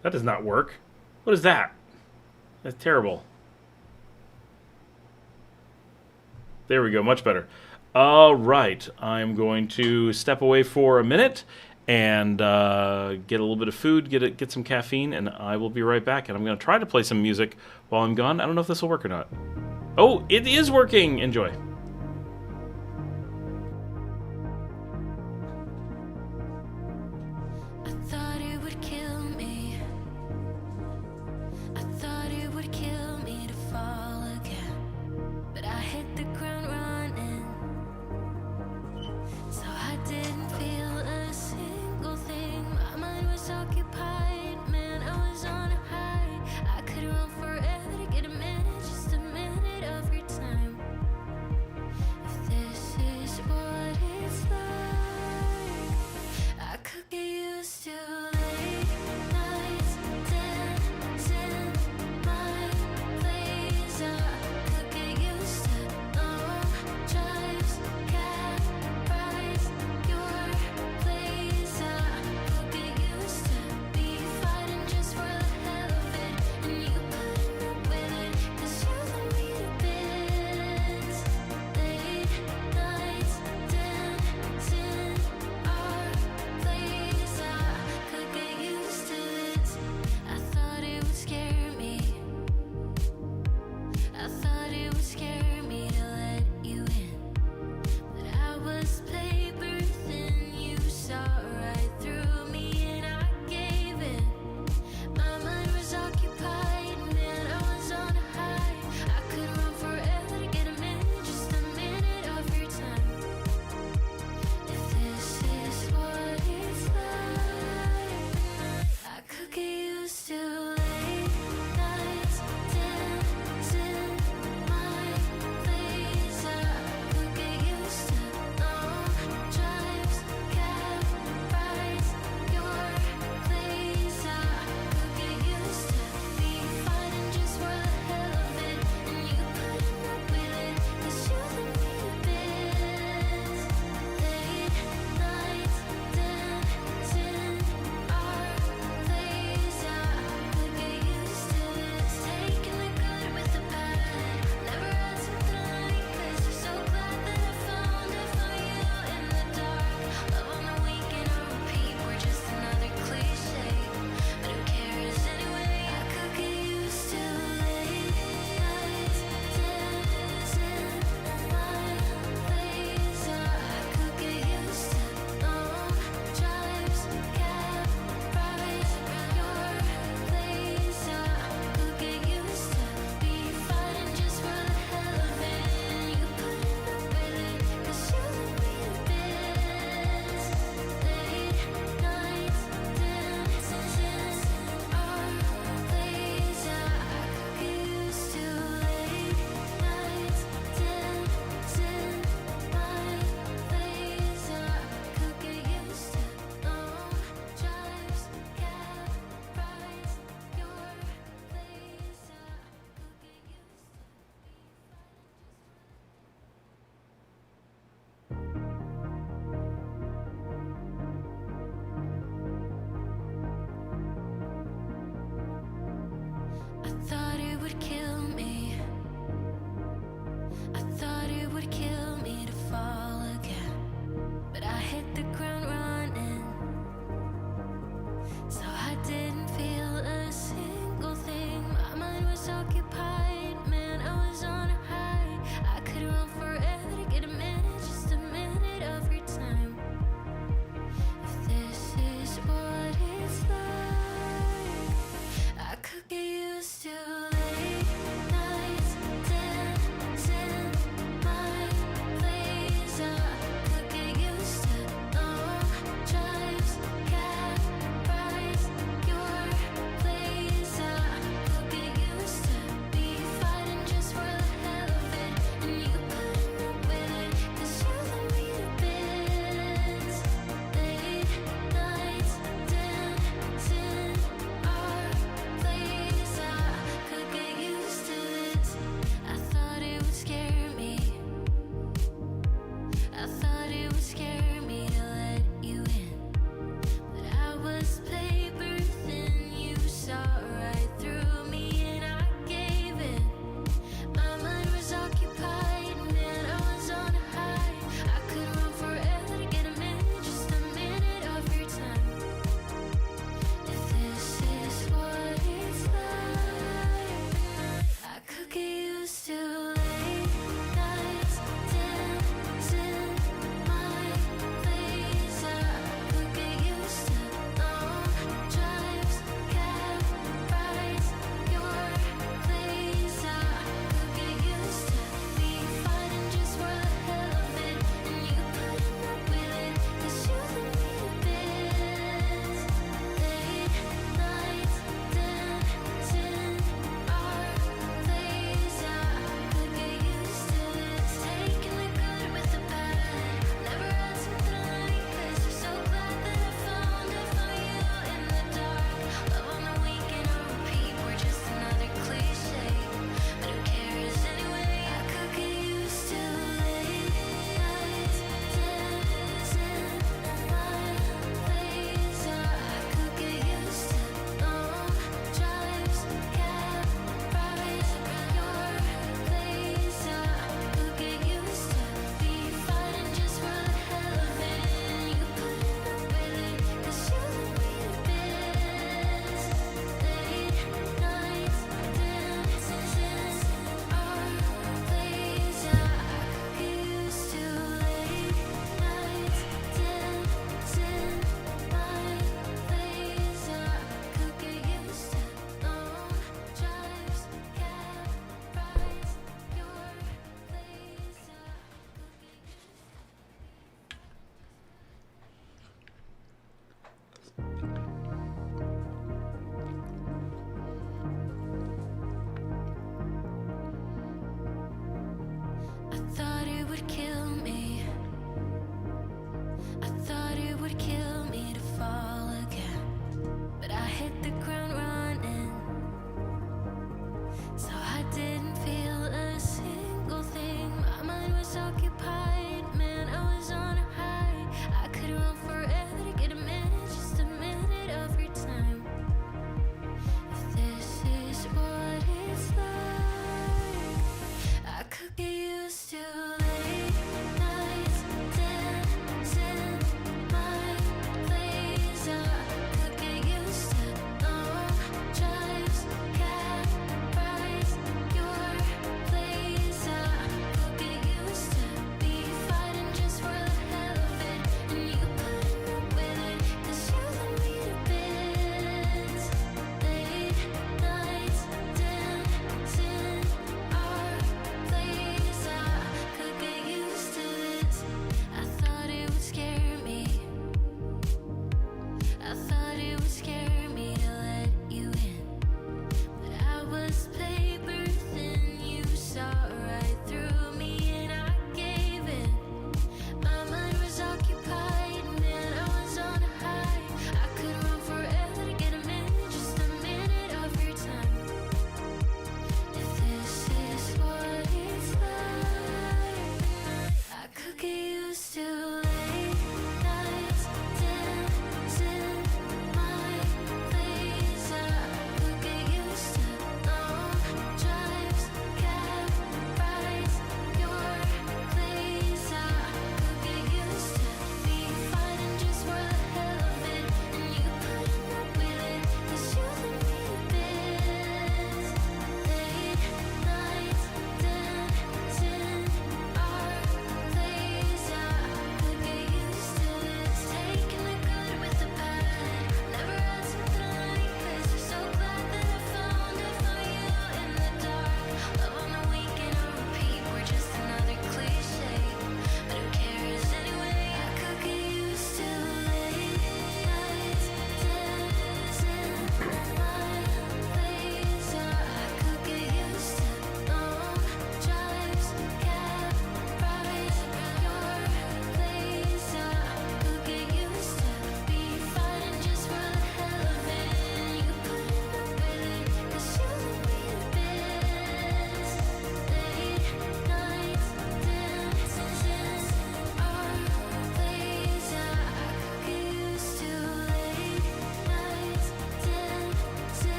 That does not work. What is that? That's terrible. There we go, much better. All right, I'm going to step away for a minute and get a little bit of food, get some caffeine, and I will be right back. And I'm going to try to play some music while I'm gone. I don't know if this will work or not. Oh, it is working! Enjoy.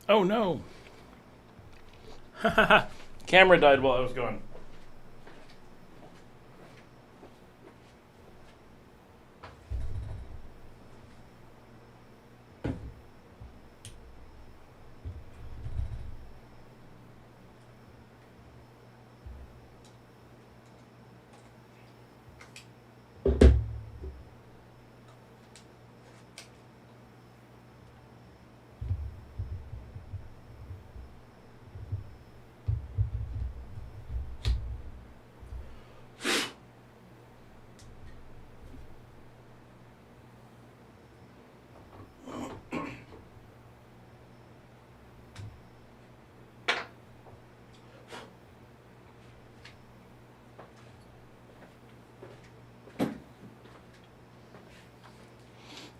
Oh no. Camera died while I was gone.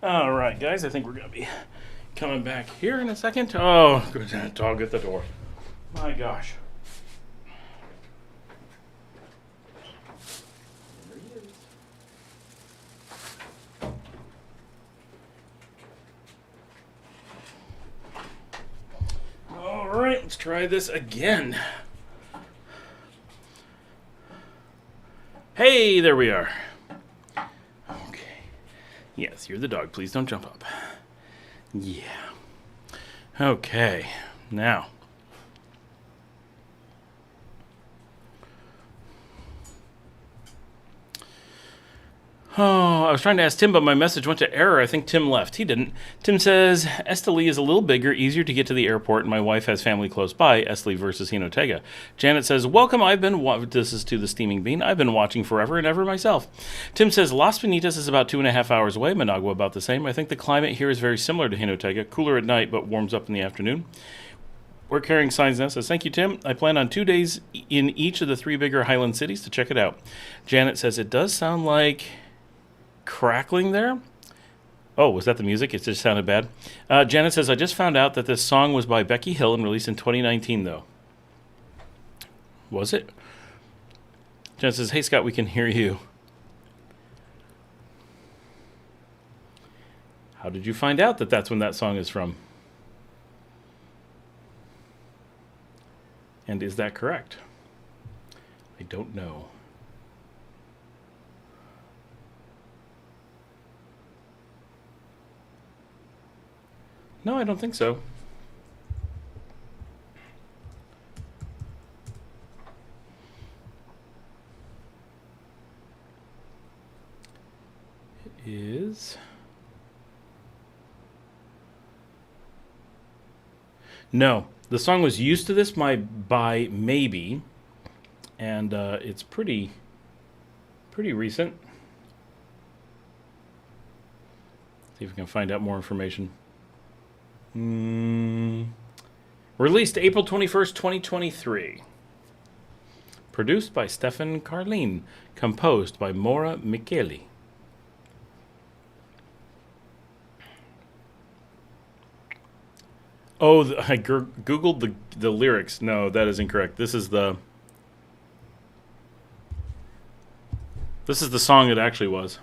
All right, guys, I think we're going to be coming back here in a second. Oh, good dog at the door. My gosh. There he is. All right, let's try this again. Hey, there we are. Yes, you're the dog. Please don't jump up. Yeah. Okay. Now. Oh, I was trying to ask Tim, but my message went to error. I think Tim left. He didn't. Tim says, Esteli is a little bigger, easier to get to the airport, and my wife has family close by, Esteli versus Hinotega. Janet says, welcome, this is to the Steaming Bean. I've been watching forever and ever myself. Tim says, Las Bonitas is about 2.5 hours away, Managua about the same. I think the climate here is very similar to Hinotega, cooler at night, but warms up in the afternoon. We're carrying signs now. Says, thank you, Tim. I plan on 2 days in each of the 3 bigger Highland cities to check it out. Janet says, it does sound like crackling there. Oh, was that the music? It just sounded bad. Janet says, I just found out that this song was by Becky Hill and released in 2019, though. Was it? Janet says, hey, Scott, we can hear you. How did you find out that that's when that song is from? And is that correct? I don't know. No, I don't think so. It is. No, the song was used to this by Maybe, and it's pretty recent. See if we can find out more information. Released April 21st, 2023. Produced by Stefan Carlin. Composed by Maura Micheli. Oh, I googled the lyrics. No, that is incorrect. This is the song it actually was.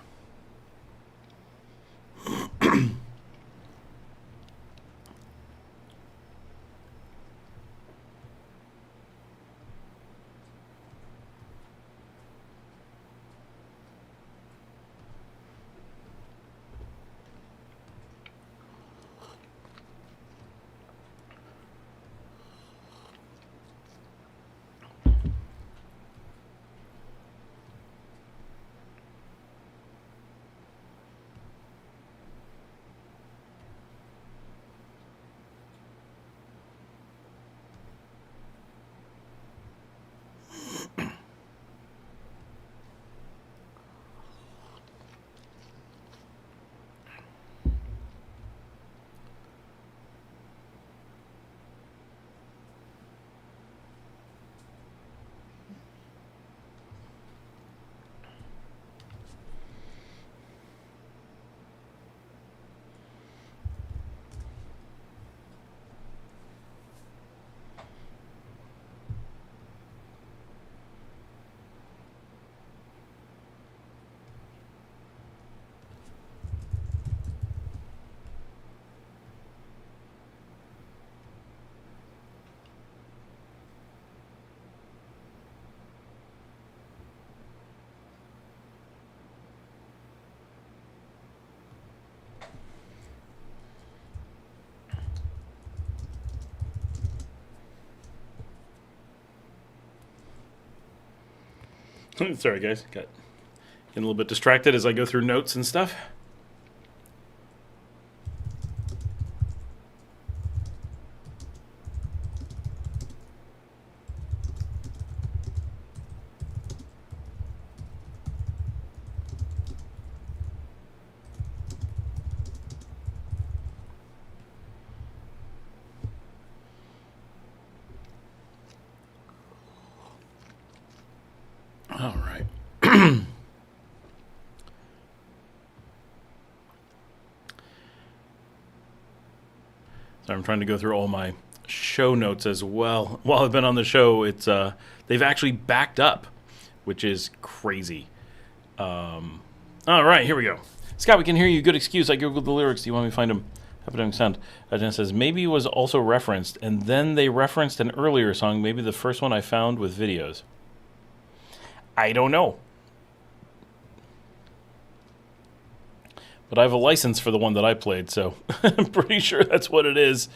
Sorry, guys. Getting a little bit distracted as I go through notes and stuff. All right. So I'm trying to go through all my show notes as well. While I've been on the show, it's they've actually backed up, which is crazy. All right, here we go. Scott, we can hear you. Good excuse. I googled the lyrics. Do you want me to find them? Happening sound. Jen says maybe it was also referenced, and then they referenced an earlier song, maybe the first one I found with videos. I don't know. But I have a license for the one that I played, so I'm pretty sure that's what it is.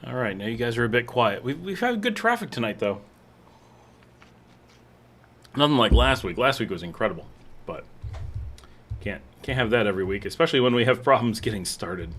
All right, now you guys are a bit quiet. We've had good traffic tonight, though. Nothing like last week. Last week was incredible, but can't have that every week, especially when we have problems getting started.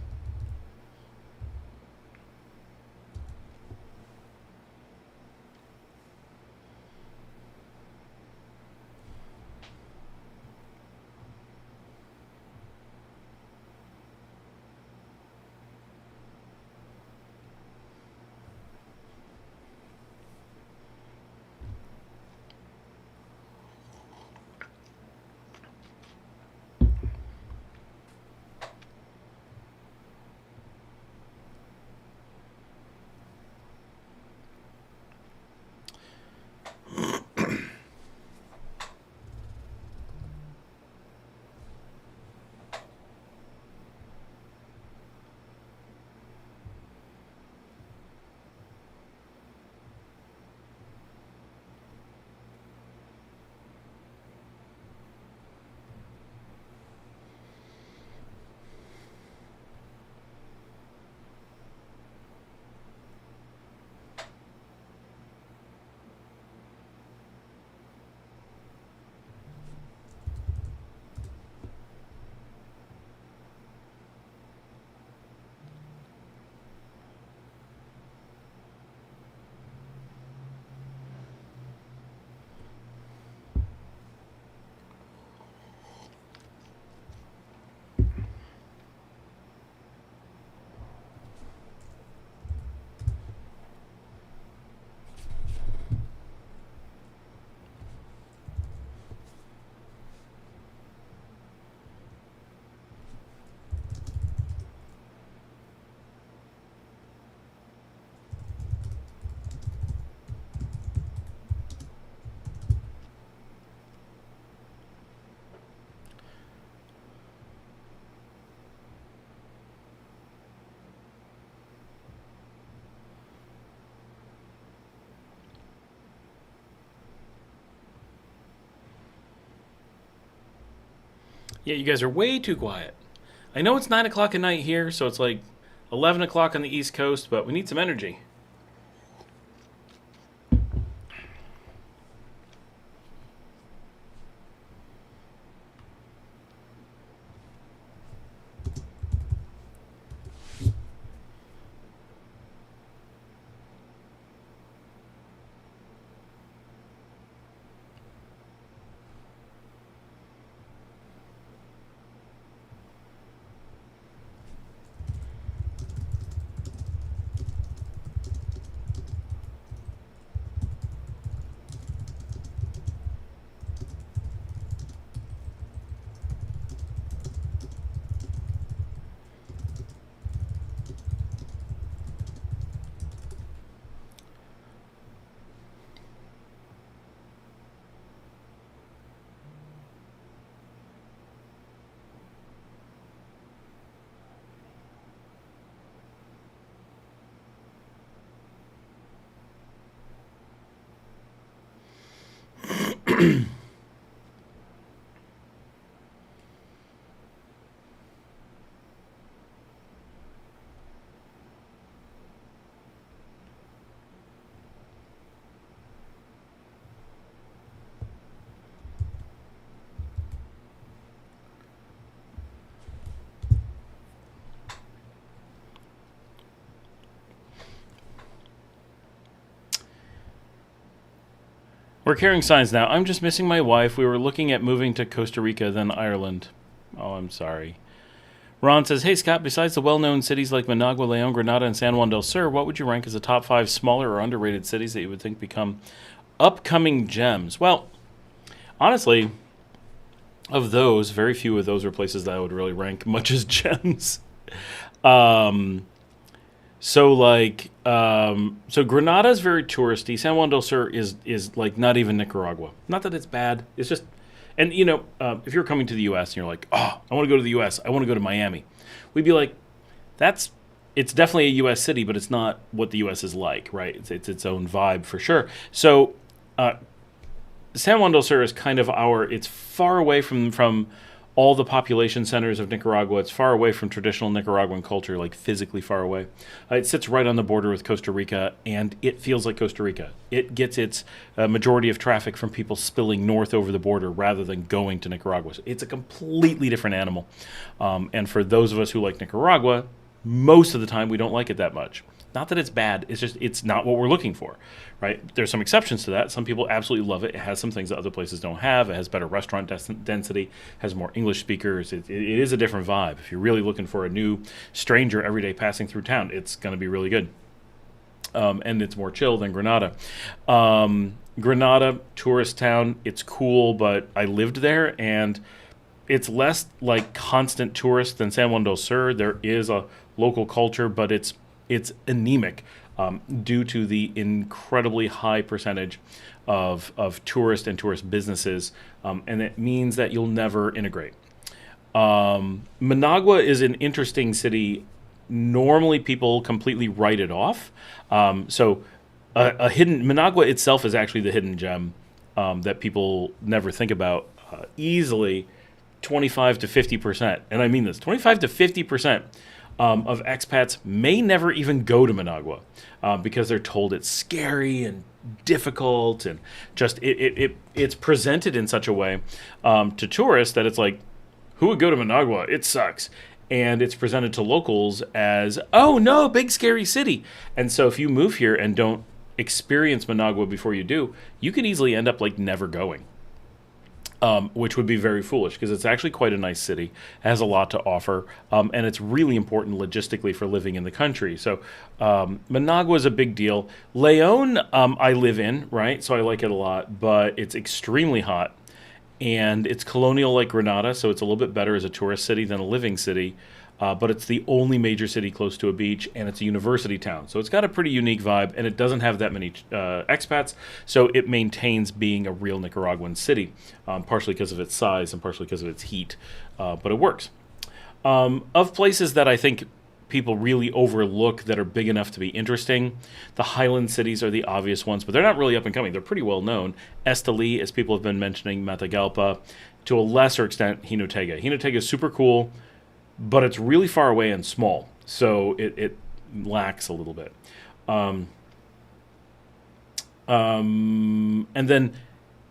Yeah, you guys are way too quiet. I know it's 9 o'clock at night here, so it's like 11 o'clock on the East Coast, but we need some energy. We're carrying signs now. I'm just missing my wife. We were looking at moving to Costa Rica, then Ireland. Oh, I'm sorry. Ron says, hey, Scott, besides the well-known cities like Managua, Leon, Granada, and San Juan del Sur, what would you rank as the top 5 smaller or underrated cities that you would think become upcoming gems? Well, honestly, of those, very few of those are places that I would really rank much as gems. So Granada is very touristy. San Juan del Sur is like not even Nicaragua. Not that it's bad. It's just, and if you're coming to the U.S. and you're like, oh, I want to go to the U.S. I want to go to Miami, we'd be like, it's definitely a U.S. city, but it's not what the U.S. is like, right? It's its own vibe for sure. So San Juan del Sur is kind of it's far away from all the population centers of Nicaragua. It's far away from traditional Nicaraguan culture, like physically far away. It sits right on the border with Costa Rica, and it feels like Costa Rica. It gets its majority of traffic from people spilling north over the border rather than going to Nicaragua. So it's a completely different animal. And for those of us who like Nicaragua, most of the time we don't like it that much. Not that it's bad, it's just it's not what we're looking for, right? There's some exceptions to that. Some people absolutely love it. It has some things that other places don't have. It has better restaurant density, has more English speakers. It is a different vibe. If you're really looking for a new stranger every day passing through town, it's going to be really good. And it's more chill than Granada. Granada, tourist town, it's cool, but I lived there, and it's less like constant tourist than San Juan del Sur. There is a local culture, but it's anemic due to the incredibly high percentage of tourist and tourist businesses, and it means that you'll never integrate. Managua is an interesting city. Normally, people completely write it off. So Managua itself is actually the hidden gem that people never think about. Easily 25 to 50%, and I mean this, 25 to 50%. Of expats may never even go to Managua because they're told it's scary and difficult, and just it's presented in such a way to tourists that it's like, who would go to Managua? It sucks. And it's presented to locals as, oh no, big scary city. And so if you move here and don't experience Managua before you do, you could easily end up like never going. Which would be very foolish because it's actually quite a nice city. It has a lot to offer, and it's really important logistically for living in the country. So Managua is a big deal. Leon, I live in, right? So I like it a lot, but it's extremely hot, and it's colonial like Granada, so it's a little bit better as a tourist city than a living city. But it's the only major city close to a beach, and it's a university town. So it's got a pretty unique vibe, and it doesn't have that many expats, so it maintains being a real Nicaraguan city, partially because of its size and partially because of its heat, but it works. Of places that I think people really overlook that are big enough to be interesting, the Highland cities are the obvious ones, but they're not really up and coming. They're pretty well known. Esteli, as people have been mentioning, Matagalpa, to a lesser extent, Jinotega. Jinotega is super cool, but it's really far away and small, so it lacks a little bit. And then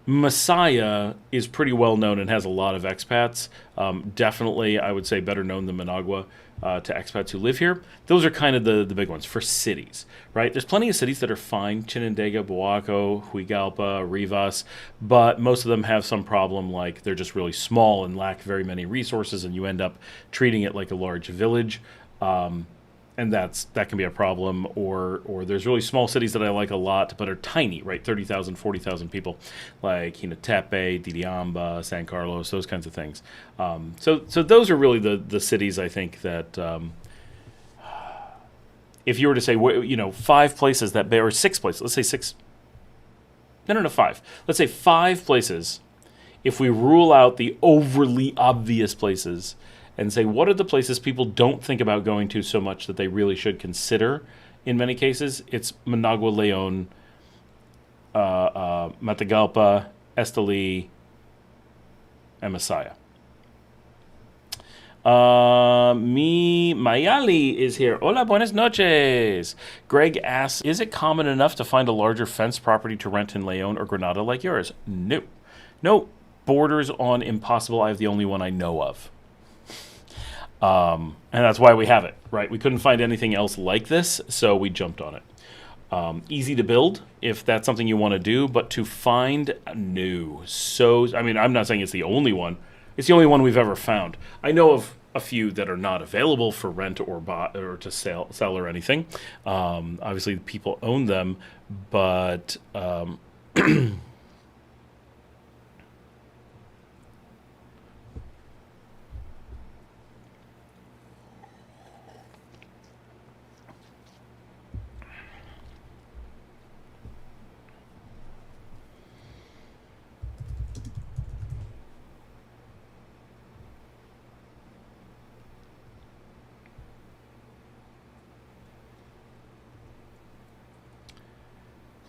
Masaya is pretty well known and has a lot of expats. Definitely, I would say better known than Managua to expats who live here. Those are kind of the big ones for cities, right? There's plenty of cities that are fine, Chinandega, Boaco, Huigalpa, Rivas, but most of them have some problem, like they're just really small and lack very many resources, and you end up treating it like a large village. And that can be a problem, or there's really small cities that I like a lot but are tiny, right? 30,000, 40,000 people, like Hinatepe, Diriamba, San Carlos, those kinds of things. So those are really the cities I think that if you were to say, 5 places that, or 6 places, let's say 6, no, 5. Let's say 5 places, if we rule out the overly obvious places and say, what are the places people don't think about going to so much that they really should consider in many cases? It's Managua, Leon, Matagalpa, Esteli, and Messiah. Mayali is here. Hola, buenas noches. Greg asks, is it common enough to find a larger fenced property to rent in Leon or Granada like yours? No. No. Borders on impossible. I have the only one I know of. And that's why we have it, right? We couldn't find anything else like this, so we jumped on it. Easy to build if that's something you want to do, but to find, no. So, I mean, I'm not saying it's the only one. It's the only one we've ever found. I know of a few that are not available for rent or buy or to sell or anything. Obviously, people own them, but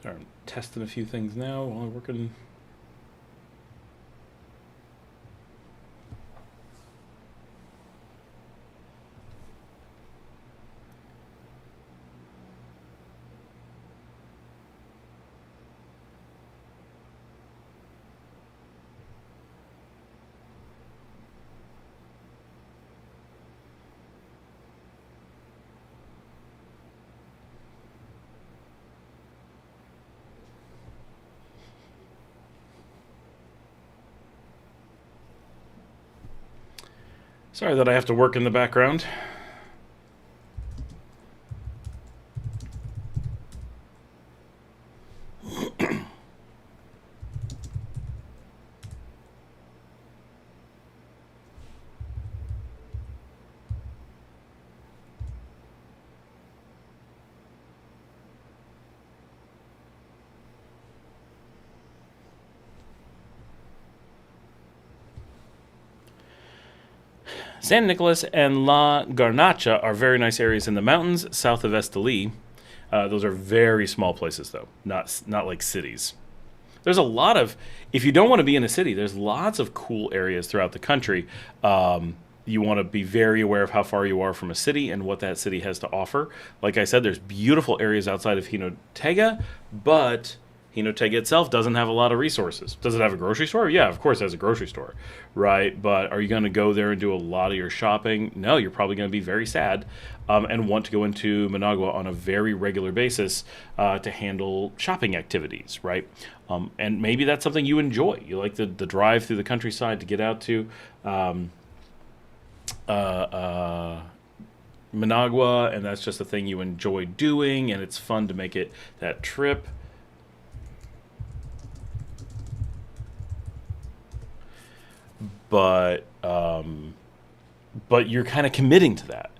sorry, I'm testing a few things now while I'm working. Sorry that I have to work in the background. San Nicolas and La Garnacha are very nice areas in the mountains south of Esteli. Those are very small places, though, not like cities. There's a lot of, if you don't want to be in a city, there's lots of cool areas throughout the country. You want to be very aware of how far you are from a city and what that city has to offer. Like I said, there's beautiful areas outside of Jinotega, but Jinotega itself doesn't have a lot of resources. Does it have a grocery store? Yeah, of course it has a grocery store, right? But are you going to go there and do a lot of your shopping? No, you're probably going to be very sad and want to go into Managua on a very regular basis to handle shopping activities, right? And maybe that's something you enjoy. You like the drive through the countryside to get out to Managua, and that's just a thing you enjoy doing, and it's fun to make it that trip. But you're kind of committing to that,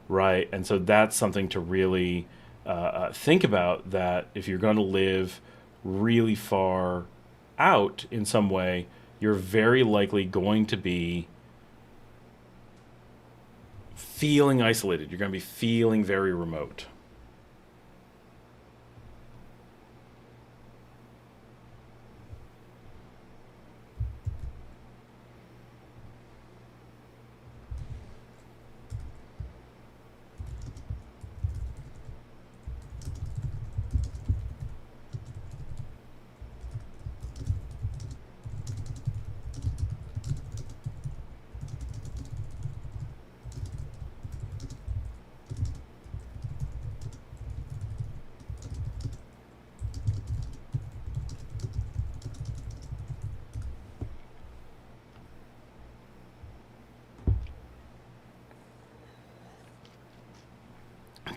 right? And so that's something to really think about, that if you're going to live really far out in some way, you're very likely going to be feeling isolated. You're going to be feeling very remote.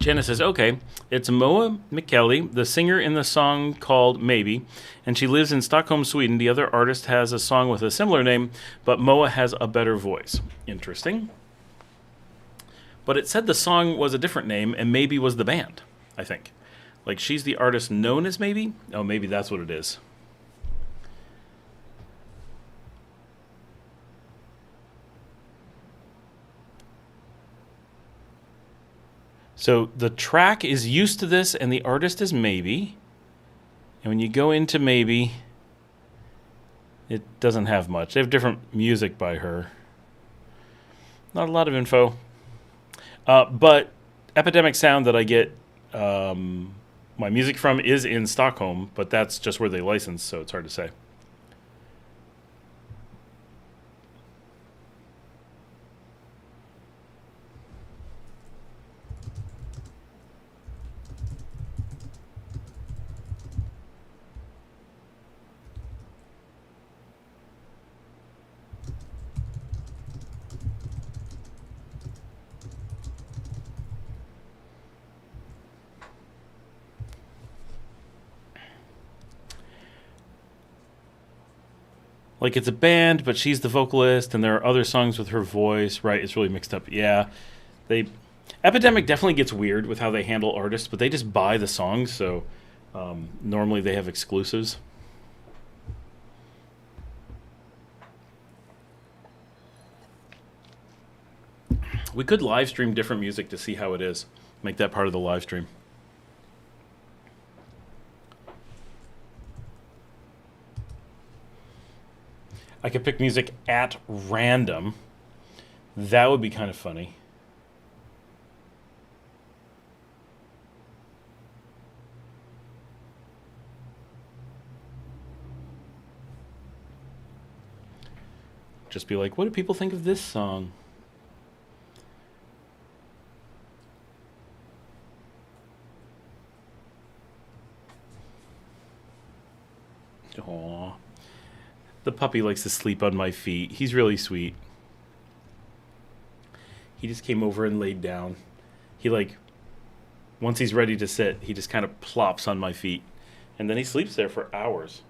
Jenna says, okay, it's Moa Mikkeli, the singer in the song called Maybe, and she lives in Stockholm, Sweden. The other artist has a song with a similar name, but Moa has a better voice. Interesting. But it said the song was a different name, and Maybe was the band, I think. Like, she's the artist known as Maybe? Oh, maybe that's what it is. So the track is Used to This, and the artist is Maybe. And when you go into Maybe, It doesn't have much. They have different music by her. Not a lot of info. But Epidemic Sound that I get my music from is in Stockholm, but that's just where they license, so it's hard to say. Like, it's a band, but she's the vocalist, and there are other songs with her voice, right? It's really mixed up. Yeah. Epidemic definitely gets weird with how they handle artists, but they just buy the songs, so normally they have exclusives. We could live stream different music to see how it is. Make that part of the live stream. I could pick music at random. That would be kind of funny. Just be like, what do people think of this song? Aww. The puppy likes to sleep on my feet. He's really sweet. He just came over and laid down. Once he's ready to sit, he just kind of plops on my feet. And then he sleeps there for hours.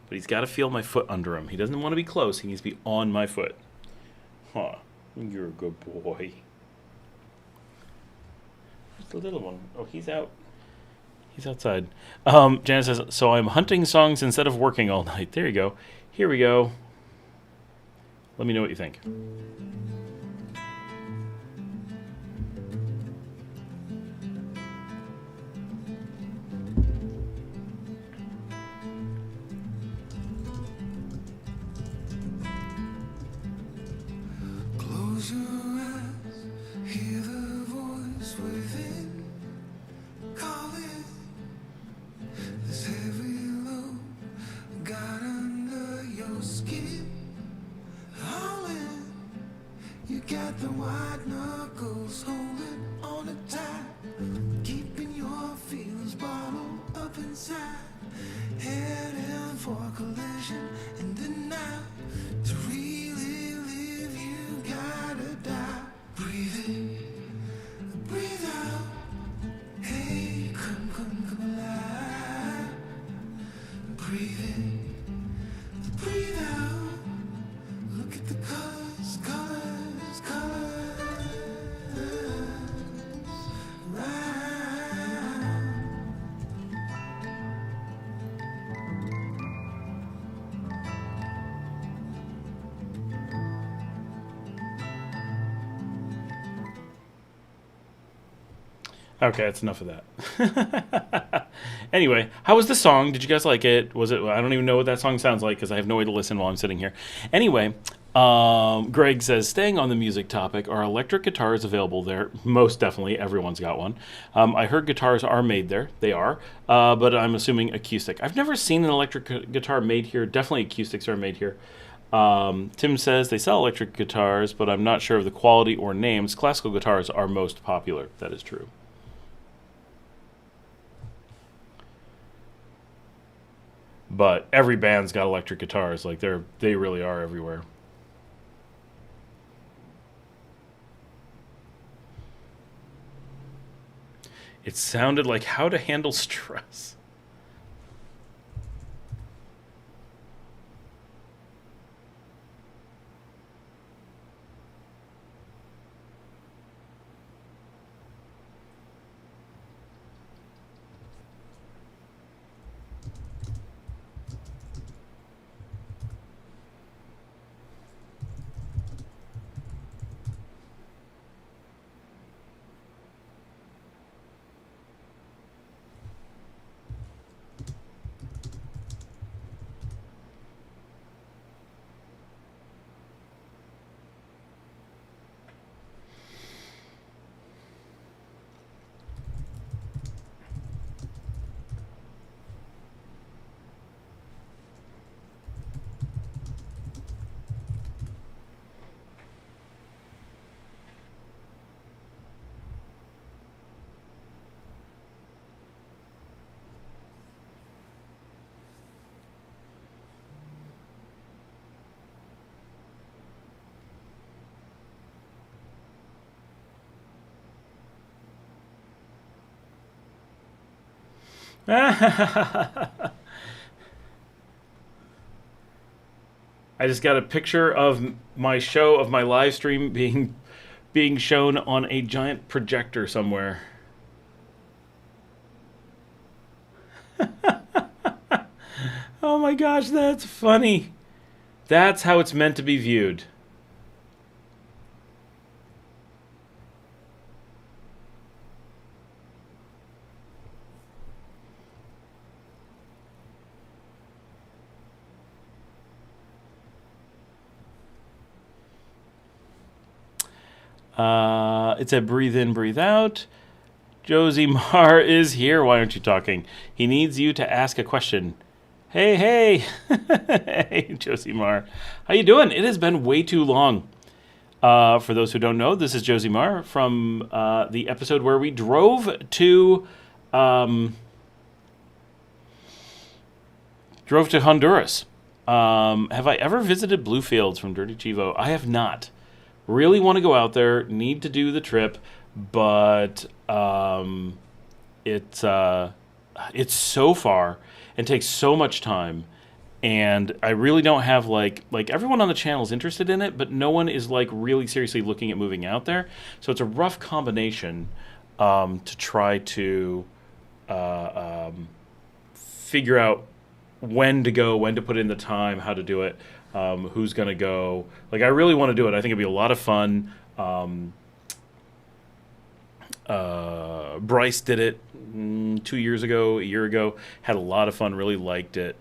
But he's got to feel my foot under him. He doesn't want to be close. He needs to be on my foot. Huh. You're a good boy. Where's the little one? Oh, he's out. He's outside. Janice says, so I'm hunting songs instead of working all night. There you go. Here we go. Let me know what you think. Close your eyes, hear the voice within, calling. This heavy load got under your skin, howling. You got the white knuckles holding on it tight, keeping your feelings bottled up inside, heading for collision in the night. To really live, you gotta die. Breathe in, breathe out. Hey, come alive. Breathe in, breathe out. Look at the colors, colors, colors. Right. Okay, that's enough of that. Anyway, how was the song? Did you guys like it? Was it? I don't even know what that song sounds like because I have no way to listen while I'm sitting here. Anyway, Greg says, staying on the music topic, are electric guitars available there? Most definitely. Everyone's got one. I heard guitars are made there. They are. But I'm assuming acoustic. I've never seen an electric guitar made here. Definitely acoustics are made here. Tim says they sell electric guitars, but I'm not sure of the quality or names. Classical guitars are most popular. That is true. But every band's got electric guitars. Like they really are everywhere. It sounded like how to handle stress. I just got a picture of my show of my live stream being shown on a giant projector somewhere. Oh my gosh, that's funny. That's how it's meant to be viewed. It said breathe in, breathe out. Josie Marr is here. Why aren't you talking? He needs you to ask a question. Hey, hey. Hey, Josie Marr. How you doing? It has been way too long. For those who don't know, this is Josie Marr from the episode where we drove to Honduras. Have I ever visited Bluefields from Dirty Chivo? I have not. Really want to go out there. Need to do the trip, but it's so far and takes so much time, and I really don't have like everyone on the channel is interested in it, but no one is like really seriously looking at moving out there. So it's a rough combination to try to figure out when to go, when to put in the time, how to do it, who's going to go. Like, I really want to do it. I think it'd be a lot of fun. Bryce did it 2 years ago, a year ago. Had a lot of fun, really liked it.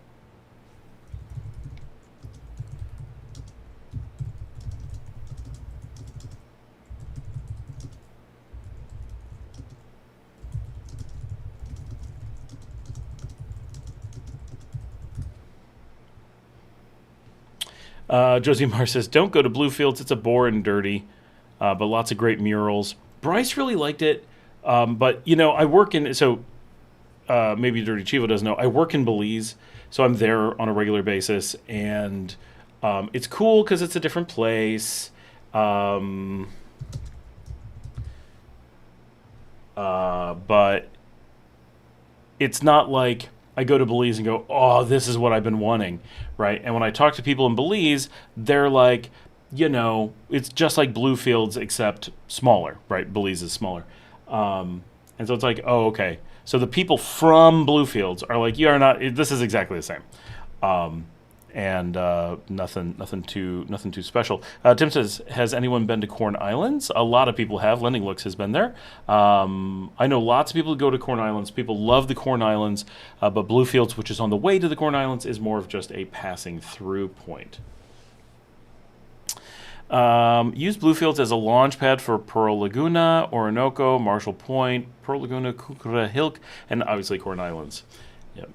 Josie Marr says, don't go to Bluefields. It's a bore and dirty, but lots of great murals. Bryce really liked it, but, you know, I work in... So maybe Dirty Chivo doesn't know. I work in Belize, so I'm there on a regular basis, and it's cool because it's a different place. But it's not like I go to Belize and go, oh, this is what I've been wanting, right? And when I talk to people in Belize, they're like, you know, it's just like Bluefields except smaller, right? Belize is smaller. And so it's like, oh, okay. So the people from Bluefields are like, you are not, this is exactly the same. And nothing too special. Tim says, has anyone been to Corn Islands? A lot of people have. Lending Looks has been there. I know lots of people who go to Corn Islands. People love the Corn Islands, but Bluefields, which is on the way to the Corn Islands, is more of just a passing through point. Use Bluefields as a launch pad for Pearl Laguna, Orinoco, Marshall Point, Pearl Laguna, Kukura Hilk, and obviously Corn Islands. Yep.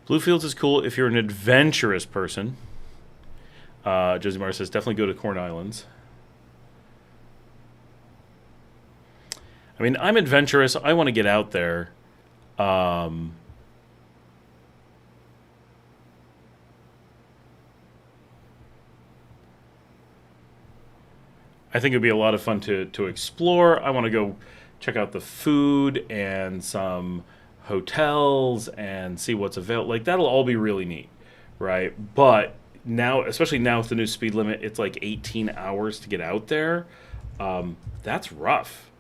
Bluefields is cool if you're an adventurous person. Josie Marr says, definitely go to Corn Islands. I mean, I'm adventurous. I want to get out there. I think it'd be a lot of fun to explore. I want to go check out the food and some hotels and see what's available. Like, that'll all be really neat, right? But now, especially now with the new speed limit, it's like 18 hours to get out there. That's rough,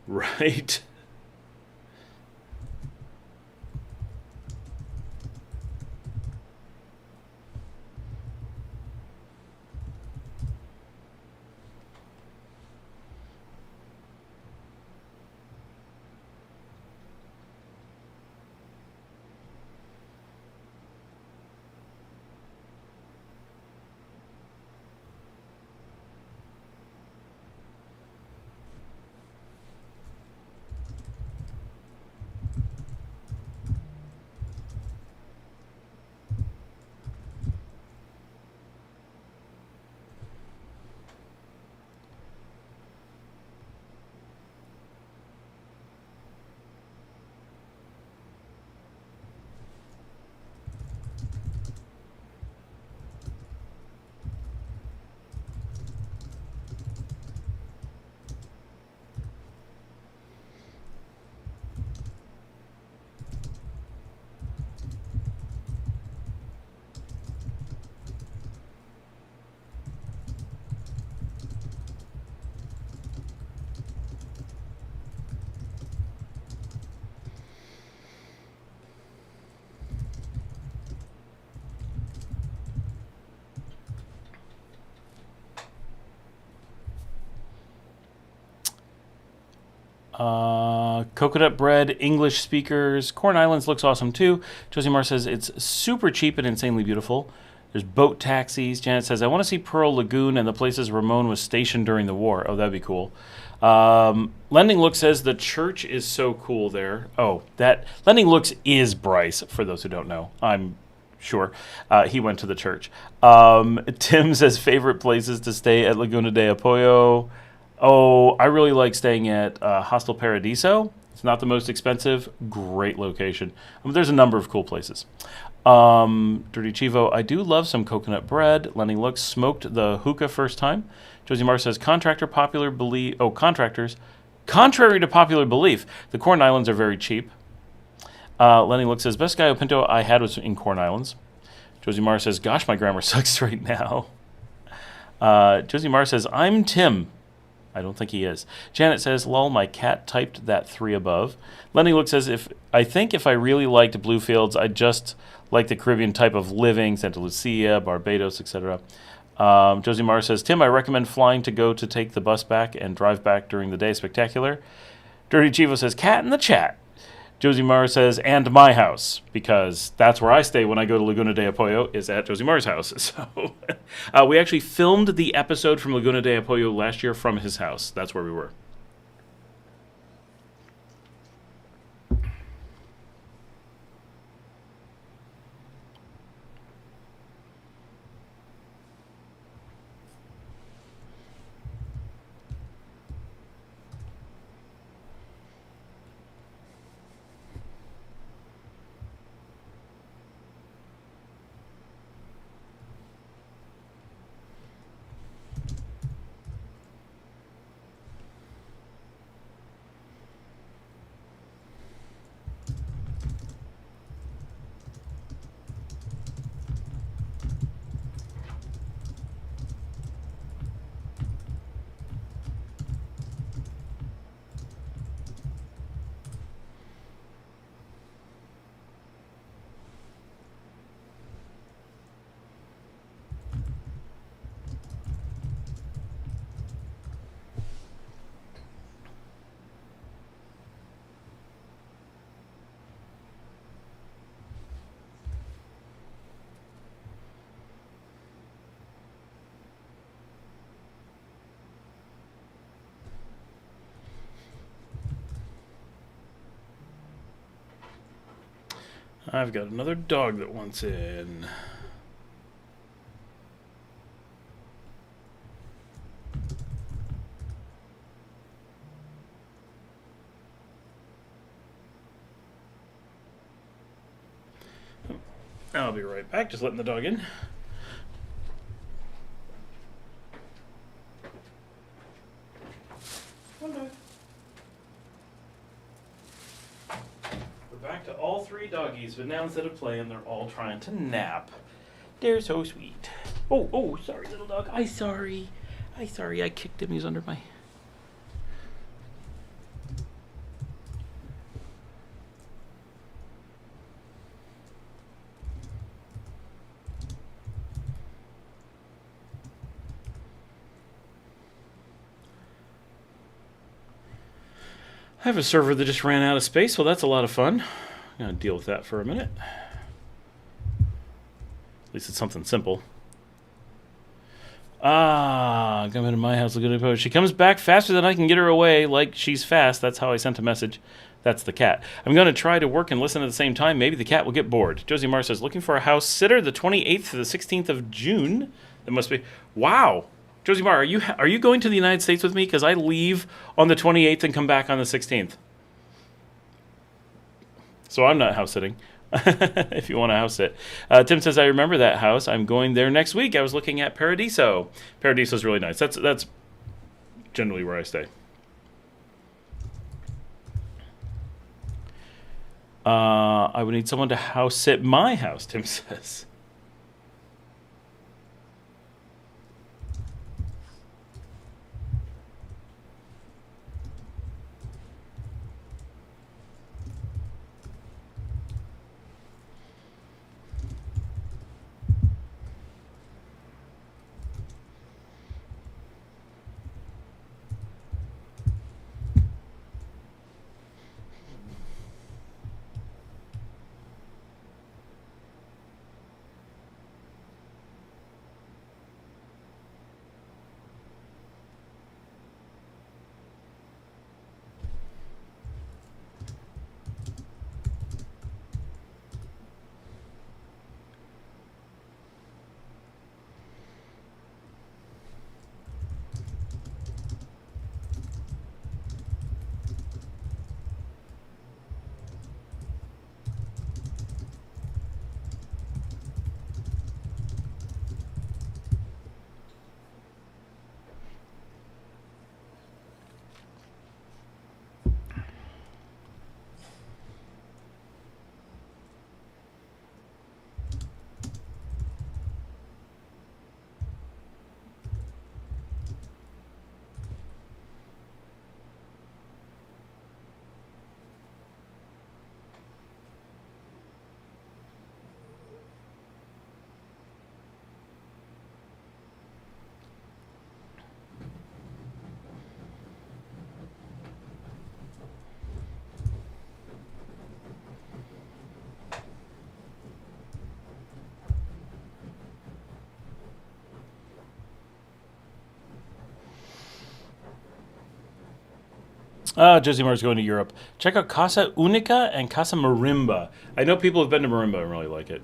right? Coconut bread, English speakers. Corn Islands looks awesome too. Josie Mar says it's super cheap and insanely beautiful. There's boat taxis. Janet says, I want to see Pearl Lagoon and the places Ramon was stationed during the war. Oh, that'd be cool. Lending Look says the church is so cool there. Oh, that Lending Looks is Bryce, for those who don't know. I'm sure. He went to the church. Tim says favorite places to stay at Laguna de Apoyo. Oh, I really like staying at Hostel Paradiso. It's not the most expensive. Great location. There's a number of cool places. Dirty Chivo, I do love some coconut bread. Lenny Looks smoked the hookah first time. Josie Mar says contractors. Contrary to popular belief, the Corn Islands are very cheap. Lenny Looks says best gallo pinto I had was in Corn Islands. Josie Mar says, gosh, my grammar sucks right now. Josie Mar says, I'm Tim. I don't think he is. Janet says, lol, my cat typed that 3 above. Lenny Looks says, if I really liked Bluefields, I'd just like the Caribbean type of living, Santa Lucia, Barbados, etc. Josie Mar says, Tim, I recommend flying to go to take the bus back and drive back during the day. Spectacular. Dirty Chivo says, cat in the chat. Josie Mar says, and my house, because that's where I stay when I go to Laguna de Apoyo, is at Josie Mar's house. So we actually filmed the episode from Laguna de Apoyo last year from his house. That's where we were. I've got another dog that wants in. I'll be right back, just letting the dog in. Back to all 3 doggies, but now instead of playing, they're all trying to nap. They're so sweet. Oh, sorry, little dog. I sorry. I kicked him. He's under my... I have a server that just ran out of space, well, that's a lot of fun. I'm going to deal with that for a minute. At least it's something simple. Come into my house, look at her. She comes back faster than I can get her away, like she's fast. That's how I sent a message. That's the cat. I'm going to try to work and listen at the same time. Maybe the cat will get bored. Josie Mar says, looking for a house sitter the 28th to the 16th of June. That must be... Wow. Josie Mar, are you going to the United States with me? Because I leave on the 28th and come back on the 16th. So I'm not house sitting. If you want to house sit. Tim says, I remember that house. I'm going there next week. I was looking at Paradiso. Paradiso's really nice. That's generally where I stay. I would need someone to house sit my house, Tim says. Josie Mar's going to Europe. Check out Casa Unica and Casa Marimba. I know people have been to Marimba and really like it.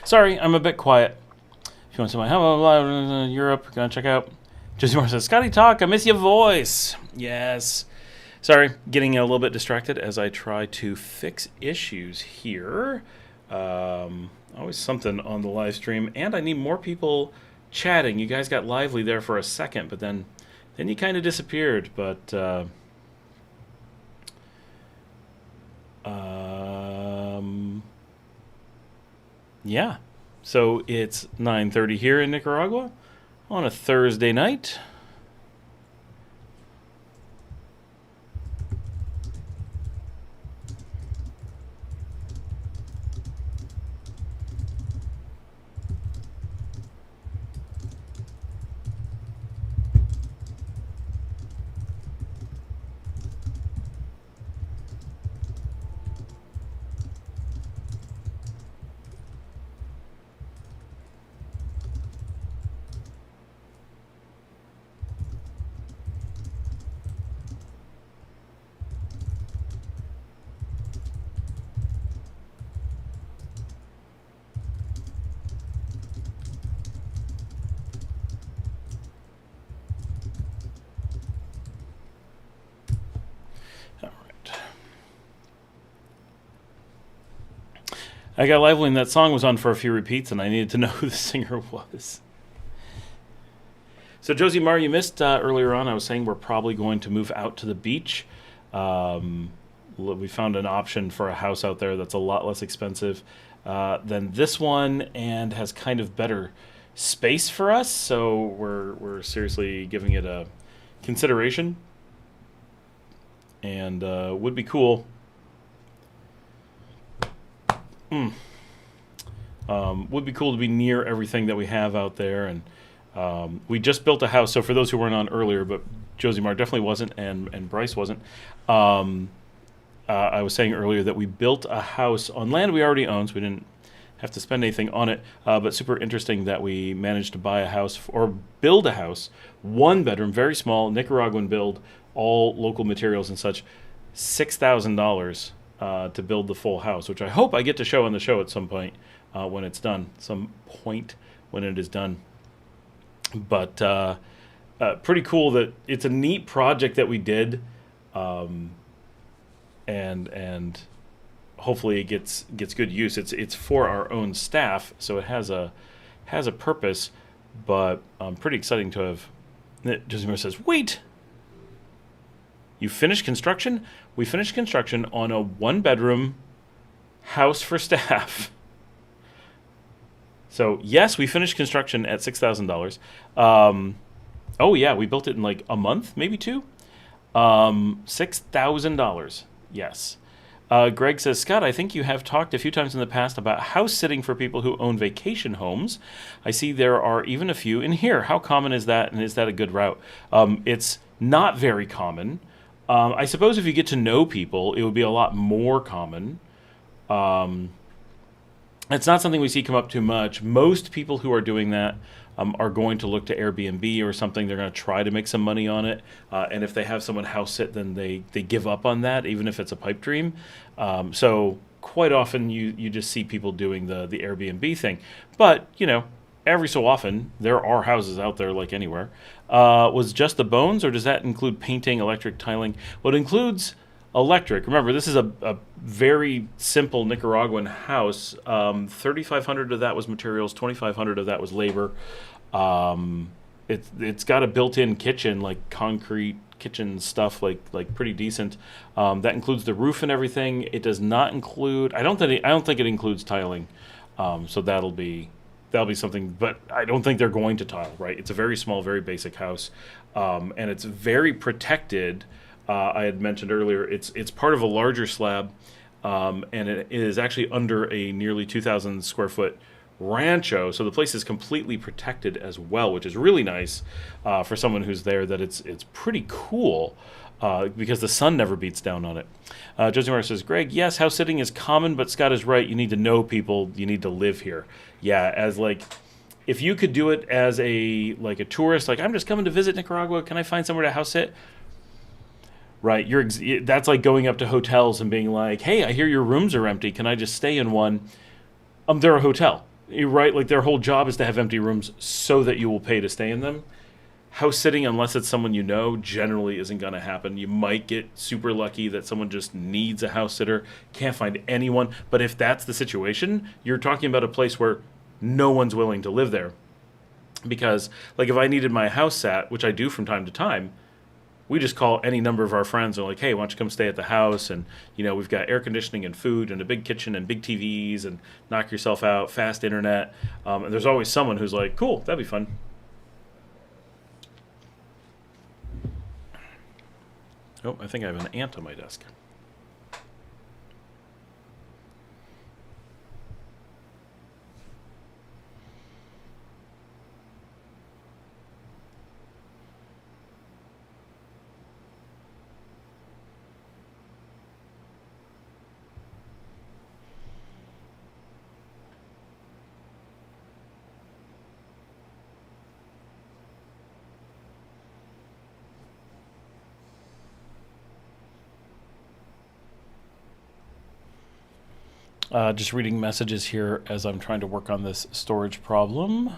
Sorry, I'm a bit quiet. If you want to see my Europe, gonna check out. Josie Moore says, Scotty Talk, I miss your voice. Yes. Sorry, getting a little bit distracted as I try to fix issues here. Always something on the live stream, and I need more people chatting. You guys got lively there for a second, but then you kind of disappeared. But yeah. So it's 9:30 here in Nicaragua on a Thursday night. I got lively and that song was on for a few repeats, and I needed to know who the singer was. So, Josie Mar, you missed earlier on. I was saying we're probably going to move out to the beach. We found an option for a house out there that's a lot less expensive than this one and has kind of better space for us. So we're seriously giving it a consideration, and would be cool. Would be cool to be near everything that we have out there. And we just built a house. So for those who weren't on earlier, but Josie Mar definitely wasn't, and Bryce wasn't. I was saying earlier that we built a house on land we already own, so we didn't have to spend anything on it. But super interesting that we managed to buy a house or build a house, 1 bedroom, very small, Nicaraguan build, all local materials and such, $6,000 to build the full house, which I hope I get to show on the show at some point when it's done. Some point when it is done. But pretty cool that it's a neat project that we did. And hopefully it gets good use. It's for our own staff, so it has a purpose. But pretty exciting to have. Josimar says, "Wait, you finished construction? We finished construction on a 1-bedroom house for staff." So yes, we finished construction at $6,000. Oh yeah, we built it in like a month, maybe 2. $6,000. Yes. Greg says, Scott, I think you have talked a few times in the past about house sitting for people who own vacation homes. I see there are even a few in here. How common is that, and is that a good route? It's not very common. I suppose if you get to know people, it would be a lot more common. It's not something we see come up too much. Most people who are doing that are going to look to Airbnb or something. They're going to try to make some money on it. And if they have someone house sit, then they give up on that, even if it's a pipe dream. So quite often you just see people doing the Airbnb thing. But, every so often there are houses out there like anywhere. Was just the bones, or does that include painting, electric, tiling? Well, it includes electric. Remember, this is a very simple Nicaraguan house. 3,500 of that was materials, 2,500 of that was labor. It's got a built-in kitchen, like concrete kitchen stuff, like pretty decent. That includes the roof and everything. It does not include. I don't think it includes tiling. So that'll be something. But I don't think they're going to tile. Right? It's a very small, very basic house, and it's very protected. I had mentioned earlier, it's part of a larger slab, and it is actually under a nearly 2,000 square foot rancho. So the place is completely protected as well, which is really nice for someone who's there. That it's pretty cool because the sun never beats down on it. Josie Mara says, Greg, yes, house sitting is common, but Scott is right. You need to know people. You need to live here. Yeah, as like. If you could do it as a tourist, like I'm just coming to visit Nicaragua, can I find somewhere to house sit? Right, that's like going up to hotels and being like, "Hey, I hear your rooms are empty. Can I just stay in one?" They're a hotel, right? Like their whole job is to have empty rooms so that you will pay to stay in them. House sitting, unless it's someone you know, generally isn't going to happen. You might get super lucky that someone just needs a house sitter, can't find anyone. But if that's the situation, you're talking about a place where no one's willing to live there. Because, like, if I needed my house sat, which I do from time to time, we just call any number of our friends and like, hey, why don't you come stay at the house? And, we've got air conditioning and food and a big kitchen and big TVs and knock yourself out, fast internet. And there's always someone who's like, cool, that'd be fun. Oh, I think I have an ant on my desk. Just reading messages here as I'm trying to work on this storage problem.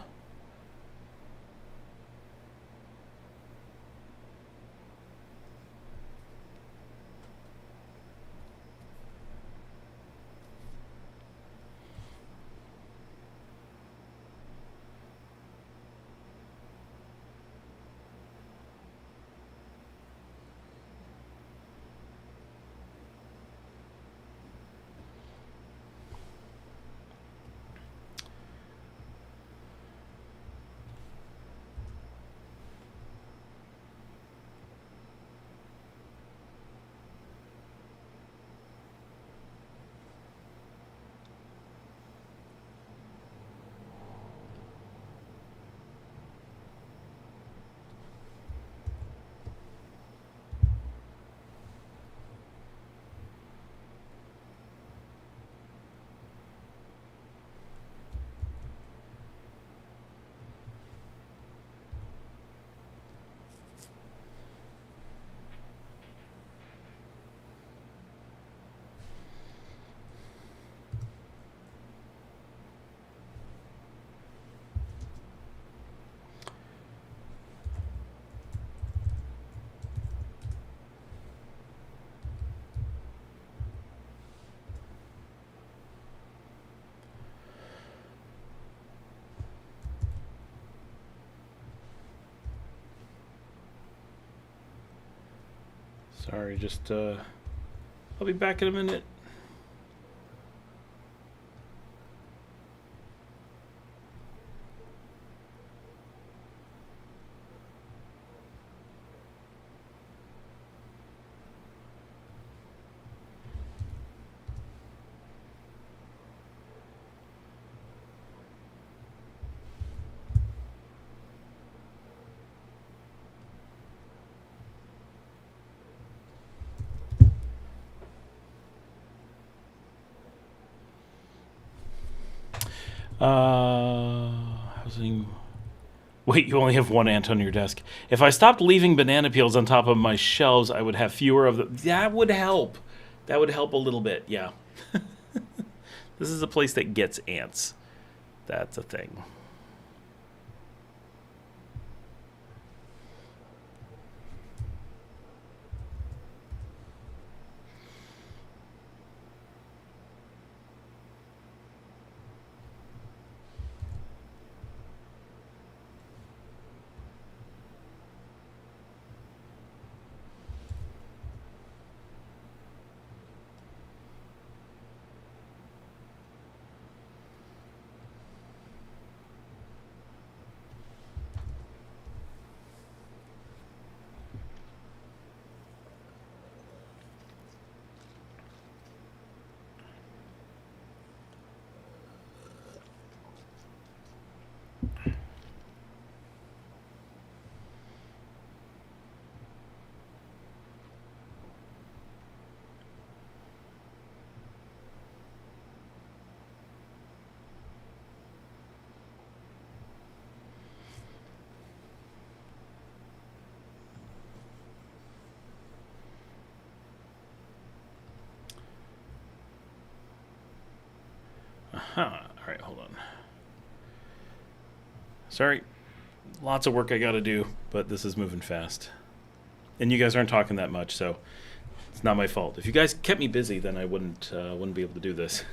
Sorry, just I'll be back in a minute. Housing. Wait, you only have one ant on your desk. If I stopped leaving banana peels on top of my shelves, I would have fewer of them. That would help. That would help a little bit, yeah. This is a place that gets ants. That's a thing. All right, hold on. Sorry, lots of work I got to do, but this is moving fast. And you guys aren't talking that much, so it's not my fault. If you guys kept me busy, then I wouldn't be able to do this.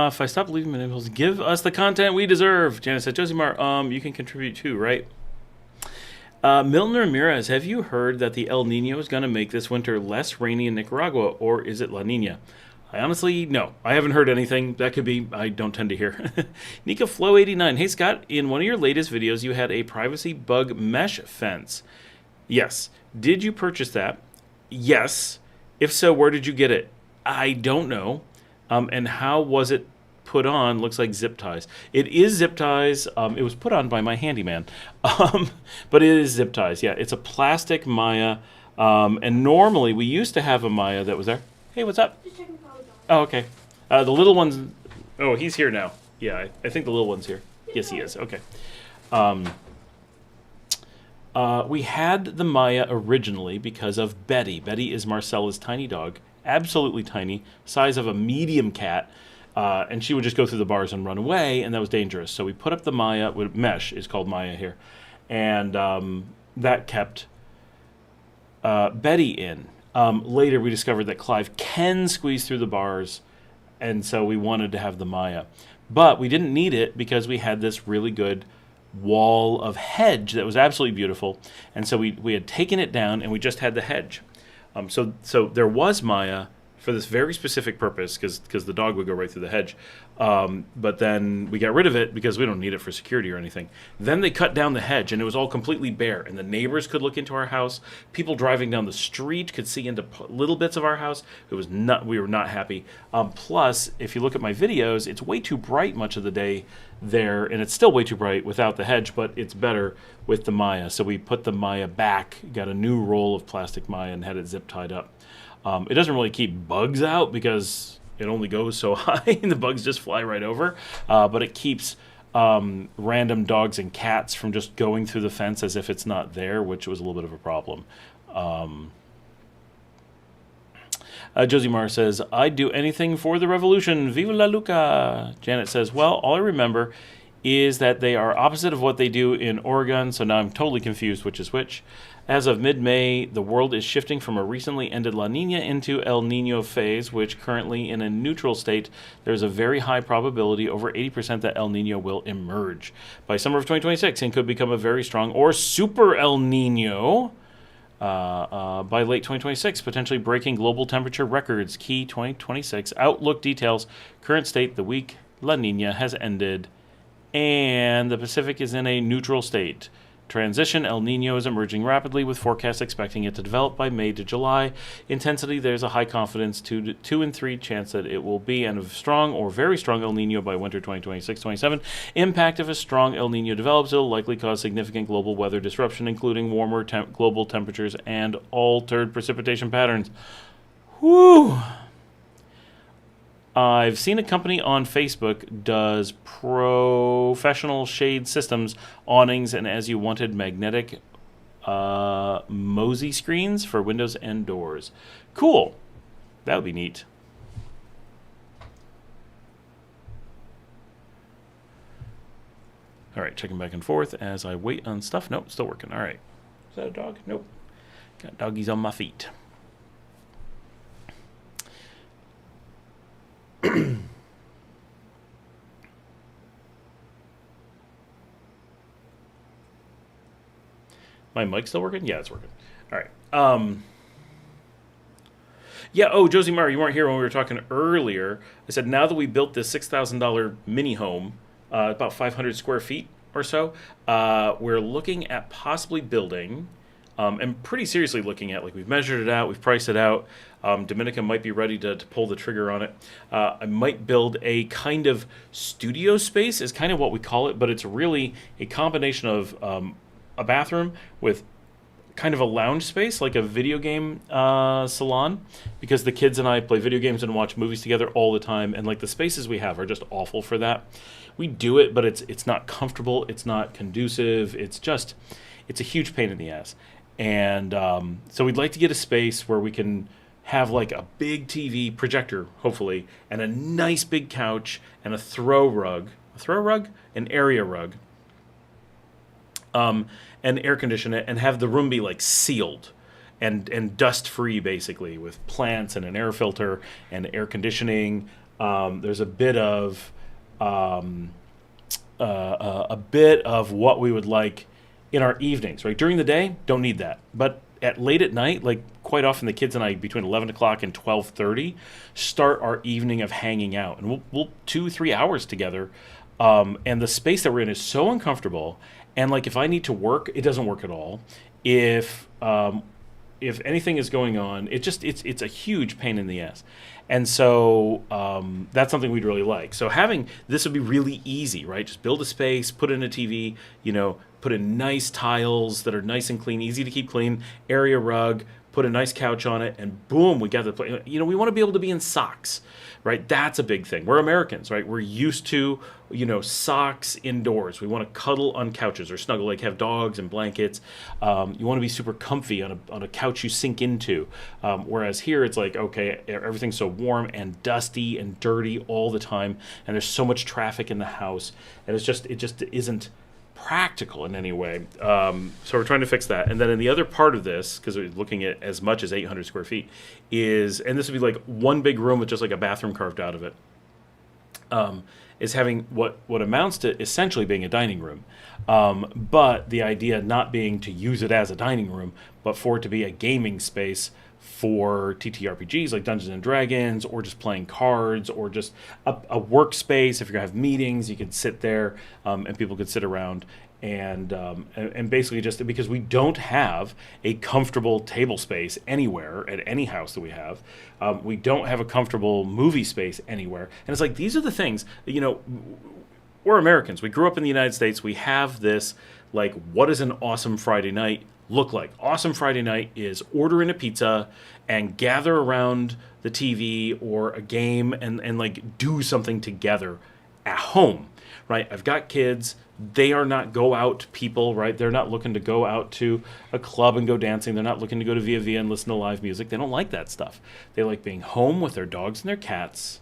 If I stop leaving my nipples, give us the content we deserve. Janice said, Josimar, you can contribute too, right? Milton Ramirez, have you heard that the El Nino is going to make this winter less rainy in Nicaragua, or is it La Nina? I honestly, no. I haven't heard anything. That could be, I don't tend to hear. Nika Flow 89, hey Scott, in one of your latest videos, you had a privacy bug mesh fence. Yes. Did you purchase that? Yes. If so, where did you get it? I don't know. And how was it put on? Looks like zip ties. It is zip ties. It was put on by my handyman. But it is zip ties. Yeah, it's a plastic Maya. And normally, we used to have a Maya that was there. Hey, what's up? Just checking Paul's on. Oh, okay. The little one's... Oh, he's here now. Yeah, I think the little one's here. Yes, he is. Okay. We had the Maya originally because of Betty. Betty is Marcella's tiny dog. Absolutely tiny, size of a medium cat, and she would just go through the bars and run away, and that was dangerous. So we put up the Maya, mesh is called Maya here, and that kept Betty in. Later we discovered that Clive can squeeze through the bars, and so we wanted to have the Maya. But we didn't need it because we had this really good wall of hedge that was absolutely beautiful, and so we had taken it down and we just had the hedge. So there was Maya for this very specific purpose because the dog would go right through the hedge. But then we got rid of it because we don't need it for security or anything. Then they cut down the hedge, and it was all completely bare. And the neighbors could look into our house. People driving down the street could see into little bits of our house. It was not. We were not happy. Plus, if you look at my videos, it's way too bright much of the day there, and it's still way too bright without the hedge, but it's better with the Maya. So we put the Maya back, got a new roll of plastic Maya, and had it zip tied up. It doesn't really keep bugs out because it only goes so high and the bugs just fly right over. But it keeps random dogs and cats from just going through the fence as if it's not there, which was a little bit of a problem. Josie Mar says, I'd do anything for the revolution. Viva la Luca. Janet says, well, all I remember is that they are opposite of what they do in Oregon, so now I'm totally confused which is which. As of mid-May, the world is shifting from a recently ended La Nina into El Nino phase, which currently in a neutral state, there's a very high probability, over 80%, that El Nino will emerge by summer of 2026 and could become a very strong or super El Nino by late 2026, potentially breaking global temperature records. Key 2026 outlook details. Current state, the weak La Nina has ended, and the Pacific is in a neutral state. Transition, El Nino is emerging rapidly, with forecasts expecting it to develop by May to July. Intensity, there's a high confidence 2 in 3 chance that it will be, and a strong or very strong El Nino by winter 2026-27. Impact, if a strong El Nino develops, it will likely cause significant global weather disruption, including warmer global temperatures and altered precipitation patterns. Whew! I've seen a company on Facebook does professional shade systems, awnings, and as you wanted magnetic mosey screens for windows and doors. Cool. That would be neat. All right, checking back and forth as I wait on stuff. Nope, still working. All right. Is that a dog? Nope. Got doggies on my feet. My mic's still working? Yeah, it's working. All right. Yeah, oh, Josie Mara, you weren't here when we were talking earlier. I said now that we built this $6,000 mini home, about 500 square feet or so, we're looking at possibly building, and pretty seriously looking at, like, we've measured it out, we've priced it out. Dominica might be ready to pull the trigger on it. I might build a kind of studio space, is kind of what we call it, but it's really a combination of a bathroom with kind of a lounge space, like a video game salon, because the kids and I play video games and watch movies together all the time, and like the spaces we have are just awful for that. We do it, but it's not comfortable, it's not conducive, it's a huge pain in the ass. And so we'd like to get a space where we can have like a big TV projector, hopefully, and a nice big couch and a throw rug, an area rug, and air condition it, and have the room be like sealed and dust free, basically, with plants and an air filter and air conditioning. There's a bit of what we would like in our evenings, right? During the day, don't need that, but late at night, like quite often the kids and I, between 11 o'clock and 12:30, start our evening of hanging out, and we'll 2-3 hours together. And the space that we're in is so uncomfortable. And like, if I need to work, it doesn't work at all. If anything is going on, it's a huge pain in the ass. And so that's something we'd really like. So having this would be really easy, right? Just build a space, put in a TV, put in nice tiles that are nice and clean, easy to keep clean, area rug, put a nice couch on it, and boom, we got the place. We want to be able to be in socks, right? That's a big thing. We're Americans, right? We're used to, socks indoors. We want to cuddle on couches or snuggle, like have dogs and blankets. You want to be super comfy on a couch you sink into. Whereas here it's like, okay, everything's so warm and dusty and dirty all the time, and there's so much traffic in the house, and it just isn't practical in any way. So we're trying to fix that. And then in the other part of this, because we're looking at as much as 800 square feet, and this would be like one big room with just like a bathroom carved out of it, is having what amounts to essentially being a dining room. But the idea not being to use it as a dining room, but for it to be a gaming space for TTRPGs like Dungeons and Dragons, or just playing cards, or just a workspace. If you're gonna have meetings, you could sit there, and people could sit around, and basically just because we don't have a comfortable table space anywhere at any house that we have. We don't have a comfortable movie space anywhere, and it's like these are the things that, we're Americans. We grew up in the United States. We have this, like, what does an awesome Friday night look like? Awesome Friday night is ordering a pizza and gather around the TV or a game and like do something together at home, right? I've got kids. They are not go out people, right? They're not looking to go out to a club and go dancing. They're not looking to go to Via Via and listen to live music. They don't like that stuff. They like being home with their dogs and their cats.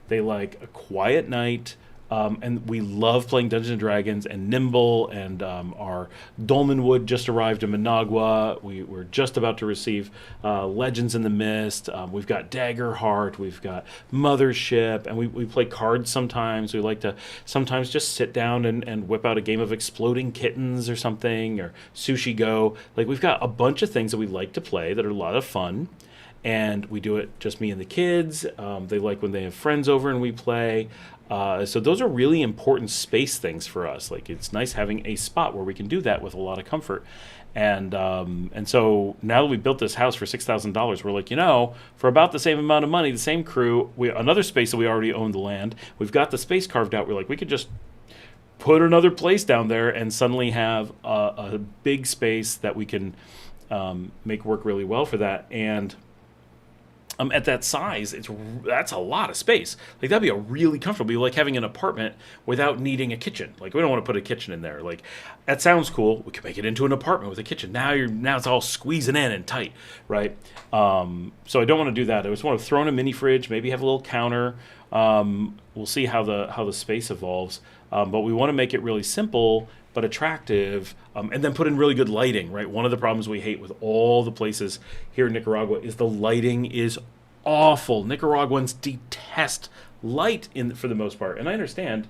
They like a quiet night. And we love playing Dungeons and Dragons and Nimble, and our Dolmenwood just arrived in Managua. We're just about to receive Legends in the Mist. We've got Daggerheart. We've got Mothership, and we play cards sometimes. We like to sometimes just sit down and whip out a game of Exploding Kittens or something, or Sushi Go. Like, we've got a bunch of things that we like to play that are a lot of fun. And we do it just me and the kids. They like when they have friends over and we play. So those are really important space things for us. Like, it's nice having a spot where we can do that with a lot of comfort. And so now that we built this house for $6,000, we're like, for about the same amount of money, the same crew, another space that we already own the land, we've got the space carved out. We're like, we could just put another place down there and suddenly have a big space that we can make work really well for that. And at that size, that's a lot of space. Like, that'd be a really comfortable. It'd be like having an apartment without needing a kitchen. Like, we don't want to put a kitchen in there. Like, that sounds cool. We could make it into an apartment with a kitchen. Now it's all squeezing in and tight, right? So I don't want to do that. I just want to throw in a mini fridge, maybe have a little counter. We'll see how the space evolves. But we want to make it really simple but attractive, and then put in really good lighting, right? One of the problems we hate with all the places here in Nicaragua is the lighting is awful. Nicaraguans detest light for the most part, and I understand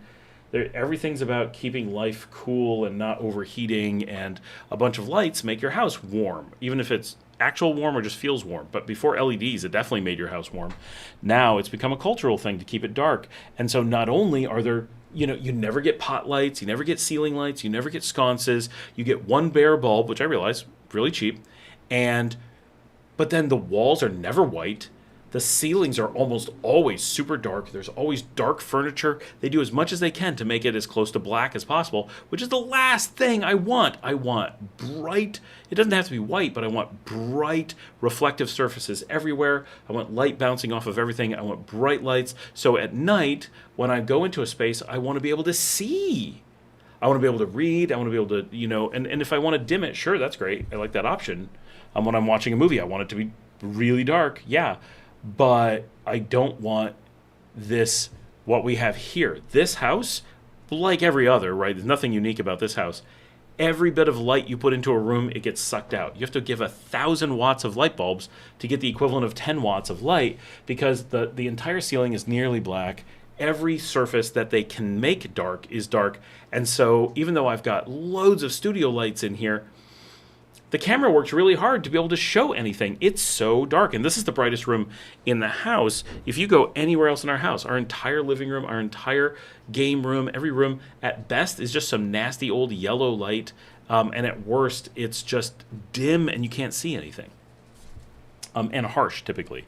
everything's about keeping life cool and not overheating, and a bunch of lights make your house warm, even if it's actual warm or just feels warm. But before LEDs, it definitely made your house warm. Now it's become a cultural thing to keep it dark, and so not only are there you never get pot lights, you never get ceiling lights, you never get sconces. You get one bare bulb, which I realize really cheap, but then the walls are never white. The ceilings are almost always super dark. There's always dark furniture. They do as much as they can to make it as close to black as possible, which is the last thing I want. I want bright, it doesn't have to be white, but I want bright reflective surfaces everywhere. I want light bouncing off of everything. I want bright lights. So at night, when I go into a space, I want to be able to see. I want to be able to read. I want to be able to, and if I want to dim it, sure, that's great. I like that option. When I'm watching a movie, I want it to be really dark. Yeah. But I don't want this, what we have here. This house, like every other, right? There's nothing unique about this house. Every bit of light you put into a room, it gets sucked out. You have to give 1,000 watts of light bulbs to get the equivalent of 10 watts of light, because the entire ceiling is nearly black. Every surface that they can make dark is dark. And so even though I've got loads of studio lights in here, the camera works really hard to be able to show anything. It's so dark. And this is the brightest room in the house. If you go anywhere else in our house, our entire living room, our entire game room, every room at best is just some nasty old yellow light. And at worst, it's just dim and you can't see anything. And harsh, typically,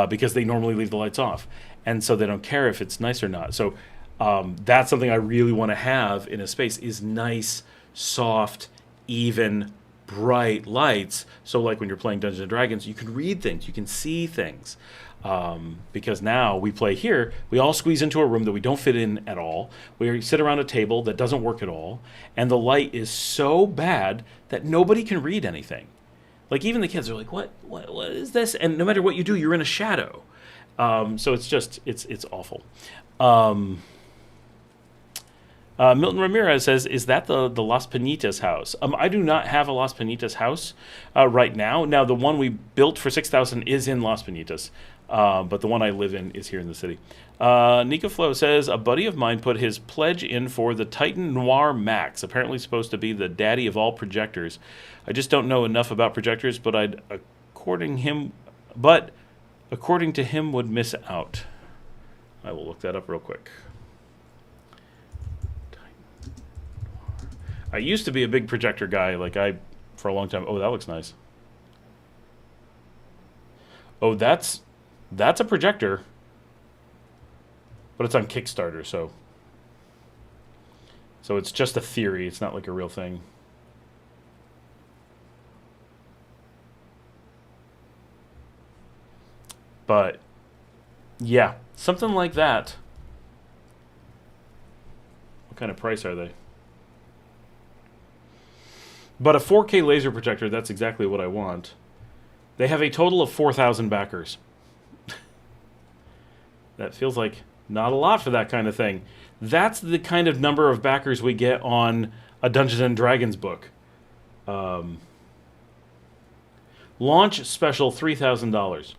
because they normally leave the lights off. And so they don't care if it's nice or not. So that's something I really want to have in a space, is nice, soft, even, bright lights. So like when you're playing Dungeons and Dragons, you can read things, you can see things. Because now we play here, we all squeeze into a room that we don't fit in at all. We sit around a table that doesn't work at all. And the light is so bad that nobody can read anything. Like, even the kids are like, what is this? And no matter what you do, you're in a shadow. So it's just, it's awful. Milton Ramirez says, is that the Las Penitas house? I do not have a Las Penitas house right now. Now, the one we built for $6,000 is in Las Penitas, but the one I live in is here in the city. Nika Flo says, a buddy of mine put his pledge in for the Titan Noir Max, apparently supposed to be the daddy of all projectors. I just don't know enough about projectors, but according but according to him would miss out. I will look that up real quick. I used to be a big projector guy, for a long time. Oh, that looks nice. Oh, that's a projector, but it's on Kickstarter, so it's just a theory. It's not like a real thing. But yeah, something like that. What kind of price are they? But a 4K laser projector, that's exactly what I want. They have a total of 4,000 backers. That feels like not a lot for that kind of thing. That's the kind of number of backers we get on a Dungeons and Dragons book. Launch special $3,000.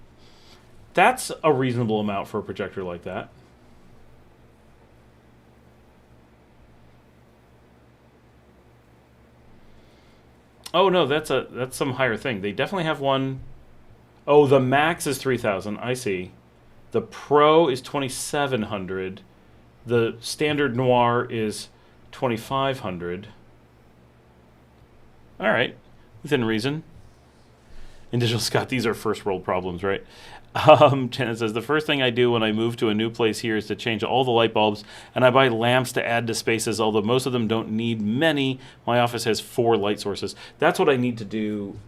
That's a reasonable amount for a projector like that. Oh no, that's some higher thing. They definitely have one. Oh, the max is 3,000. I see. The Pro is 2,700. The standard Noir is 2,500. All right, within reason. In Digital Scott, these are first world problems, right? Janet says, the first thing I do when I move to a new place here is to change all the light bulbs, and I buy lamps to add to spaces, although most of them don't need many. My office has 4 light sources. That's what I need to do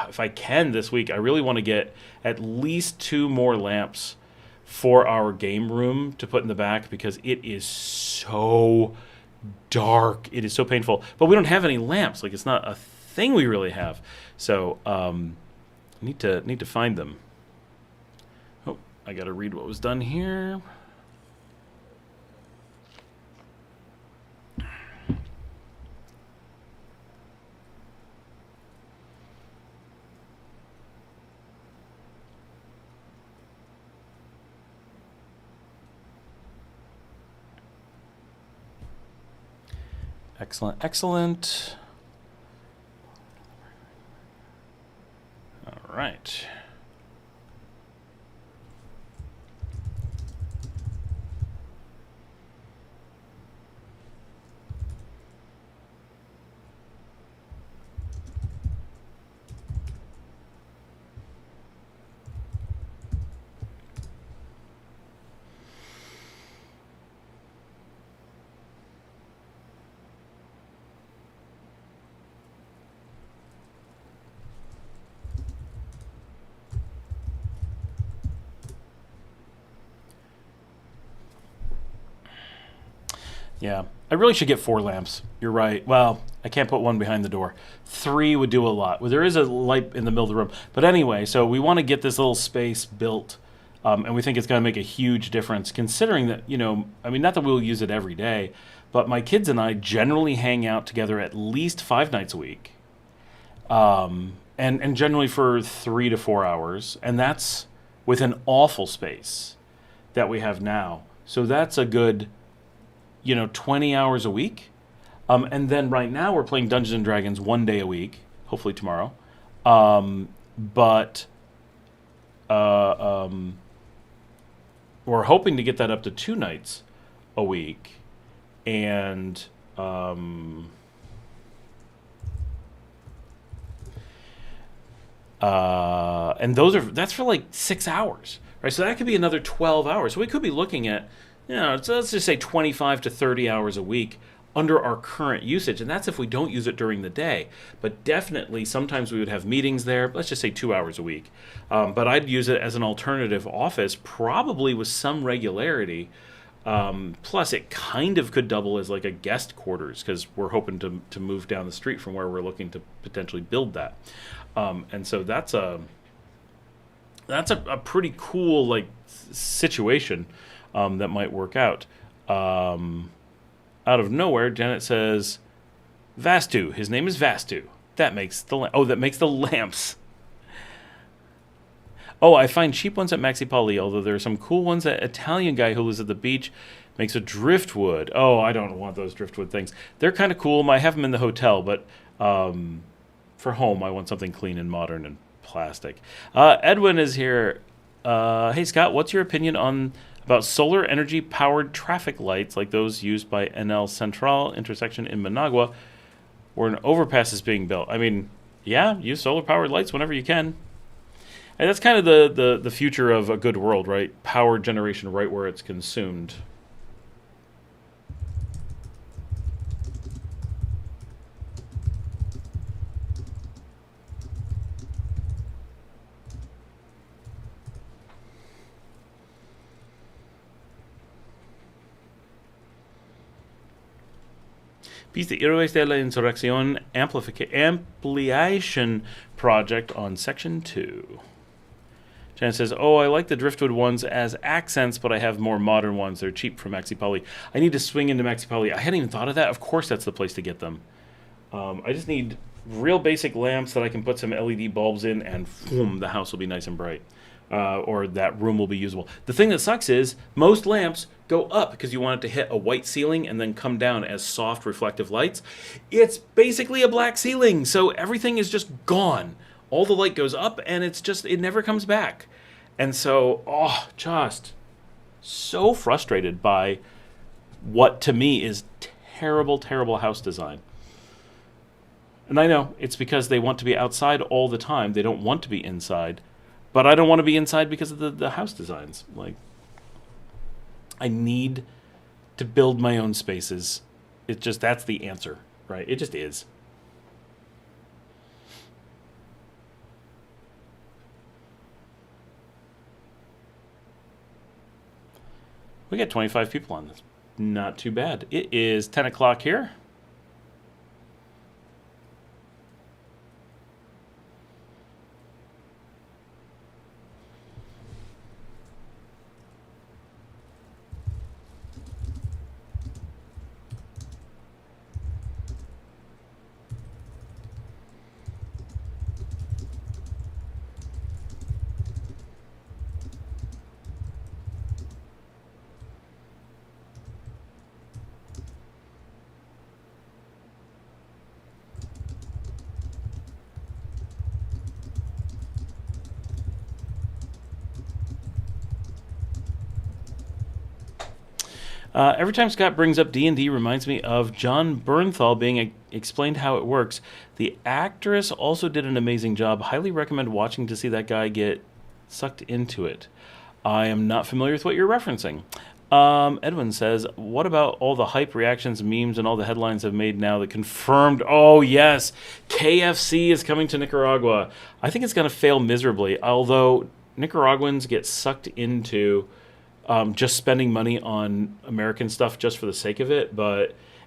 if I can this week. I really want to get at least 2 more lamps for our game room to put in the back because it is so dark. It is so painful. But we don't have any lamps. It's not a thing we really have. So need to find them. Oh, I got to read what was done here. Excellent, excellent. All right. Yeah, I really should get 4 lamps. You're right. Well, I can't put one behind the door. 3 would do a lot. Well, there is a light in the middle of the room. But anyway, so we want to get this little space built, and we think it's going to make a huge difference, considering that, not that we'll use it every day, but my kids and I generally hang out together at least 5 nights a week, and generally for 3 to 4 hours, and that's with an awful space that we have now. So that's a good 20 hours a week. And then right now we're playing Dungeons and Dragons 1 day a week, hopefully tomorrow. But we're hoping to get that up to 2 nights a week. And that's for 6 hours, right? So that could be another 12 hours. So we could be looking at, so let's just say 25 to 30 hours a week under our current usage. And that's if we don't use it during the day. But definitely, sometimes we would have meetings there. Let's just say 2 hours a week. But I'd use it as an alternative office, probably with some regularity. Plus, it kind of could double as a guest quarters because we're hoping to move down the street from where we're looking to potentially build that. And so that's a pretty cool situation. That might work out. Out of nowhere, Janet says, Vastu. His name is Vastu. That makes the lamps. Oh, I find cheap ones at Maxi Poly, although there are some cool ones that Italian guy who lives at the beach makes a driftwood. Oh, I don't want those driftwood things. They're kind of cool. I have them in the hotel, but for home, I want something clean and modern plastic. Edwin is here. Hey, Scott, what's your opinion about solar energy powered traffic lights like those used by NL Central intersection in Managua where an overpass is being built? I mean, yeah, use solar powered lights whenever you can. And that's kind of the future of a good world, right? Power generation right where it's consumed. Viste Héroes de la Insurrección Ampliation Project on Section 2. Jan says, oh, I like the driftwood ones as accents, but I have more modern ones. They're cheap from Maxi Poly. I need to swing into Maxi Poly. I hadn't even thought of that. Of course that's the place to get them. I just need real basic lamps that I can put some LED bulbs in, and boom, the house will be nice and bright. Or that room will be usable. The thing that sucks is most lamps go up because you want it to hit a white ceiling and then come down as soft reflective lights. It's basically a black ceiling, so everything is just gone. All the light goes up and it never comes back. And so, just so frustrated by what to me is terrible, terrible house design. And I know it's because they want to be outside all the time. They don't want to be inside. But I don't want to be inside because of the house designs. Like, I need to build my own spaces. That's the answer, right? It just is. We got 25 people on this. Not too bad. It is 10 o'clock here. Every time Scott brings up D&D reminds me of John Bernthal being explained how it works. The actress also did an amazing job. Highly recommend watching to see that guy get sucked into it. I am not familiar with what you're referencing. Edwin says, what about all the hype reactions, memes, and all the headlines have made now that confirmed, oh yes, KFC is coming to Nicaragua. I think it's going to fail miserably, although Nicaraguans get sucked into just spending money on American stuff just for the sake of it,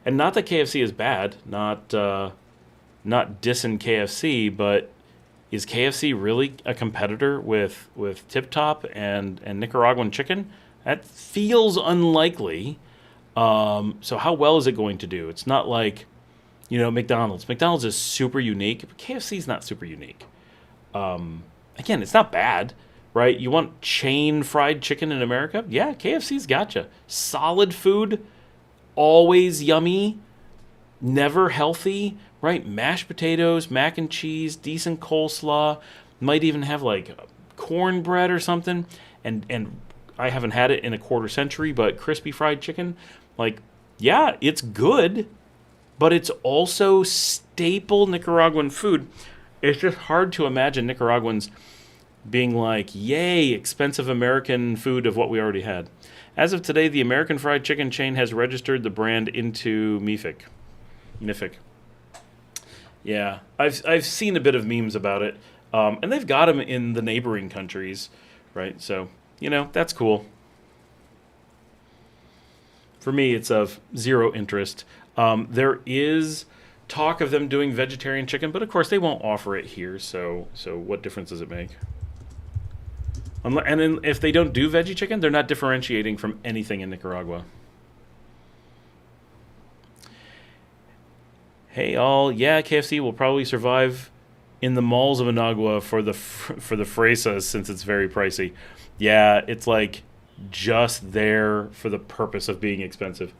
and not that KFC is bad, not dissing KFC, but is KFC really a competitor with Tip Top and Nicaraguan chicken? That feels unlikely. So how well is it going to do? It's not like, McDonald's. McDonald's is super unique, but KFC is not super unique. Again, it's not bad. Right? You want chain fried chicken in America? Yeah, KFC's gotcha. Solid food, always yummy, never healthy, right? Mashed potatoes, mac and cheese, decent coleslaw, might even have like cornbread or something. And I haven't had it in a quarter century, but crispy fried chicken, like, yeah, it's good, but it's also staple Nicaraguan food. It's just hard to imagine Nicaraguans being like, yay, expensive American food of what we already had. As of today, the American Fried Chicken chain has registered the brand into MIFIC. Yeah, I've seen a bit of memes about it, and they've got them in the neighboring countries, right? So, that's cool. For me, it's of zero interest. There is talk of them doing vegetarian chicken, but of course they won't offer it here, so what difference does it make? And then if they don't do veggie chicken, they're not differentiating from anything in Nicaragua. Hey all, yeah, KFC will probably survive in the malls of Managua for the fresas since it's very pricey. Yeah, it's like just there for the purpose of being expensive.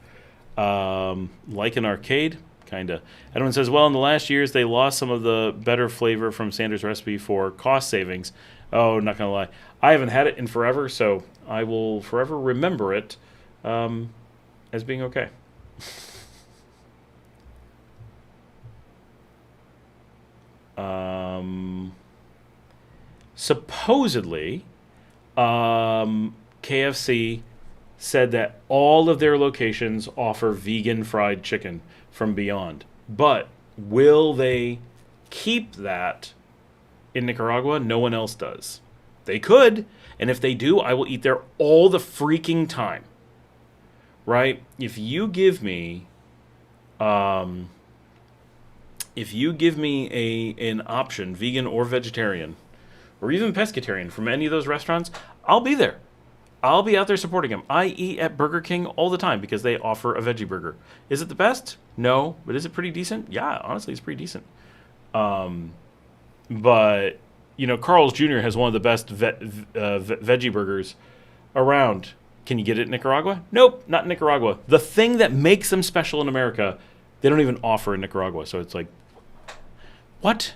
Like an arcade, kind of. Edwin says, well, in the last years, they lost some of the better flavor from Sanders' recipe for cost savings. Oh, not going to lie. I haven't had it in forever, so I will forever remember it as being okay. Supposedly, KFC said that all of their locations offer vegan fried chicken from Beyond. But will they keep that in Nicaragua? No one else does. They could, and if they do, I will eat there all the freaking time. Right? If you give me an option, vegan or vegetarian, or even pescatarian from any of those restaurants, I'll be there. I'll be out there supporting them. I eat at Burger King all the time because they offer a veggie burger. Is it the best? No. But is it pretty decent? Yeah, honestly, it's pretty decent. But, you know, Carl's Jr. has one of the best veggie burgers around. Can you get it in Nicaragua? Nope, not in Nicaragua. The thing that makes them special in America, they don't even offer in Nicaragua. So it's like, what?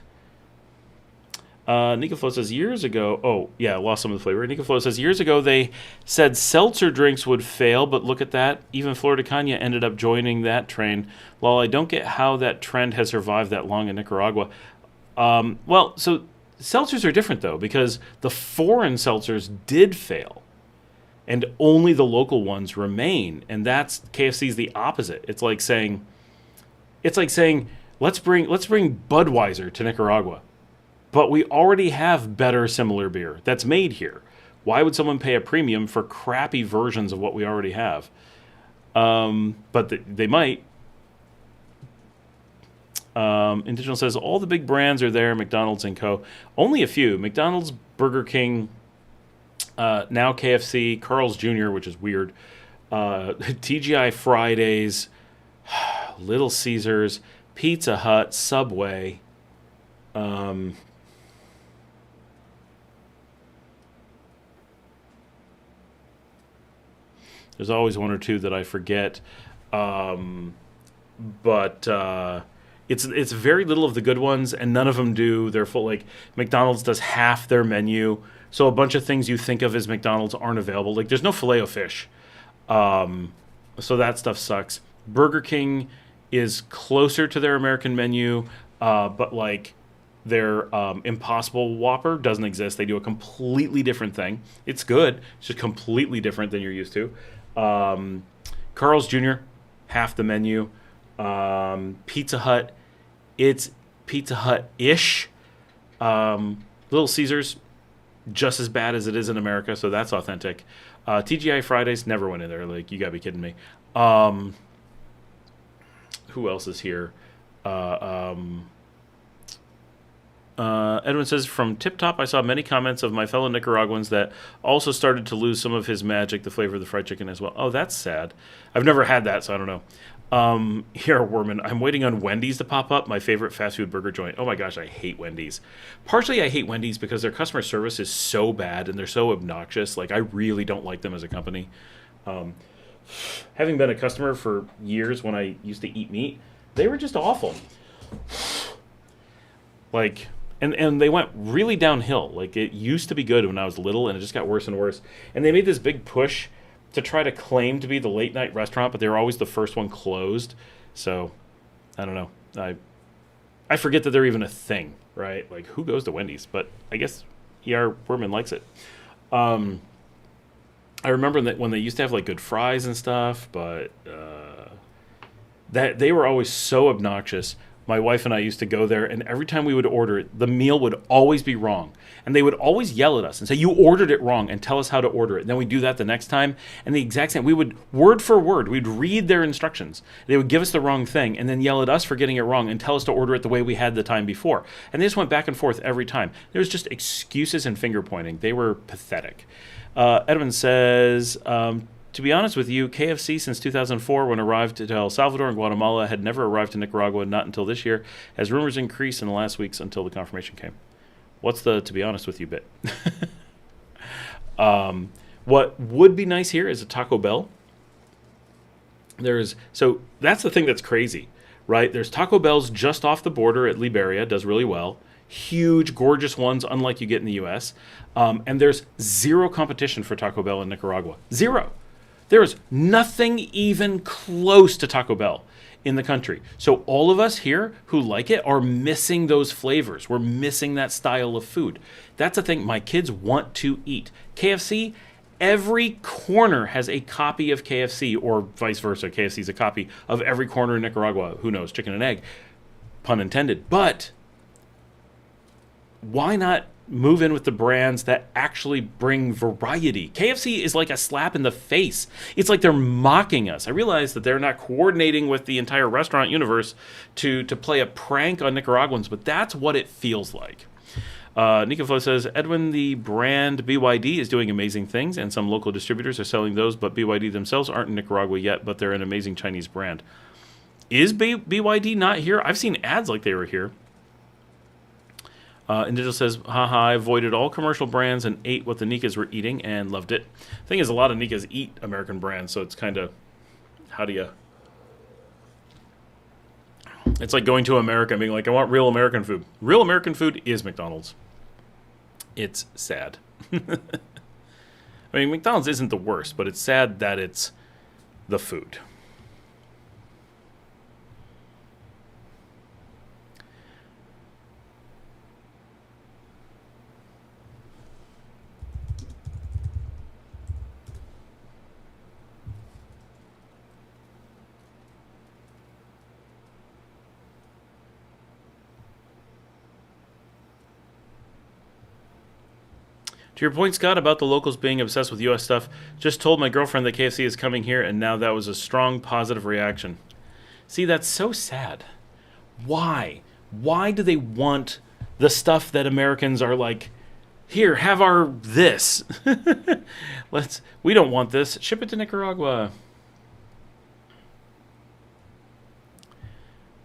Nika Flo says years ago, lost some of the flavor. Nika Flo says years ago they said seltzer drinks would fail, but look at that. Even Florida Caña ended up joining that train. While I don't get how that trend has survived that long in Nicaragua. So seltzers are different though, because the foreign seltzers did fail. And only the local ones remain. And that's KFC's the opposite. It's like saying let's bring Budweiser to Nicaragua. But we already have better similar beer that's made here. Why would someone pay a premium for crappy versions of what we already have? But they might. Intentional says, all the big brands are there, McDonald's and Co. Only a few. McDonald's, Burger King, now KFC, Carl's Jr., which is weird, TGI Fridays, Little Caesars, Pizza Hut, Subway. There's always one or two that I forget, but it's very little of the good ones, and none of them do. They're full. Like McDonald's does half their menu, so a bunch of things you think of as McDonald's aren't available. Like there's no Filet-O-Fish, so that stuff sucks. Burger King is closer to their American menu, but like their Impossible Whopper doesn't exist. They do a completely different thing. It's good. It's just completely different than you're used to. Carl's Jr., half the menu. Pizza Hut, it's Pizza Hut-ish. Little Caesars, just as bad as it is in America, so that's authentic. TGI Fridays, never went in there. Like, you gotta be kidding me. Who else is here? Edwin says, from Tip Top, I saw many comments of my fellow Nicaraguans that also started to lose some of his magic, the flavor of the fried chicken as well. Oh, that's sad. I've never had that, so I don't know. Here, Werman, I'm waiting on Wendy's to pop up, my favorite fast food burger joint. Oh my gosh, I hate Wendy's. Partially, I hate Wendy's because their customer service is so bad and they're so obnoxious. Like, I really don't like them as a company. Having been a customer for years when I used to eat meat, they were just awful. Like... And they went really downhill. Like, it used to be good when I was little, and it just got worse and worse. And they made this big push to try to claim to be the late-night restaurant, but they were always the first one closed. So, I don't know. I forget that they're even a thing, right? Like, who goes to Wendy's? But I guess E.R. Werman likes it. I remember that when they used to have, like, good fries and stuff, but that they were always so obnoxious. My wife and I used to go there, and every time we would order it, the meal would always be wrong. And they would always yell at us and say, you ordered it wrong, and tell us how to order it. And then we'd do that the next time, and the exact same. We would, word for word, we'd read their instructions. They would give us the wrong thing, and then yell at us for getting it wrong, and tell us to order it the way we had the time before. And they just went back and forth every time. There was just excuses and finger-pointing. They were pathetic. Edwin says... to be honest with you, KFC since 2004, when arrived to El Salvador and Guatemala, had never arrived to Nicaragua, not until this year, as rumors increased in the last weeks until the confirmation came. What's the to be honest with you bit? What would be nice here is a Taco Bell. So that's the thing that's crazy, right? There's Taco Bell's just off the border at Liberia, does really well. Huge, gorgeous ones, unlike you get in the U.S. And there's zero competition for Taco Bell in Nicaragua. Zero. There is nothing even close to Taco Bell in the country. So all of us here who like it are missing those flavors. We're missing that style of food. That's the thing my kids want to eat. KFC, every corner has a copy of KFC, or vice versa. KFC is a copy of every corner in Nicaragua. Who knows? Chicken and egg. Pun intended. But why not move in with the brands that actually bring variety? KFC is like a slap in the face. It's like they're mocking us. I realize that they're not coordinating with the entire restaurant universe to play a prank on Nicaraguans, but that's what it feels like. Nico Flo says, Edwin, the brand BYD is doing amazing things, and some local distributors are selling those, but BYD themselves aren't in Nicaragua yet, but they're an amazing Chinese brand. Is BYD not here? I've seen ads like they were here. Individual says, haha, I avoided all commercial brands and ate what the Nicas were eating and loved it. The thing is, a lot of Nicas eat American brands, so it's kind of, how do you... It's like going to America and being like, I want real American food. Real American food is McDonald's. It's sad. I mean, McDonald's isn't the worst, but it's sad that it's the food. To your point, Scott, about the locals being obsessed with U.S. stuff, just told my girlfriend that KFC is coming here, and now that was a strong positive reaction. See, that's so sad. Why? Why do they want the stuff that Americans are like, here, have our this. We don't want this. Ship it to Nicaragua.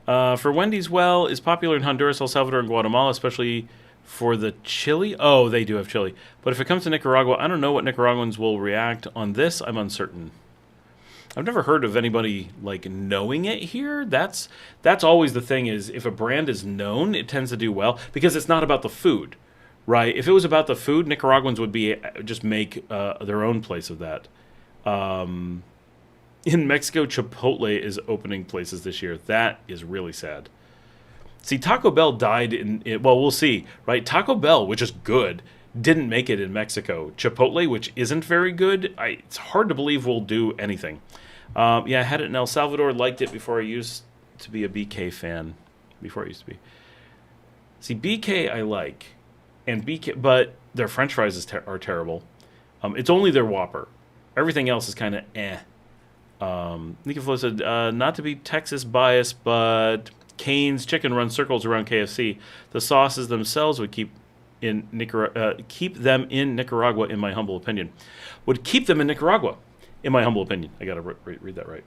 For Wendy's Well is popular in Honduras, El Salvador, and Guatemala, especially for the chili. Oh, they do have chili. But if it comes to Nicaragua, I don't know what Nicaraguans will react on this. I'm uncertain. I've never heard of anybody like knowing it here. That's always the thing, is if a brand is known, it tends to do well because it's not about the food, right? If it was about the food, Nicaraguans would be just make their own place of that. In Mexico, Chipotle is opening places this year. That is really sad. See, Taco Bell died well, we'll see, right? Taco Bell, which is good, didn't make it in Mexico. Chipotle, which isn't very good, it's hard to believe we'll do anything. Yeah, I had it in El Salvador, liked it before I used to be a BK fan. Before I used to be. See, BK I like, and BK, but their French fries are terrible. It's only their Whopper. Everything else is kind of eh. Nika Flo said, not to be Texas biased, but Cane's Chicken runs circles around KFC. The sauces themselves would keep them in Nicaragua, in my humble opinion. Would keep them in Nicaragua, in my humble opinion. I got to read that right.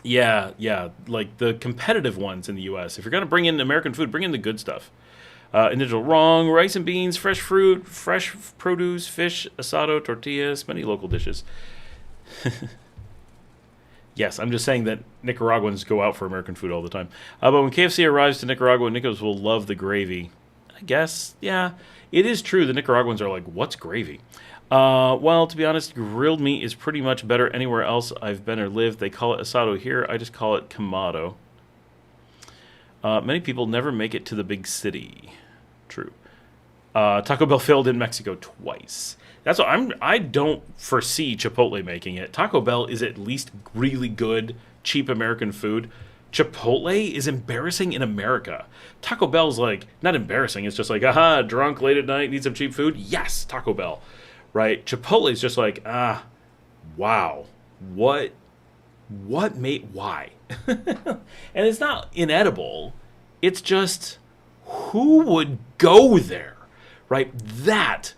Yeah, like the competitive ones in the U.S. If you're going to bring in American food, bring in the good stuff. Individual wrong, rice and beans, fresh fruit, fresh produce, fish, asado, tortillas, many local dishes. Yes, I'm just saying that Nicaraguans go out for American food all the time. But when KFC arrives to Nicaragua, Nicos will love the gravy. I guess, yeah. It is true the Nicaraguans are like, what's gravy? Well, to be honest, grilled meat is pretty much better anywhere else I've been or lived. They call it asado here. I just call it quemado. Many people never make it to the big city. True. Taco Bell failed in Mexico twice. That's what I don't foresee Chipotle making it. Taco Bell is at least really good, cheap American food. Chipotle is embarrassing in America. Taco Bell's like, not embarrassing, it's just like, aha, drunk late at night, need some cheap food? Yes, Taco Bell. Right? Chipotle is just like, wow. What made, why? And it's not inedible. It's just, who would go there? Right? That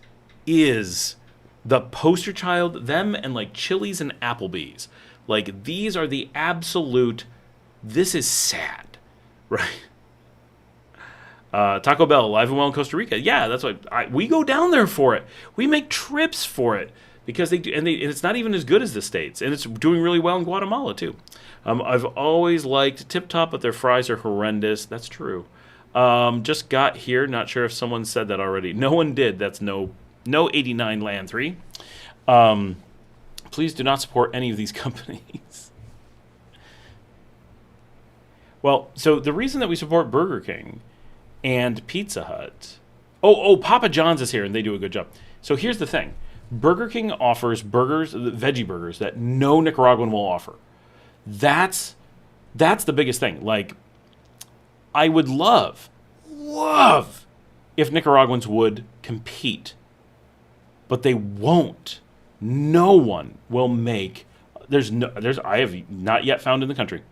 is the poster child, them and like Chili's and Applebee's. Like, these are the absolute, this is sad, right? Taco Bell, alive and well in Costa Rica. Yeah, that's what we go down there for it. We make trips for it because they do, and it's not even as good as the States, and it's doing really well in Guatemala too. I've always liked Tip Top, but their fries are horrendous. That's true. Just got here. Not sure if someone said that already. No one did. That's no 89 Land 3. Please do not support any of these companies. Well, so the reason that we support Burger King and Pizza Hut. Oh, Papa John's is here, and they do a good job. So here's the thing. Burger King offers burgers, veggie burgers, that no Nicaraguan will offer. That's the biggest thing. Like, I would love if Nicaraguans would compete. But they won't. No one will make... I have not yet found in the country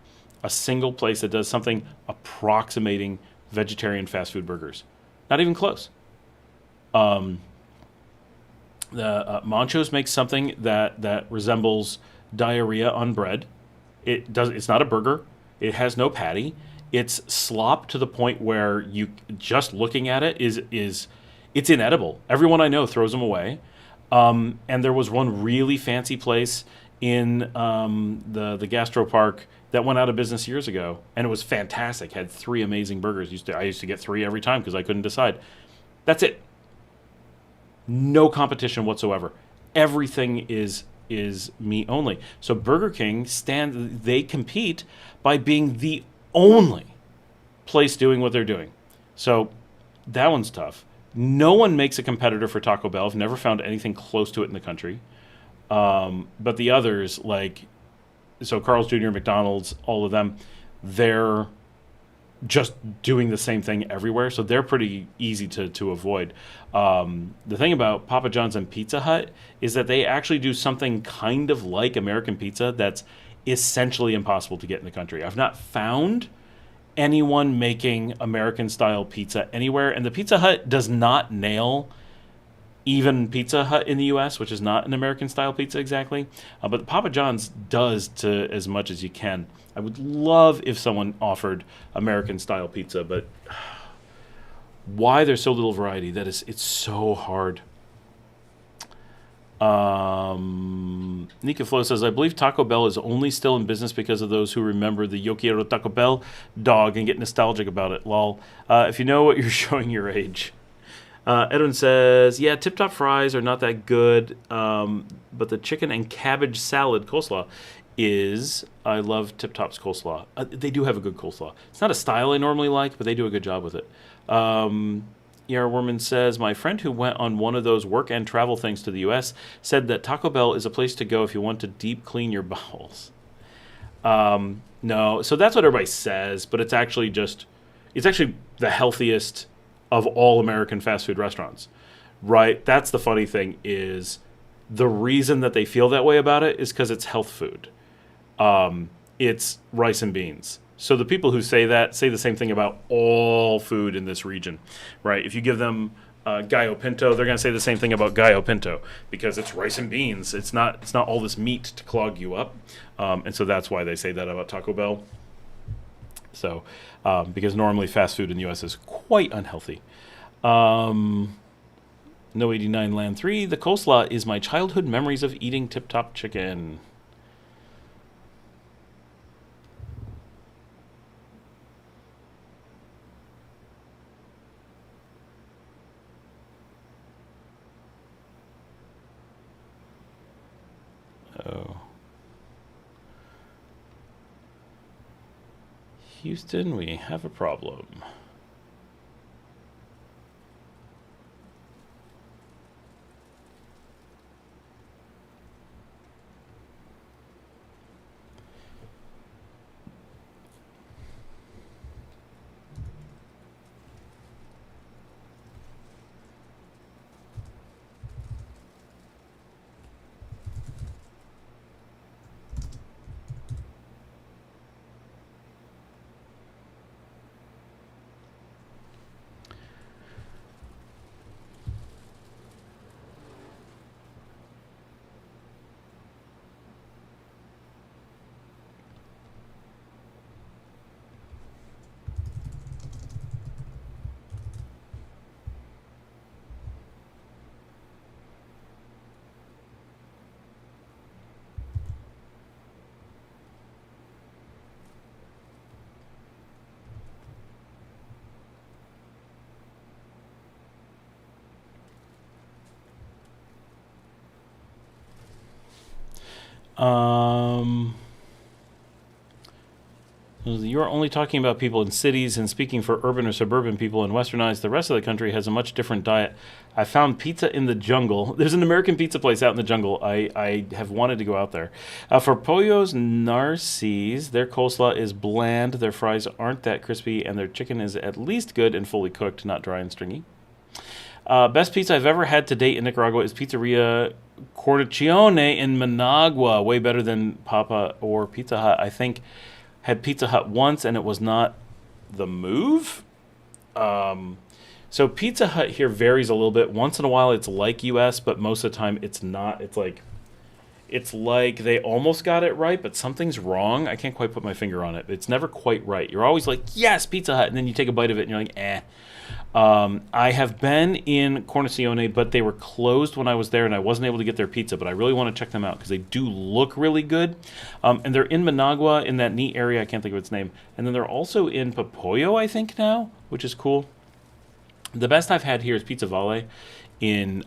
a single place that does something approximating vegetarian fast food burgers. Not even close. Moncho's makes something that resembles diarrhea on bread. It's not a burger. It has no patty. It's slop to the point where you just looking at it it's inedible. Everyone I know throws them away. And there was one really fancy place in the Gastro Park that went out of business years ago, and it was fantastic. Had 3 amazing burgers. I used to get 3 every time because I couldn't decide. That's it. No competition whatsoever. Everything is meat only. So Burger King they compete by being the only place doing what they're doing. So that one's tough. No one makes a competitor for Taco Bell. I've never found anything close to it in the country. But the others, so Carl's Jr., McDonald's, all of them, they're just doing the same thing everywhere. So they're pretty easy to avoid. The thing about Papa John's and Pizza Hut is that they actually do something kind of like American pizza that's essentially impossible to get in the country. I've not found anyone making American-style pizza anywhere, and the Pizza Hut does not nail even Pizza Hut in the U.S., which is not an American-style pizza exactly, but Papa John's does to as much as you can. I would love if someone offered American-style pizza, but why there's so little variety? It's so hard. Nika Flo says, I believe Taco Bell is only still in business because of those who remember the Yo Quiero Taco Bell dog and get nostalgic about it. Lol. If you know what, you're showing your age. Edwin says, yeah, Tip Top fries are not that good, but the chicken and cabbage salad coleslaw is... I love Tip Top's coleslaw. They do have a good coleslaw. It's not a style I normally like, but they do a good job with it. Yara Werman says, my friend who went on one of those work and travel things to the U.S. said that Taco Bell is a place to go if you want to deep clean your bowels. No, so that's what everybody says, but it's actually the healthiest of all American fast food restaurants, right? That's the funny thing is the reason that they feel that way about it is because it's health food. It's rice and beans. So the people who say that say the same thing about all food in this region, right? If you give them gallo pinto, they're going to say the same thing about gallo pinto because it's rice and beans. It's not all this meat to clog you up, and so that's why they say that about Taco Bell. So because normally fast food in the U.S. is quite unhealthy. No 89 Land 3. The coleslaw is my childhood memories of eating Tip Top chicken. Oh. Houston, we have a problem. You're only talking about people in cities and speaking for urban or suburban people and westernized. The rest of the country has a much different diet. I found pizza in the jungle. There's an American pizza place out in the jungle. I have wanted to go out there. For Pollos Narcis, their coleslaw is bland, their fries aren't that crispy, and their chicken is at least good and fully cooked, not dry and stringy. Best pizza I've ever had to date in Nicaragua is Pizzeria Corticione in Managua. Way better than Papa or Pizza Hut. I think had Pizza Hut once and it was not the move. So Pizza Hut here varies a little bit. Once in a while it's like US, but most of the time it's not. It's like they almost got it right, but something's wrong. I can't quite put my finger on it. It's never quite right. You're always like, yes, Pizza Hut, and then you take a bite of it and you're like, eh. I have been in Cornicione, but they were closed when I was there, and I wasn't able to get their pizza, but I really want to check them out because they do look really good. And they're in Managua, in that neat area. I can't think of its name. And then they're also in Popoyo, I think, now, which is cool. The best I've had here is Pizza Valle in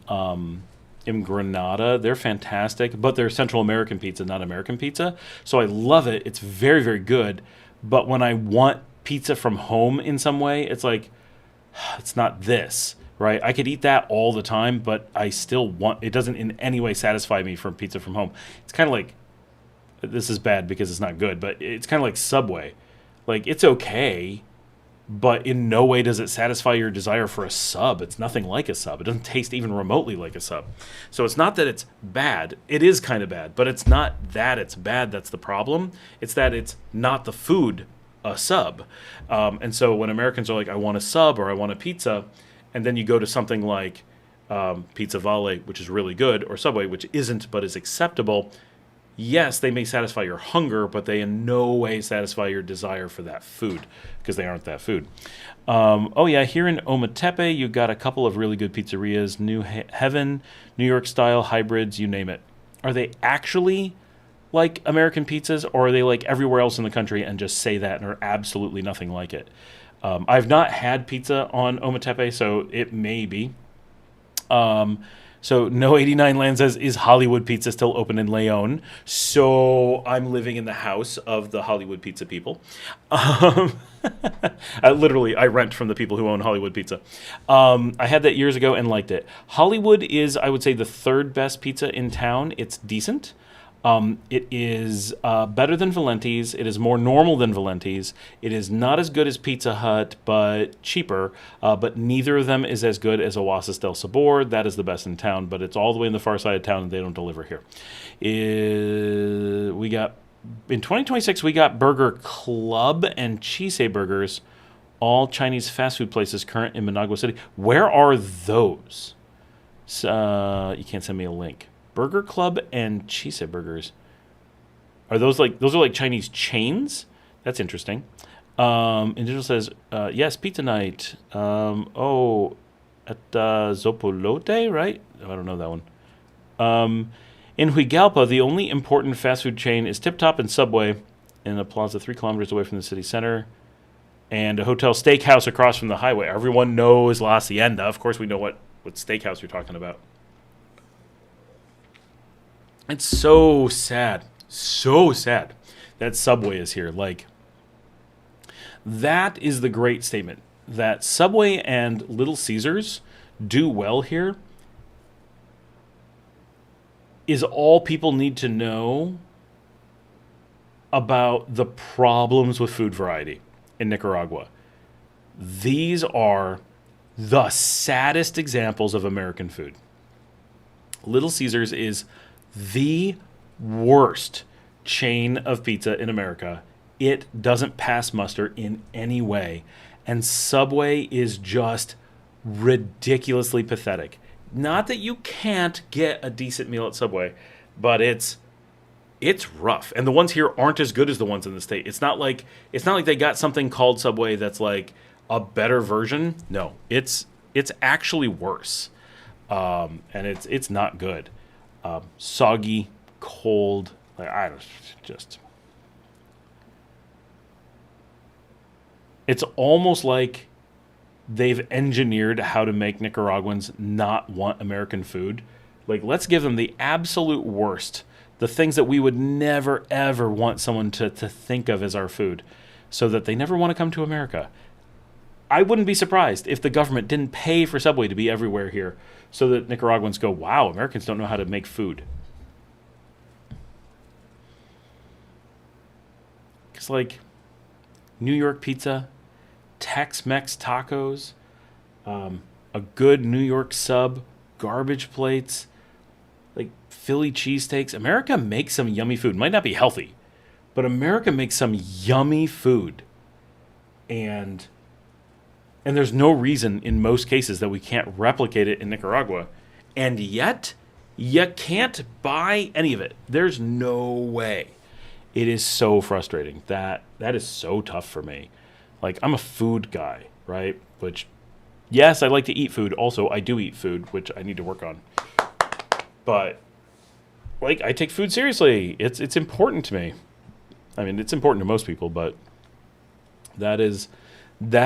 Granada. They're fantastic, but they're Central American pizza, not American pizza. So I love it. It's very, very good. But when I want pizza from home in some way, it's like, it's not this, right? I could eat that all the time, but I still want, it doesn't in any way satisfy me from pizza from home. It's kind of like, this is bad because it's not good, but it's kind of like Subway. Like, it's okay, but in no way does it satisfy your desire for a sub. It's nothing like a sub. It doesn't taste even remotely like a sub. So it's not that it's bad. It is kind of bad, but it's not that it's bad that's the problem. It's that it's not the food a sub. And so when Americans are like, I want a sub or I want a pizza, and then you go to something like Pizza Valle, which is really good, or Subway, which isn't but is acceptable, yes, they may satisfy your hunger, but they in no way satisfy your desire for that food because they aren't that food. Oh yeah, here in Ometepe, you got a couple of really good pizzerias, New Heaven, New York style, hybrids, you name it. Are they actually like American pizzas, or are they like everywhere else in the country and just say that and are absolutely nothing like it? I've not had pizza on Ometepe, so it may be. So No 89 Land says, is Hollywood Pizza still open in Leon? So I'm living in the house of the Hollywood Pizza people. I rent from the people who own Hollywood Pizza. I had that years ago and liked it. Hollywood is, I would say, the third best pizza in town. It's decent. It is better than Valenti's. It is more normal than Valenti's. It is not as good as Pizza Hut, but cheaper. But neither of them is as good as Oasis del Sabor. That is the best in town, but it's all the way in the far side of town, and they don't deliver here. In 2026, we got Burger Club and Cheese Burgers, all Chinese fast food places current in Managua City. Where are those? You can't send me a link. Burger Club and Cheese Burgers. Are those like Chinese chains? That's interesting. Individual says, yes, pizza night. At Zopolote, right? Oh, I don't know that one. In Huigalpa, the only important fast food chain is Tip Top and Subway in a plaza 3 kilometers away from the city center. And a hotel steakhouse across from the highway. Everyone knows La Hacienda. Of course we know what steakhouse you're talking about. It's so sad that Subway is here. Like, that is the great statement. That Subway and Little Caesars do well here is all people need to know about the problems with food variety in Nicaragua. These are the saddest examples of American food. Little Caesars is the worst chain of pizza in America. It doesn't pass muster in any way. And Subway is just ridiculously pathetic. Not that you can't get a decent meal at Subway, but it's rough. And the ones here aren't as good as the ones in the state. It's not like they got something called Subway that's like a better version. No, it's actually worse. And it's not good. Soggy, cold, it's almost like they've engineered how to make Nicaraguans not want American food. Like, let's give them the absolute worst the things that we would never, ever want someone to think of as our food so that they never want to come to America. I wouldn't be surprised if the government didn't pay for Subway to be everywhere here so that Nicaraguans go, wow, Americans don't know how to make food. Because, like, New York pizza, Tex-Mex tacos, a good New York sub, garbage plates, like Philly cheesesteaks. America makes some yummy food. Might not be healthy, but America makes some yummy food. And there's no reason in most cases that we can't replicate it in Nicaragua. And yet, you can't buy any of it. There's no way. It is so frustrating. That is so tough for me. Like, I'm a food guy, right? Which, yes, I like to eat food. Also, I do eat food, which I need to work on. But, like, I take food seriously. It's important to me. I mean, it's important to most people, but that is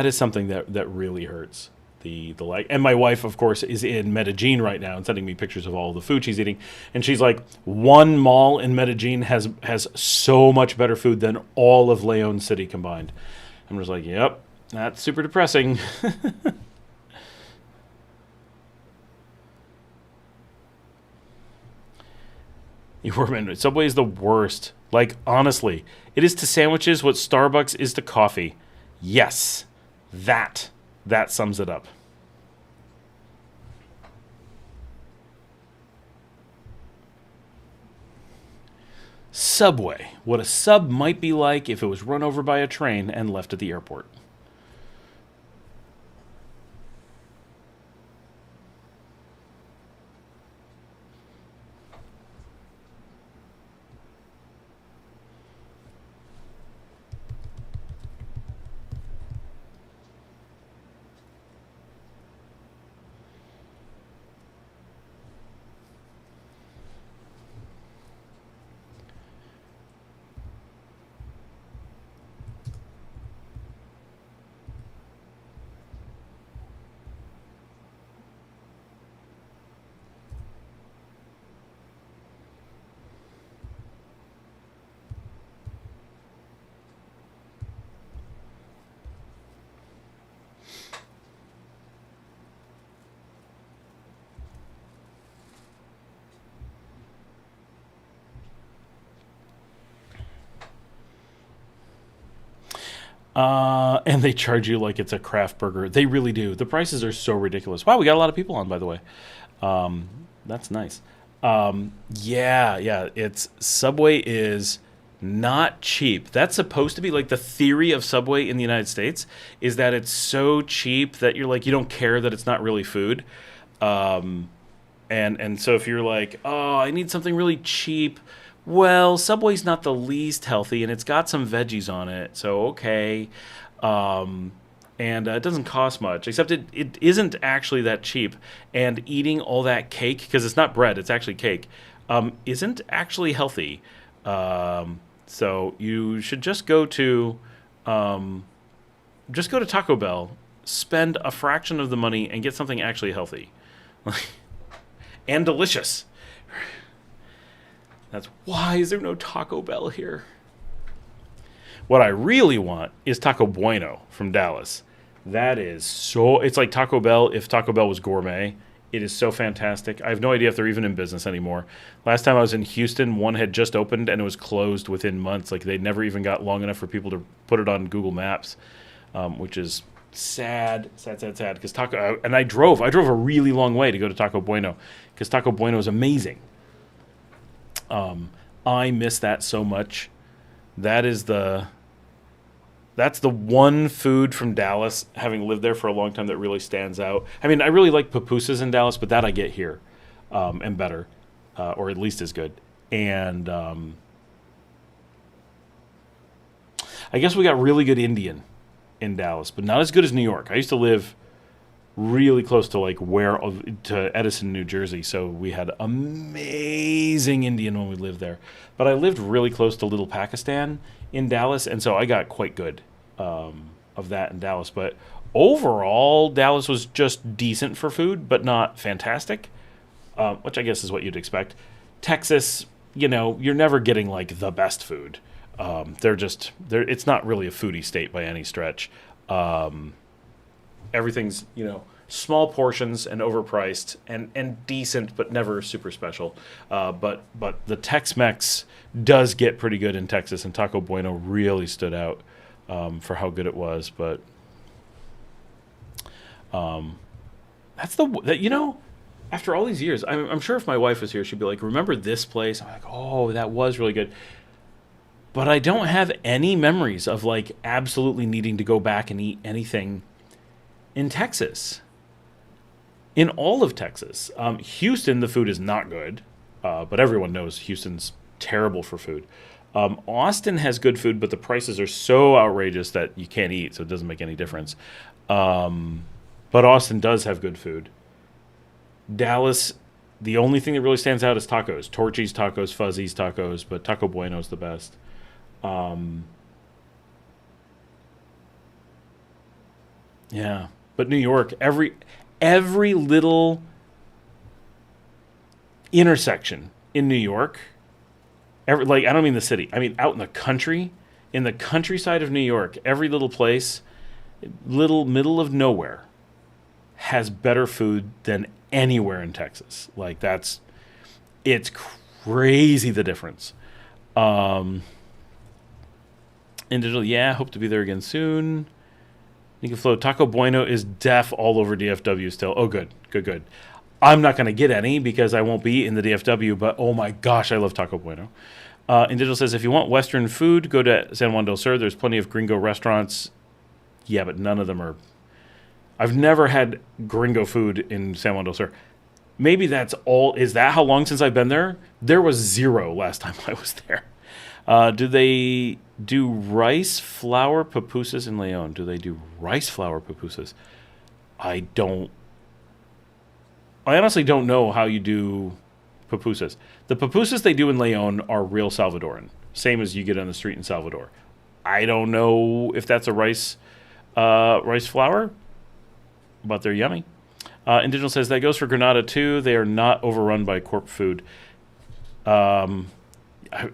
something that really hurts. The like, and my wife, of course, is in Medellin right now and sending me pictures of all the food she's eating. And she's like, one mall in Medellin has so much better food than all of Leon City combined. I'm just like, yep, that's super depressing. Subway is the worst. Like, honestly, it is to sandwiches what Starbucks is to coffee. Yes, that sums it up. Subway. What a sub might be like if it was run over by a train and left at the airport. And they charge you like it's a craft burger. They really do. The prices are so ridiculous. Wow, we got a lot of people on, by the way. That's nice. Yeah. Subway is not cheap. That's supposed to be like the theory of Subway in the United States is that it's so cheap that you're like, you don't care that it's not really food. And so if you're like, oh, I need something really cheap. Well, Subway's not the least healthy, and it's got some veggies on it, so okay. And it doesn't cost much, except it isn't actually that cheap. And eating all that cake, because it's not bread, it's actually cake, isn't actually healthy. So you should just go to Taco Bell, spend a fraction of the money, and get something actually healthy. And delicious. That's why is there no Taco Bell here? What I really want is Taco Bueno from Dallas. That is so... It's like Taco Bell if Taco Bell was gourmet. It is so fantastic. I have no idea if they're even in business anymore. Last time I was in Houston, one had just opened and it was closed within months. Like, they never even got long enough for people to put it on Google Maps, which is sad. Because and I drove a really long way to go to Taco Bueno because Taco Bueno is amazing. I miss that so much. That's the one food from Dallas, having lived there for a long time, that really stands out. I mean, I really like pupusas in Dallas, but that I get here, and better, or at least as good. And I guess we got really good Indian in Dallas, but not as good as New York. I used to live really close to to Edison, New Jersey, so we had amazing Indian when we lived there. But I lived really close to Little Pakistan in Dallas, and so I got quite good of that in Dallas. But overall, Dallas was just decent for food, but not fantastic, which I guess is what you'd expect. Texas, you're never getting like the best food. They're it's not really a foodie state by any stretch. Everything's, small portions and overpriced and decent, but never super special. But the Tex-Mex does get pretty good in Texas, and Taco Bueno really stood out for how good it was. But that's after all these years, I'm sure if my wife was here, she'd be like, "Remember this place?" I'm like, "Oh, that was really good." But I don't have any memories of like absolutely needing to go back and eat anything in Texas. In all of Texas. Houston, the food is not good, but everyone knows Houston's terrible for food. Austin has good food, but the prices are so outrageous that you can't eat, so it doesn't make any difference. But Austin does have good food. Dallas, the only thing that really stands out is tacos. Torchy's tacos, Fuzzy's tacos, but Taco Bueno's the best. Yeah, but New York, every little intersection in New York, I don't mean the city, I mean out in the countryside of New York, every little place, little middle of nowhere, has better food than anywhere in Texas. Like it's crazy the difference. And digital, hope to be there again soon. Nika Flo, Taco Bueno is deaf all over DFW still. Oh, good. I'm not going to get any because I won't be in the DFW, but oh my gosh, I love Taco Bueno. And digital says, if you want Western food, go to San Juan del Sur. There's plenty of gringo restaurants. Yeah, but none of them are. I've never had gringo food in San Juan del Sur. Maybe that's all. Is that how long since I've been there? There was 0 last time I was there. Do they do rice flour pupusas in Leon? Do they do rice flour pupusas? I honestly don't know how you do pupusas. The pupusas they do in Leon are real Salvadoran, same as you get on the street in Salvador. I don't know if that's a rice flour, but they're yummy. Indigenous says that goes for Granada too. They are not overrun by corp food.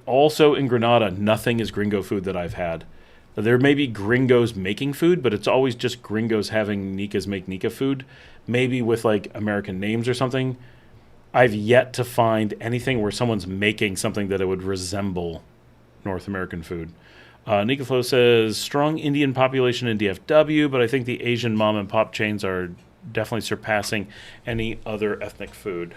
Also in Granada, nothing is gringo food that I've had. There may be gringos making food, but it's always just gringos having Nikas make Nika food, maybe with like American names or something. I've yet to find anything where someone's making something that it would resemble North American food. Nika Flo says, strong Indian population in DFW, but I think the Asian mom and pop chains are definitely surpassing any other ethnic food.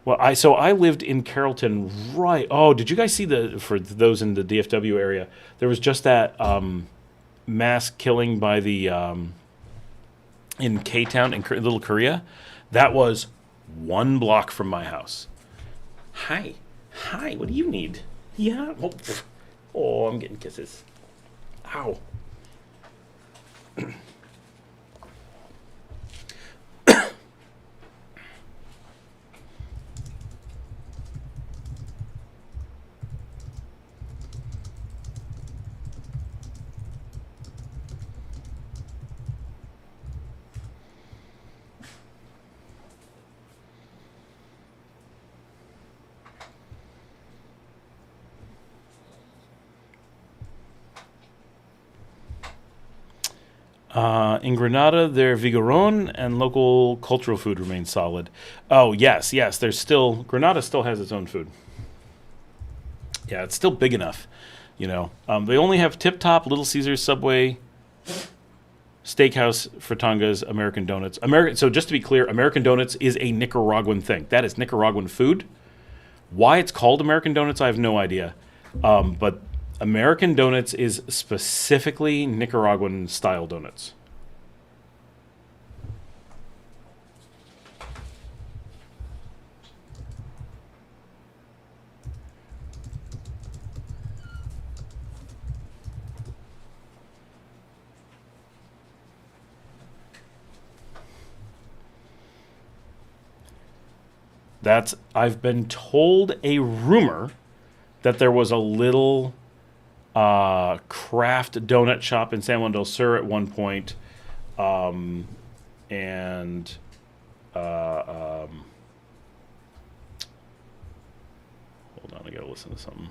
Well, I lived in Carrollton, right? Oh, did you guys see for those in the DFW area, there was just that mass killing by the in K-Town in Little Korea? That was 1 block from my house. Hi, what do you need? Yeah. Oh, I'm getting kisses. Ow. In Granada, their Vigorón and local cultural food remains solid. Oh, yes. Granada still has its own food. Yeah, it's still big enough, They only have Tip Top, Little Caesars, Subway, Steakhouse, Fritangas, American Donuts. So just to be clear, American Donuts is a Nicaraguan thing. That is Nicaraguan food. Why it's called American Donuts, I have no idea. But American Donuts is specifically Nicaraguan style donuts. I've been told a rumor that there was a little craft donut shop in San Juan del Sur at one point, Hold on, I gotta listen to something.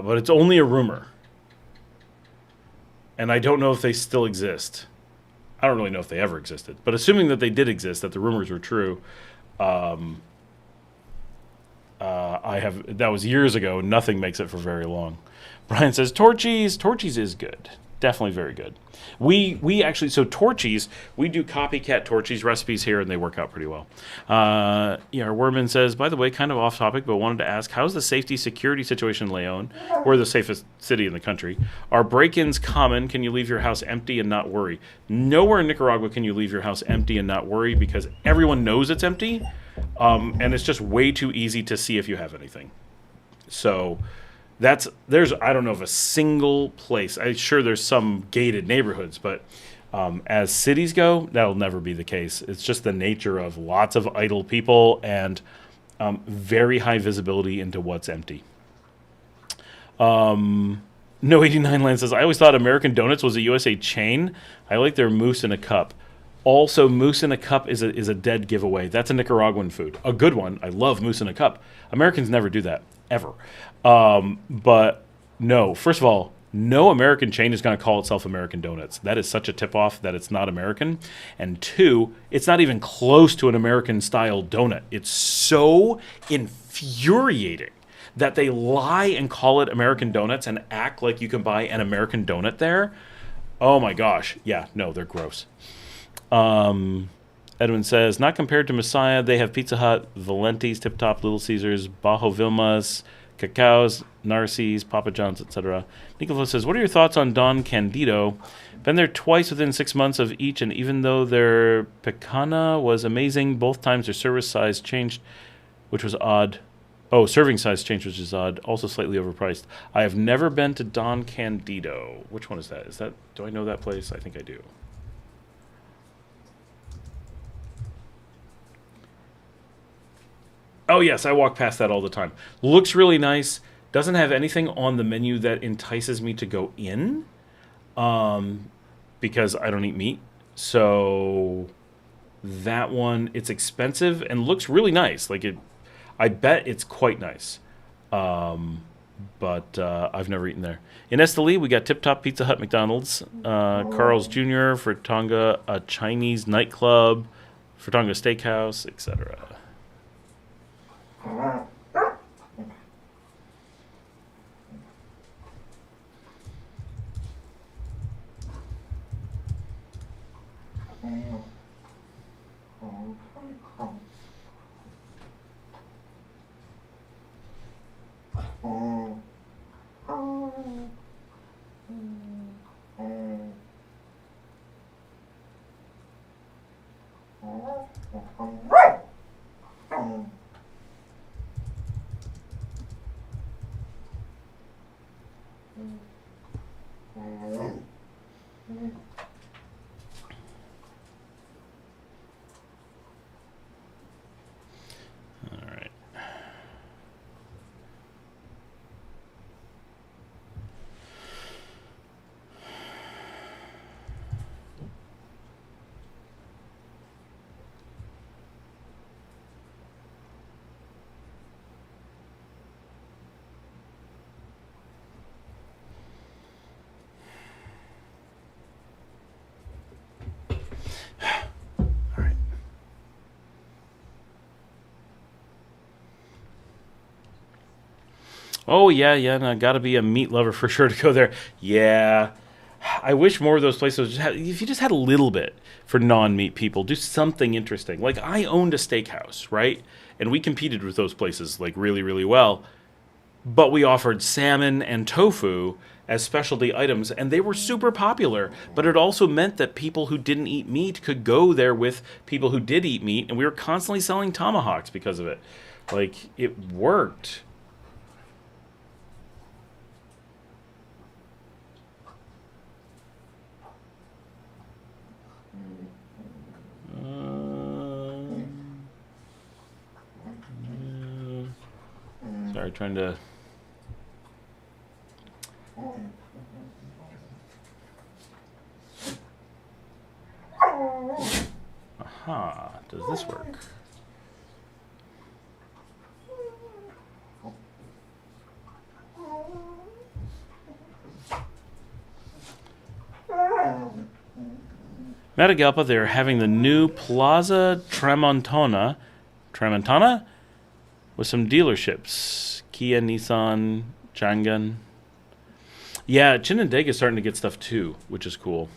But it's only a rumor. And I don't know if they still exist. I don't really know if they ever existed. But assuming that they did exist, that the rumors were true, that was years ago. Nothing makes it for very long. Brian says, Torchies. Torchies is good. Definitely very good. We actually, so Torchies, we do copycat Torchies recipes here, and they work out pretty well. Our Werman says, by the way, kind of off topic, but wanted to ask, how's the safety security situation in Leon? We're the safest city in the country. Are break-ins common? Can you leave your house empty and not worry? Nowhere in Nicaragua can you leave your house empty and not worry, because everyone knows it's empty, and it's just way too easy to see if you have anything. So there's I don't know of a single place. I'm sure there's some gated neighborhoods, but as cities go, that'll never be the case. It's just the nature of lots of idle people and very high visibility into what's empty. No 89 Land says, I always thought American Donuts was a USA chain. I like their mousse in a cup. Also, mousse in a cup is a dead giveaway. That's a Nicaraguan food. A good one. I love mousse in a cup. Americans never do that, ever. But no, first of all, no American chain is going to call itself American Donuts. That is such a tip-off that it's not American. And two, it's not even close to an American-style donut. It's so infuriating that they lie and call it American Donuts and act like you can buy an American donut there. Oh my gosh. Yeah, no, they're gross. Edwin says, not compared to Messiah, they have Pizza Hut, Valenti's, Tip Top, Little Caesars, Bajo Vilmas, Cacao's, Narcis, Papa John's, etc. Nicholas says, what are your thoughts on Don Candido? Been there twice within 6 months of each, and even though their picana was amazing, both times their service size changed, which was odd. Oh, serving size changed, which is odd. Also slightly overpriced. I have never been to Don Candido. Which one is that? Do I know that place? I think I do. Oh, yes, I walk past that all the time. Looks really nice. Doesn't have anything on the menu that entices me to go in, because I don't eat meat. So that one, it's expensive and looks really nice. I bet it's quite nice. But I've never eaten there. In Esteli, we got Tip Top, Pizza Hut, McDonald's, Carl's Jr., Fritanga, a Chinese nightclub, Fritanga Steakhouse, etc. Oh, yeah, no, gotta be a meat lover for sure to go there. Yeah, I wish more of those places if you just had a little bit for non-meat people, do something interesting. Like, I owned a steakhouse, right? And we competed with those places, really, really well. But we offered salmon and tofu as specialty items, and they were super popular. But it also meant that people who didn't eat meat could go there with people who did eat meat, and we were constantly selling tomahawks because of it. It worked. Sorry, trying to Aha. Does this work? Matagalpa, they're having the new Plaza Tramontana with some dealerships. Kia, Nissan, Changan. Yeah, Chinandega is starting to get stuff too, which is cool.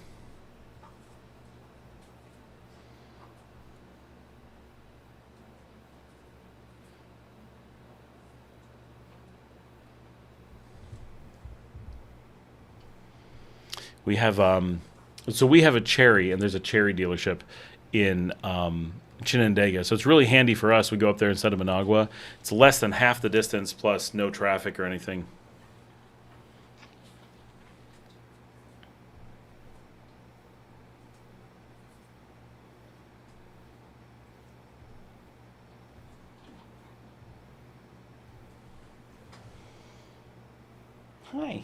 We have so we have a Cherry, and there's a Cherry dealership in Chinandega. So it's really handy for us. We go up there instead of Managua. It's less than half the distance, plus no traffic or anything. Hi.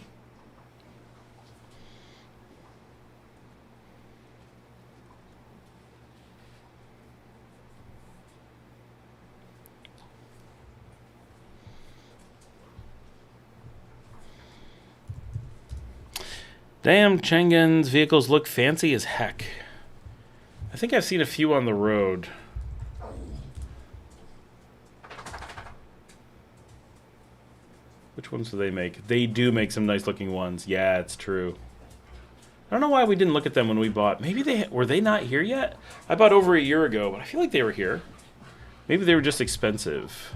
Damn, Chengen's vehicles look fancy as heck. I think I've seen a few on the road. Which ones do they make? They do make some nice looking ones. Yeah, it's true. I don't know why we didn't look at them when we bought. Maybe were they not here yet? I bought over a year ago, but I feel like they were here. Maybe they were just expensive.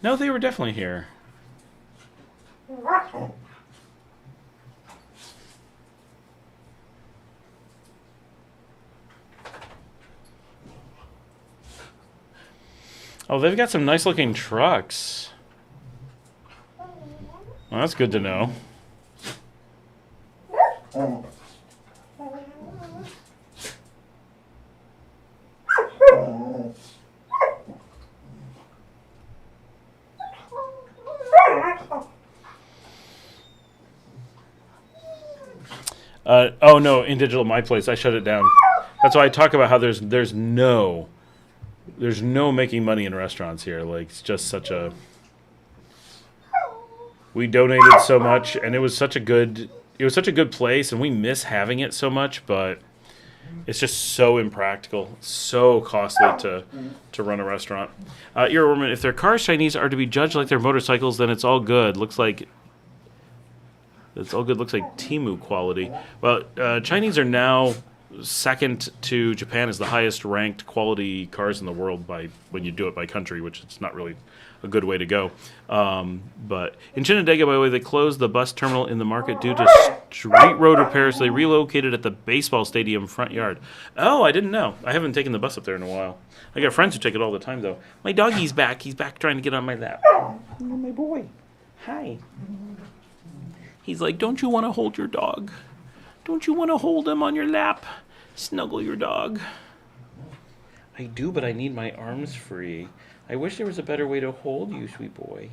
No, they were definitely here. Oh, they've got some nice looking trucks. Well, that's good to know. Oh no, in Digital My Place, I shut it down. That's why I talk about how there's no making money in restaurants here. Like, it's just such a. We donated so much, and it was such a good place, and we miss having it so much, but it's just so impractical, so costly to run a restaurant. You're a woman. If their cars Chinese are to be judged like their motorcycles, then it's all good. Looks like Temu quality. Well, Chinese are now second to Japan as the highest ranked quality cars in the world when you do it by country, which it's not really a good way to go. But in Chinandega, by the way, they closed the bus terminal in the market due to street road repairs. They relocated at the baseball stadium front yard. Oh, I didn't know. I haven't taken the bus up there in a while. I got friends who take it all the time, though. My doggy's back. He's back trying to get on my lap. Oh, my boy. Hi. He's like, don't you want to hold your dog? Don't you want to hold him on your lap? Snuggle your dog. I do, but I need my arms free. I wish there was a better way to hold you, sweet boy.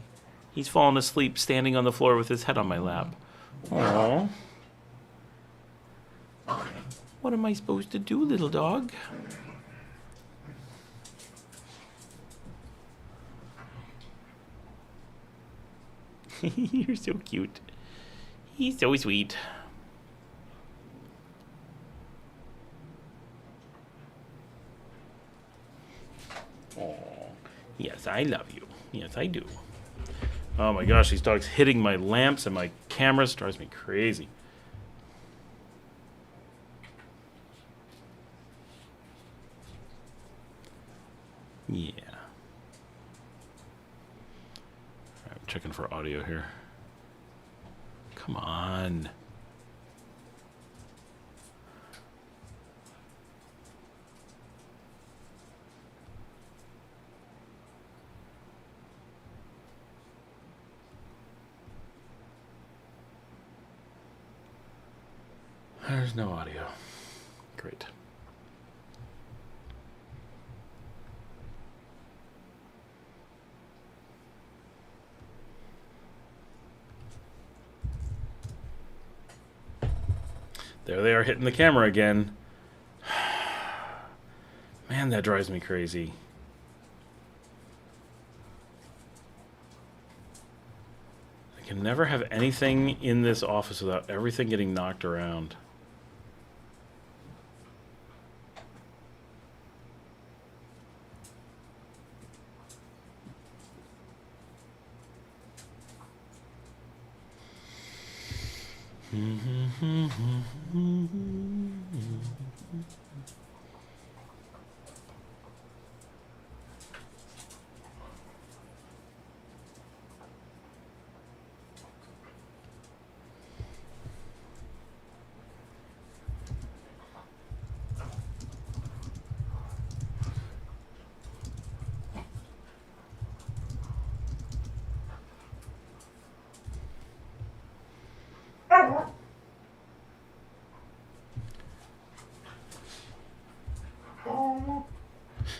He's fallen asleep standing on the floor with his head on my lap. Aww. What am I supposed to do, little dog? You're so cute. He's so sweet. Oh, yes, I love you. Yes, I do. Oh my gosh, these dogs hitting my lamps and my cameras drives me crazy. Yeah. I'm checking for audio here. Come on. There's no audio. Great. There they are hitting the camera again. Man, that drives me crazy. I can never have anything in this office without everything getting knocked around.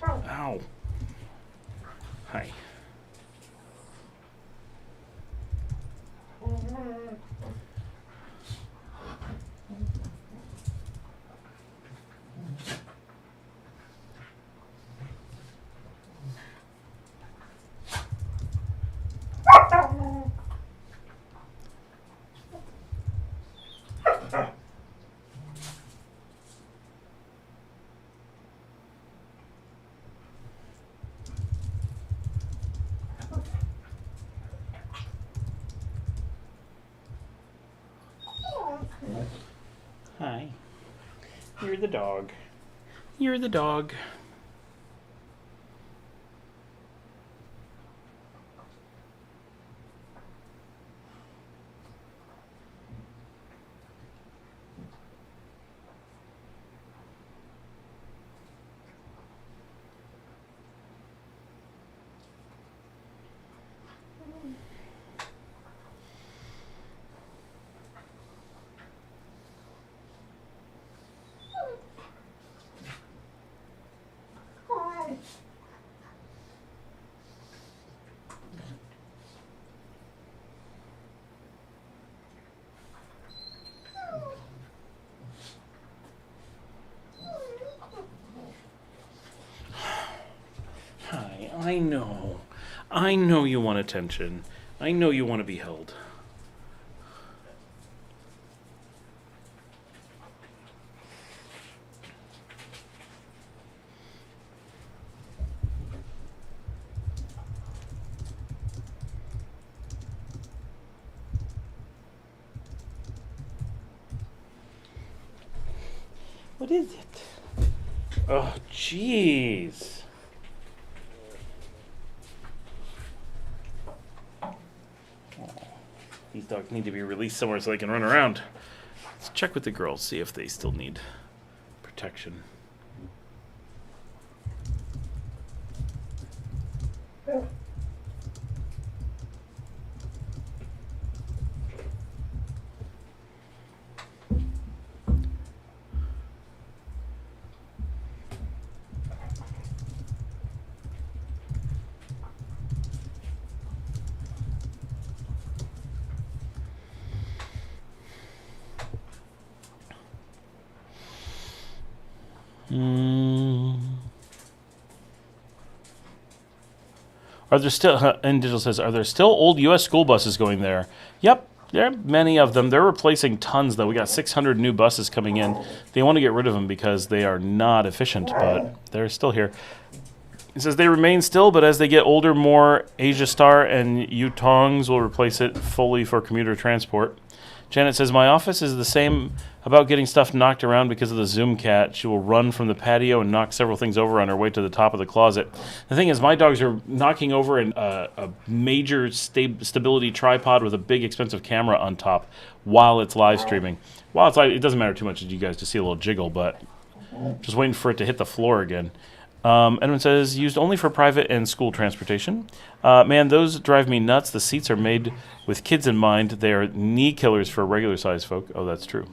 Ow. Hi. Hi. You're the dog. You're the dog. Hi, I know. I know you want attention. I know you want to be held. What is it? Oh, jeez. These dogs need to be released somewhere so they can run around. Let's check with the girls, see if they still need protection. Are there still, and Digital says, are there still old U.S. school buses going there? Yep, there are many of them. They're replacing tons, though. We got 600 new buses coming in. They want to get rid of them because they are not efficient, but they're still here. It says they remain still, but as they get older, more Asia Star and Yutongs will replace it fully for commuter transport. Janet says, my office is the same about getting stuff knocked around because of the Zoom cat. She will run from the patio and knock several things over on her way to the top of the closet. The thing is, my dogs are knocking over a major stability tripod with a big expensive camera on top while it's live streaming. While it's live, it doesn't matter too much to you guys to see a little jiggle, but just waiting for it to hit the floor again. Edwin says, used only for private and school transportation. Man, those drive me nuts. The seats are made with kids in mind. They are knee killers for regular sized folk. Oh, that's true.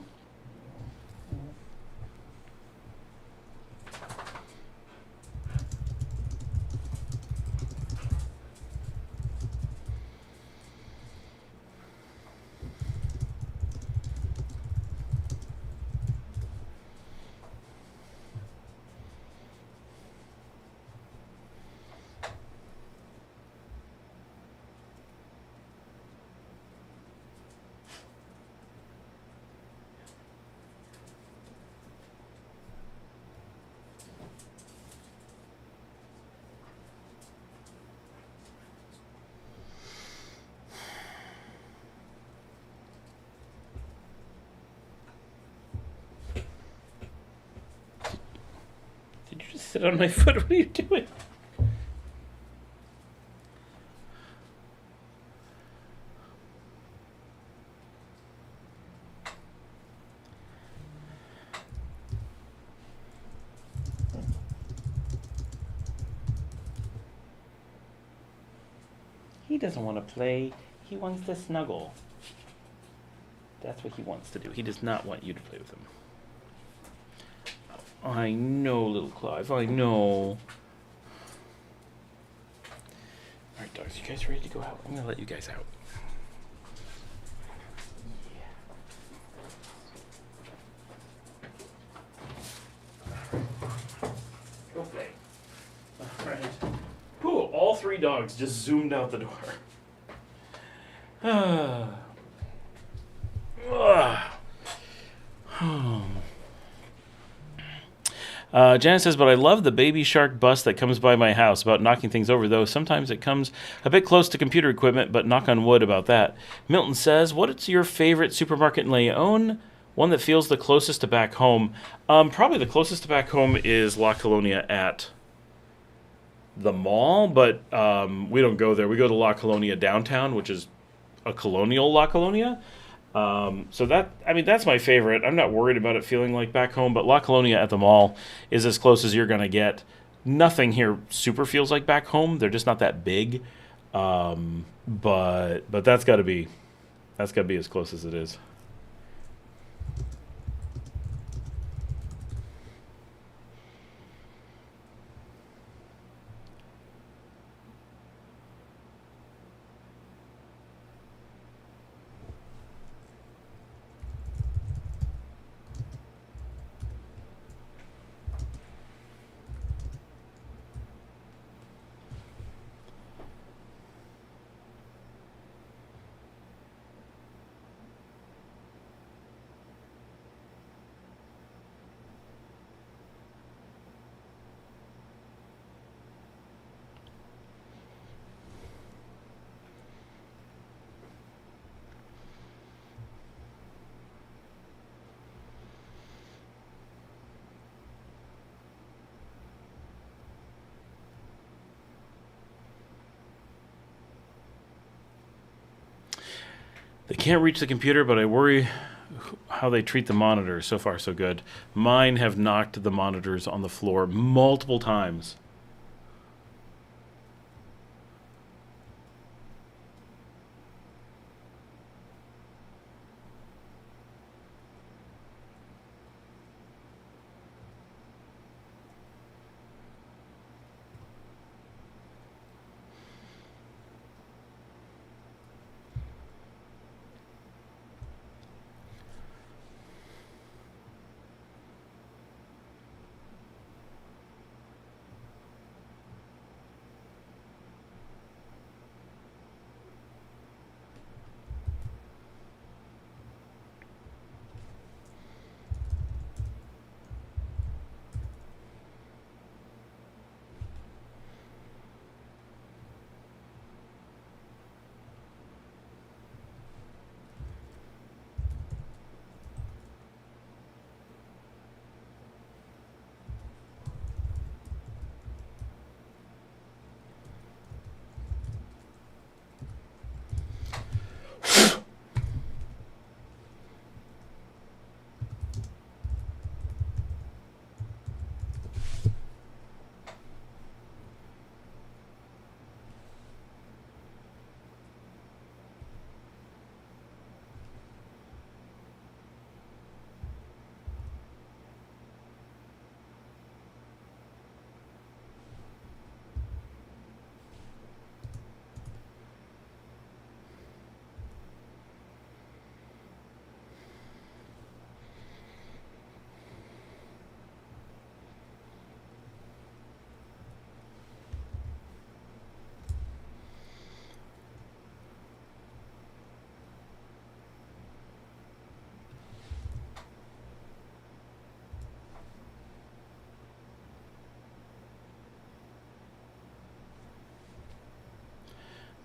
Sit on my foot. What are you doing? He doesn't want to play. He wants to snuggle. That's what he wants to do. He does not want you to play with him. I know, little Clive. I know. All right, dogs. You guys ready to go out? I'm going to let you guys out. Go play. All right. Ooh, all three dogs just zoomed out the door. Janet says, but I love the baby shark bus that comes by my house. About knocking things over, though. Sometimes it comes a bit close to computer equipment, but knock on wood about that. Milton says, what is your favorite supermarket in Leon? One that feels the closest to back home. Probably the closest to back home is La Colonia at the mall, but we don't go there. We go to La Colonia downtown, which is a colonial La Colonia. So that's my favorite. I'm not worried about it feeling like back home, but La Colonia at the mall is as close as you're going to get. Nothing here super feels like back home. They're just not that big. But that's got to be as close as it is. They can't reach the computer, but I worry how they treat the monitors. So far, so good. Mine have knocked the monitors on the floor multiple times.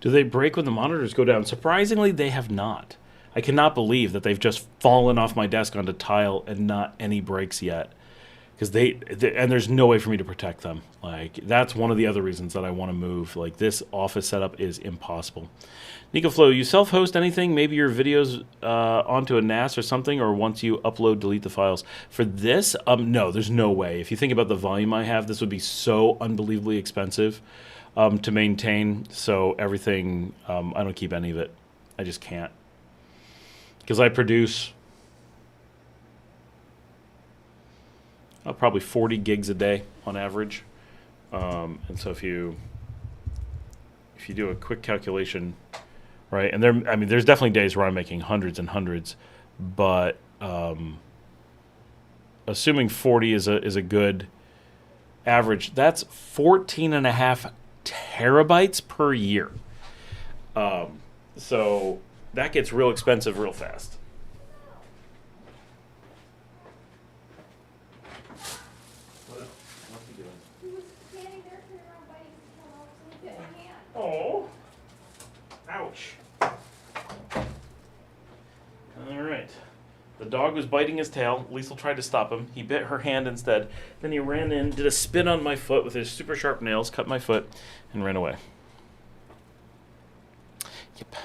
Do they break when the monitors go down? Surprisingly, they have not. I cannot believe that they've just fallen off my desk onto tile and not any breaks yet. because and there's no way for me to protect them. Like, that's one of the other reasons that I want to move. Like, this office setup is impossible. NicoFlow, you self-host anything? Maybe your videos onto a NAS or something, or once you upload, delete the files. For this, no, there's no way. If you think about the volume I have, this would be so unbelievably expensive to maintain. So everything, I don't keep any of it. I just can't. Because I produce probably 40 gigs a day on average. And so if you do a quick calculation, right, and there's definitely days where I'm making hundreds and hundreds, but assuming 40 is a good average, that's 14.5 terabytes per year. So that gets real expensive real fast. He was standing there turning around biting his tail off, so he bit my hand. Oh, ouch. All right. The dog was biting his tail. Liesl tried to stop him. He bit her hand instead. Then he ran in, did a spin on my foot with his super sharp nails, cut my foot, and ran away. Yep.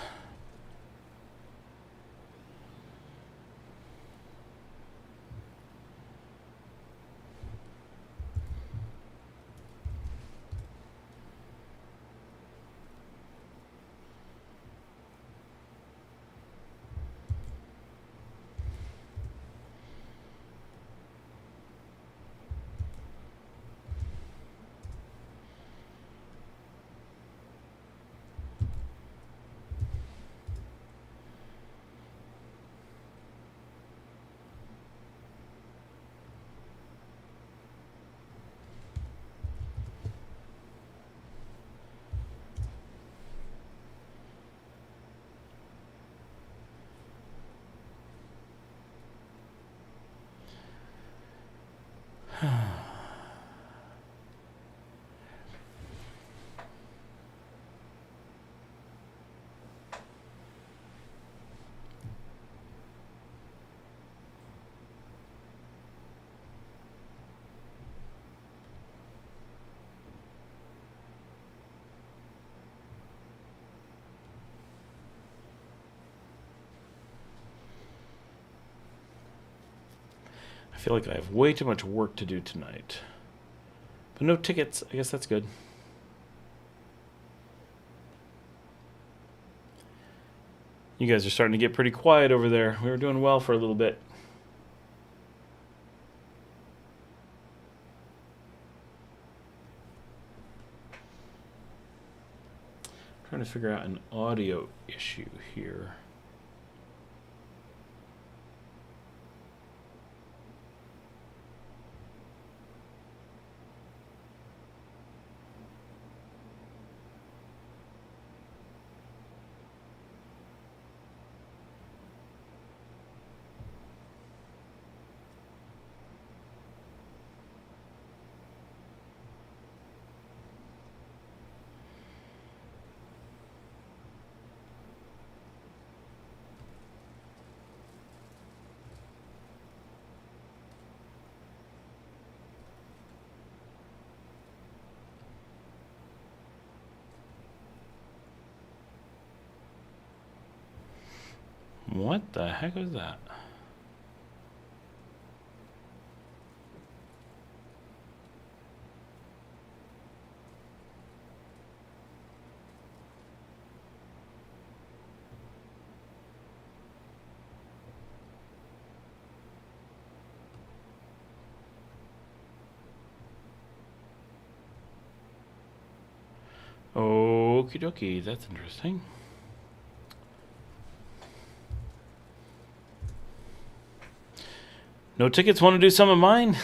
I feel like I have way too much work to do tonight. But no tickets. I guess that's good. You guys are starting to get pretty quiet over there. We were doing well for a little bit. Trying to figure out an audio issue here. What the heck was that? Okie dokie, that's interesting. No tickets, want to do some of mine?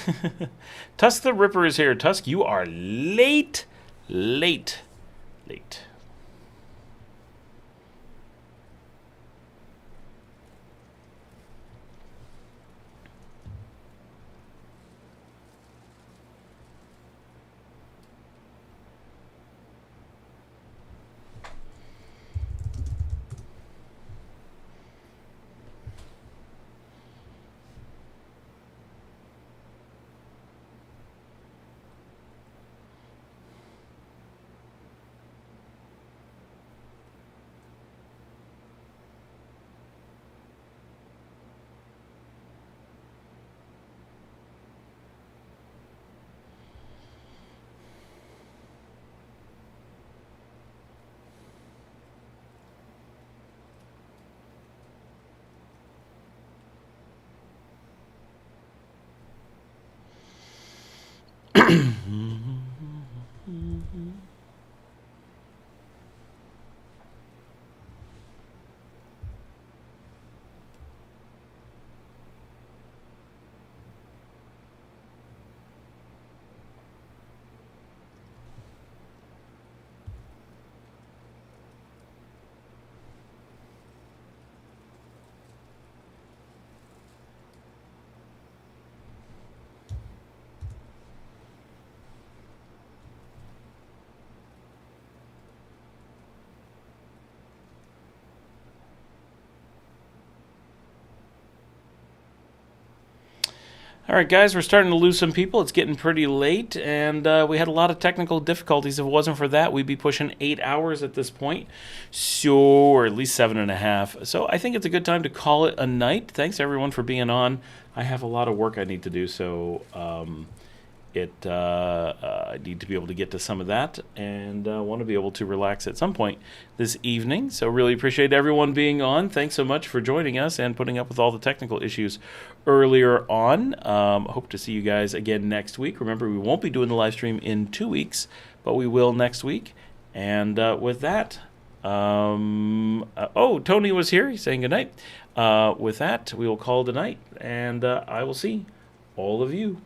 Tusk the Ripper is here. Tusk, you are late. All right, guys, we're starting to lose some people. It's getting pretty late, and we had a lot of technical difficulties. If it wasn't for that, we'd be pushing 8 hours at this point, so, or at least 7.5. So I think it's a good time to call it a night. Thanks, everyone, for being on. I have a lot of work I need to do, so I need to be able to get to some of that, and want to be able to relax at some point this evening. So really appreciate everyone being on. Thanks so much for joining us and putting up with all the technical issues earlier on. Hope to see you guys again next week. Remember, we won't be doing the live stream in 2 weeks, but we will next week. And with that, oh, Tony was here. He's saying goodnight. With that, we will call it a night, and I will see all of you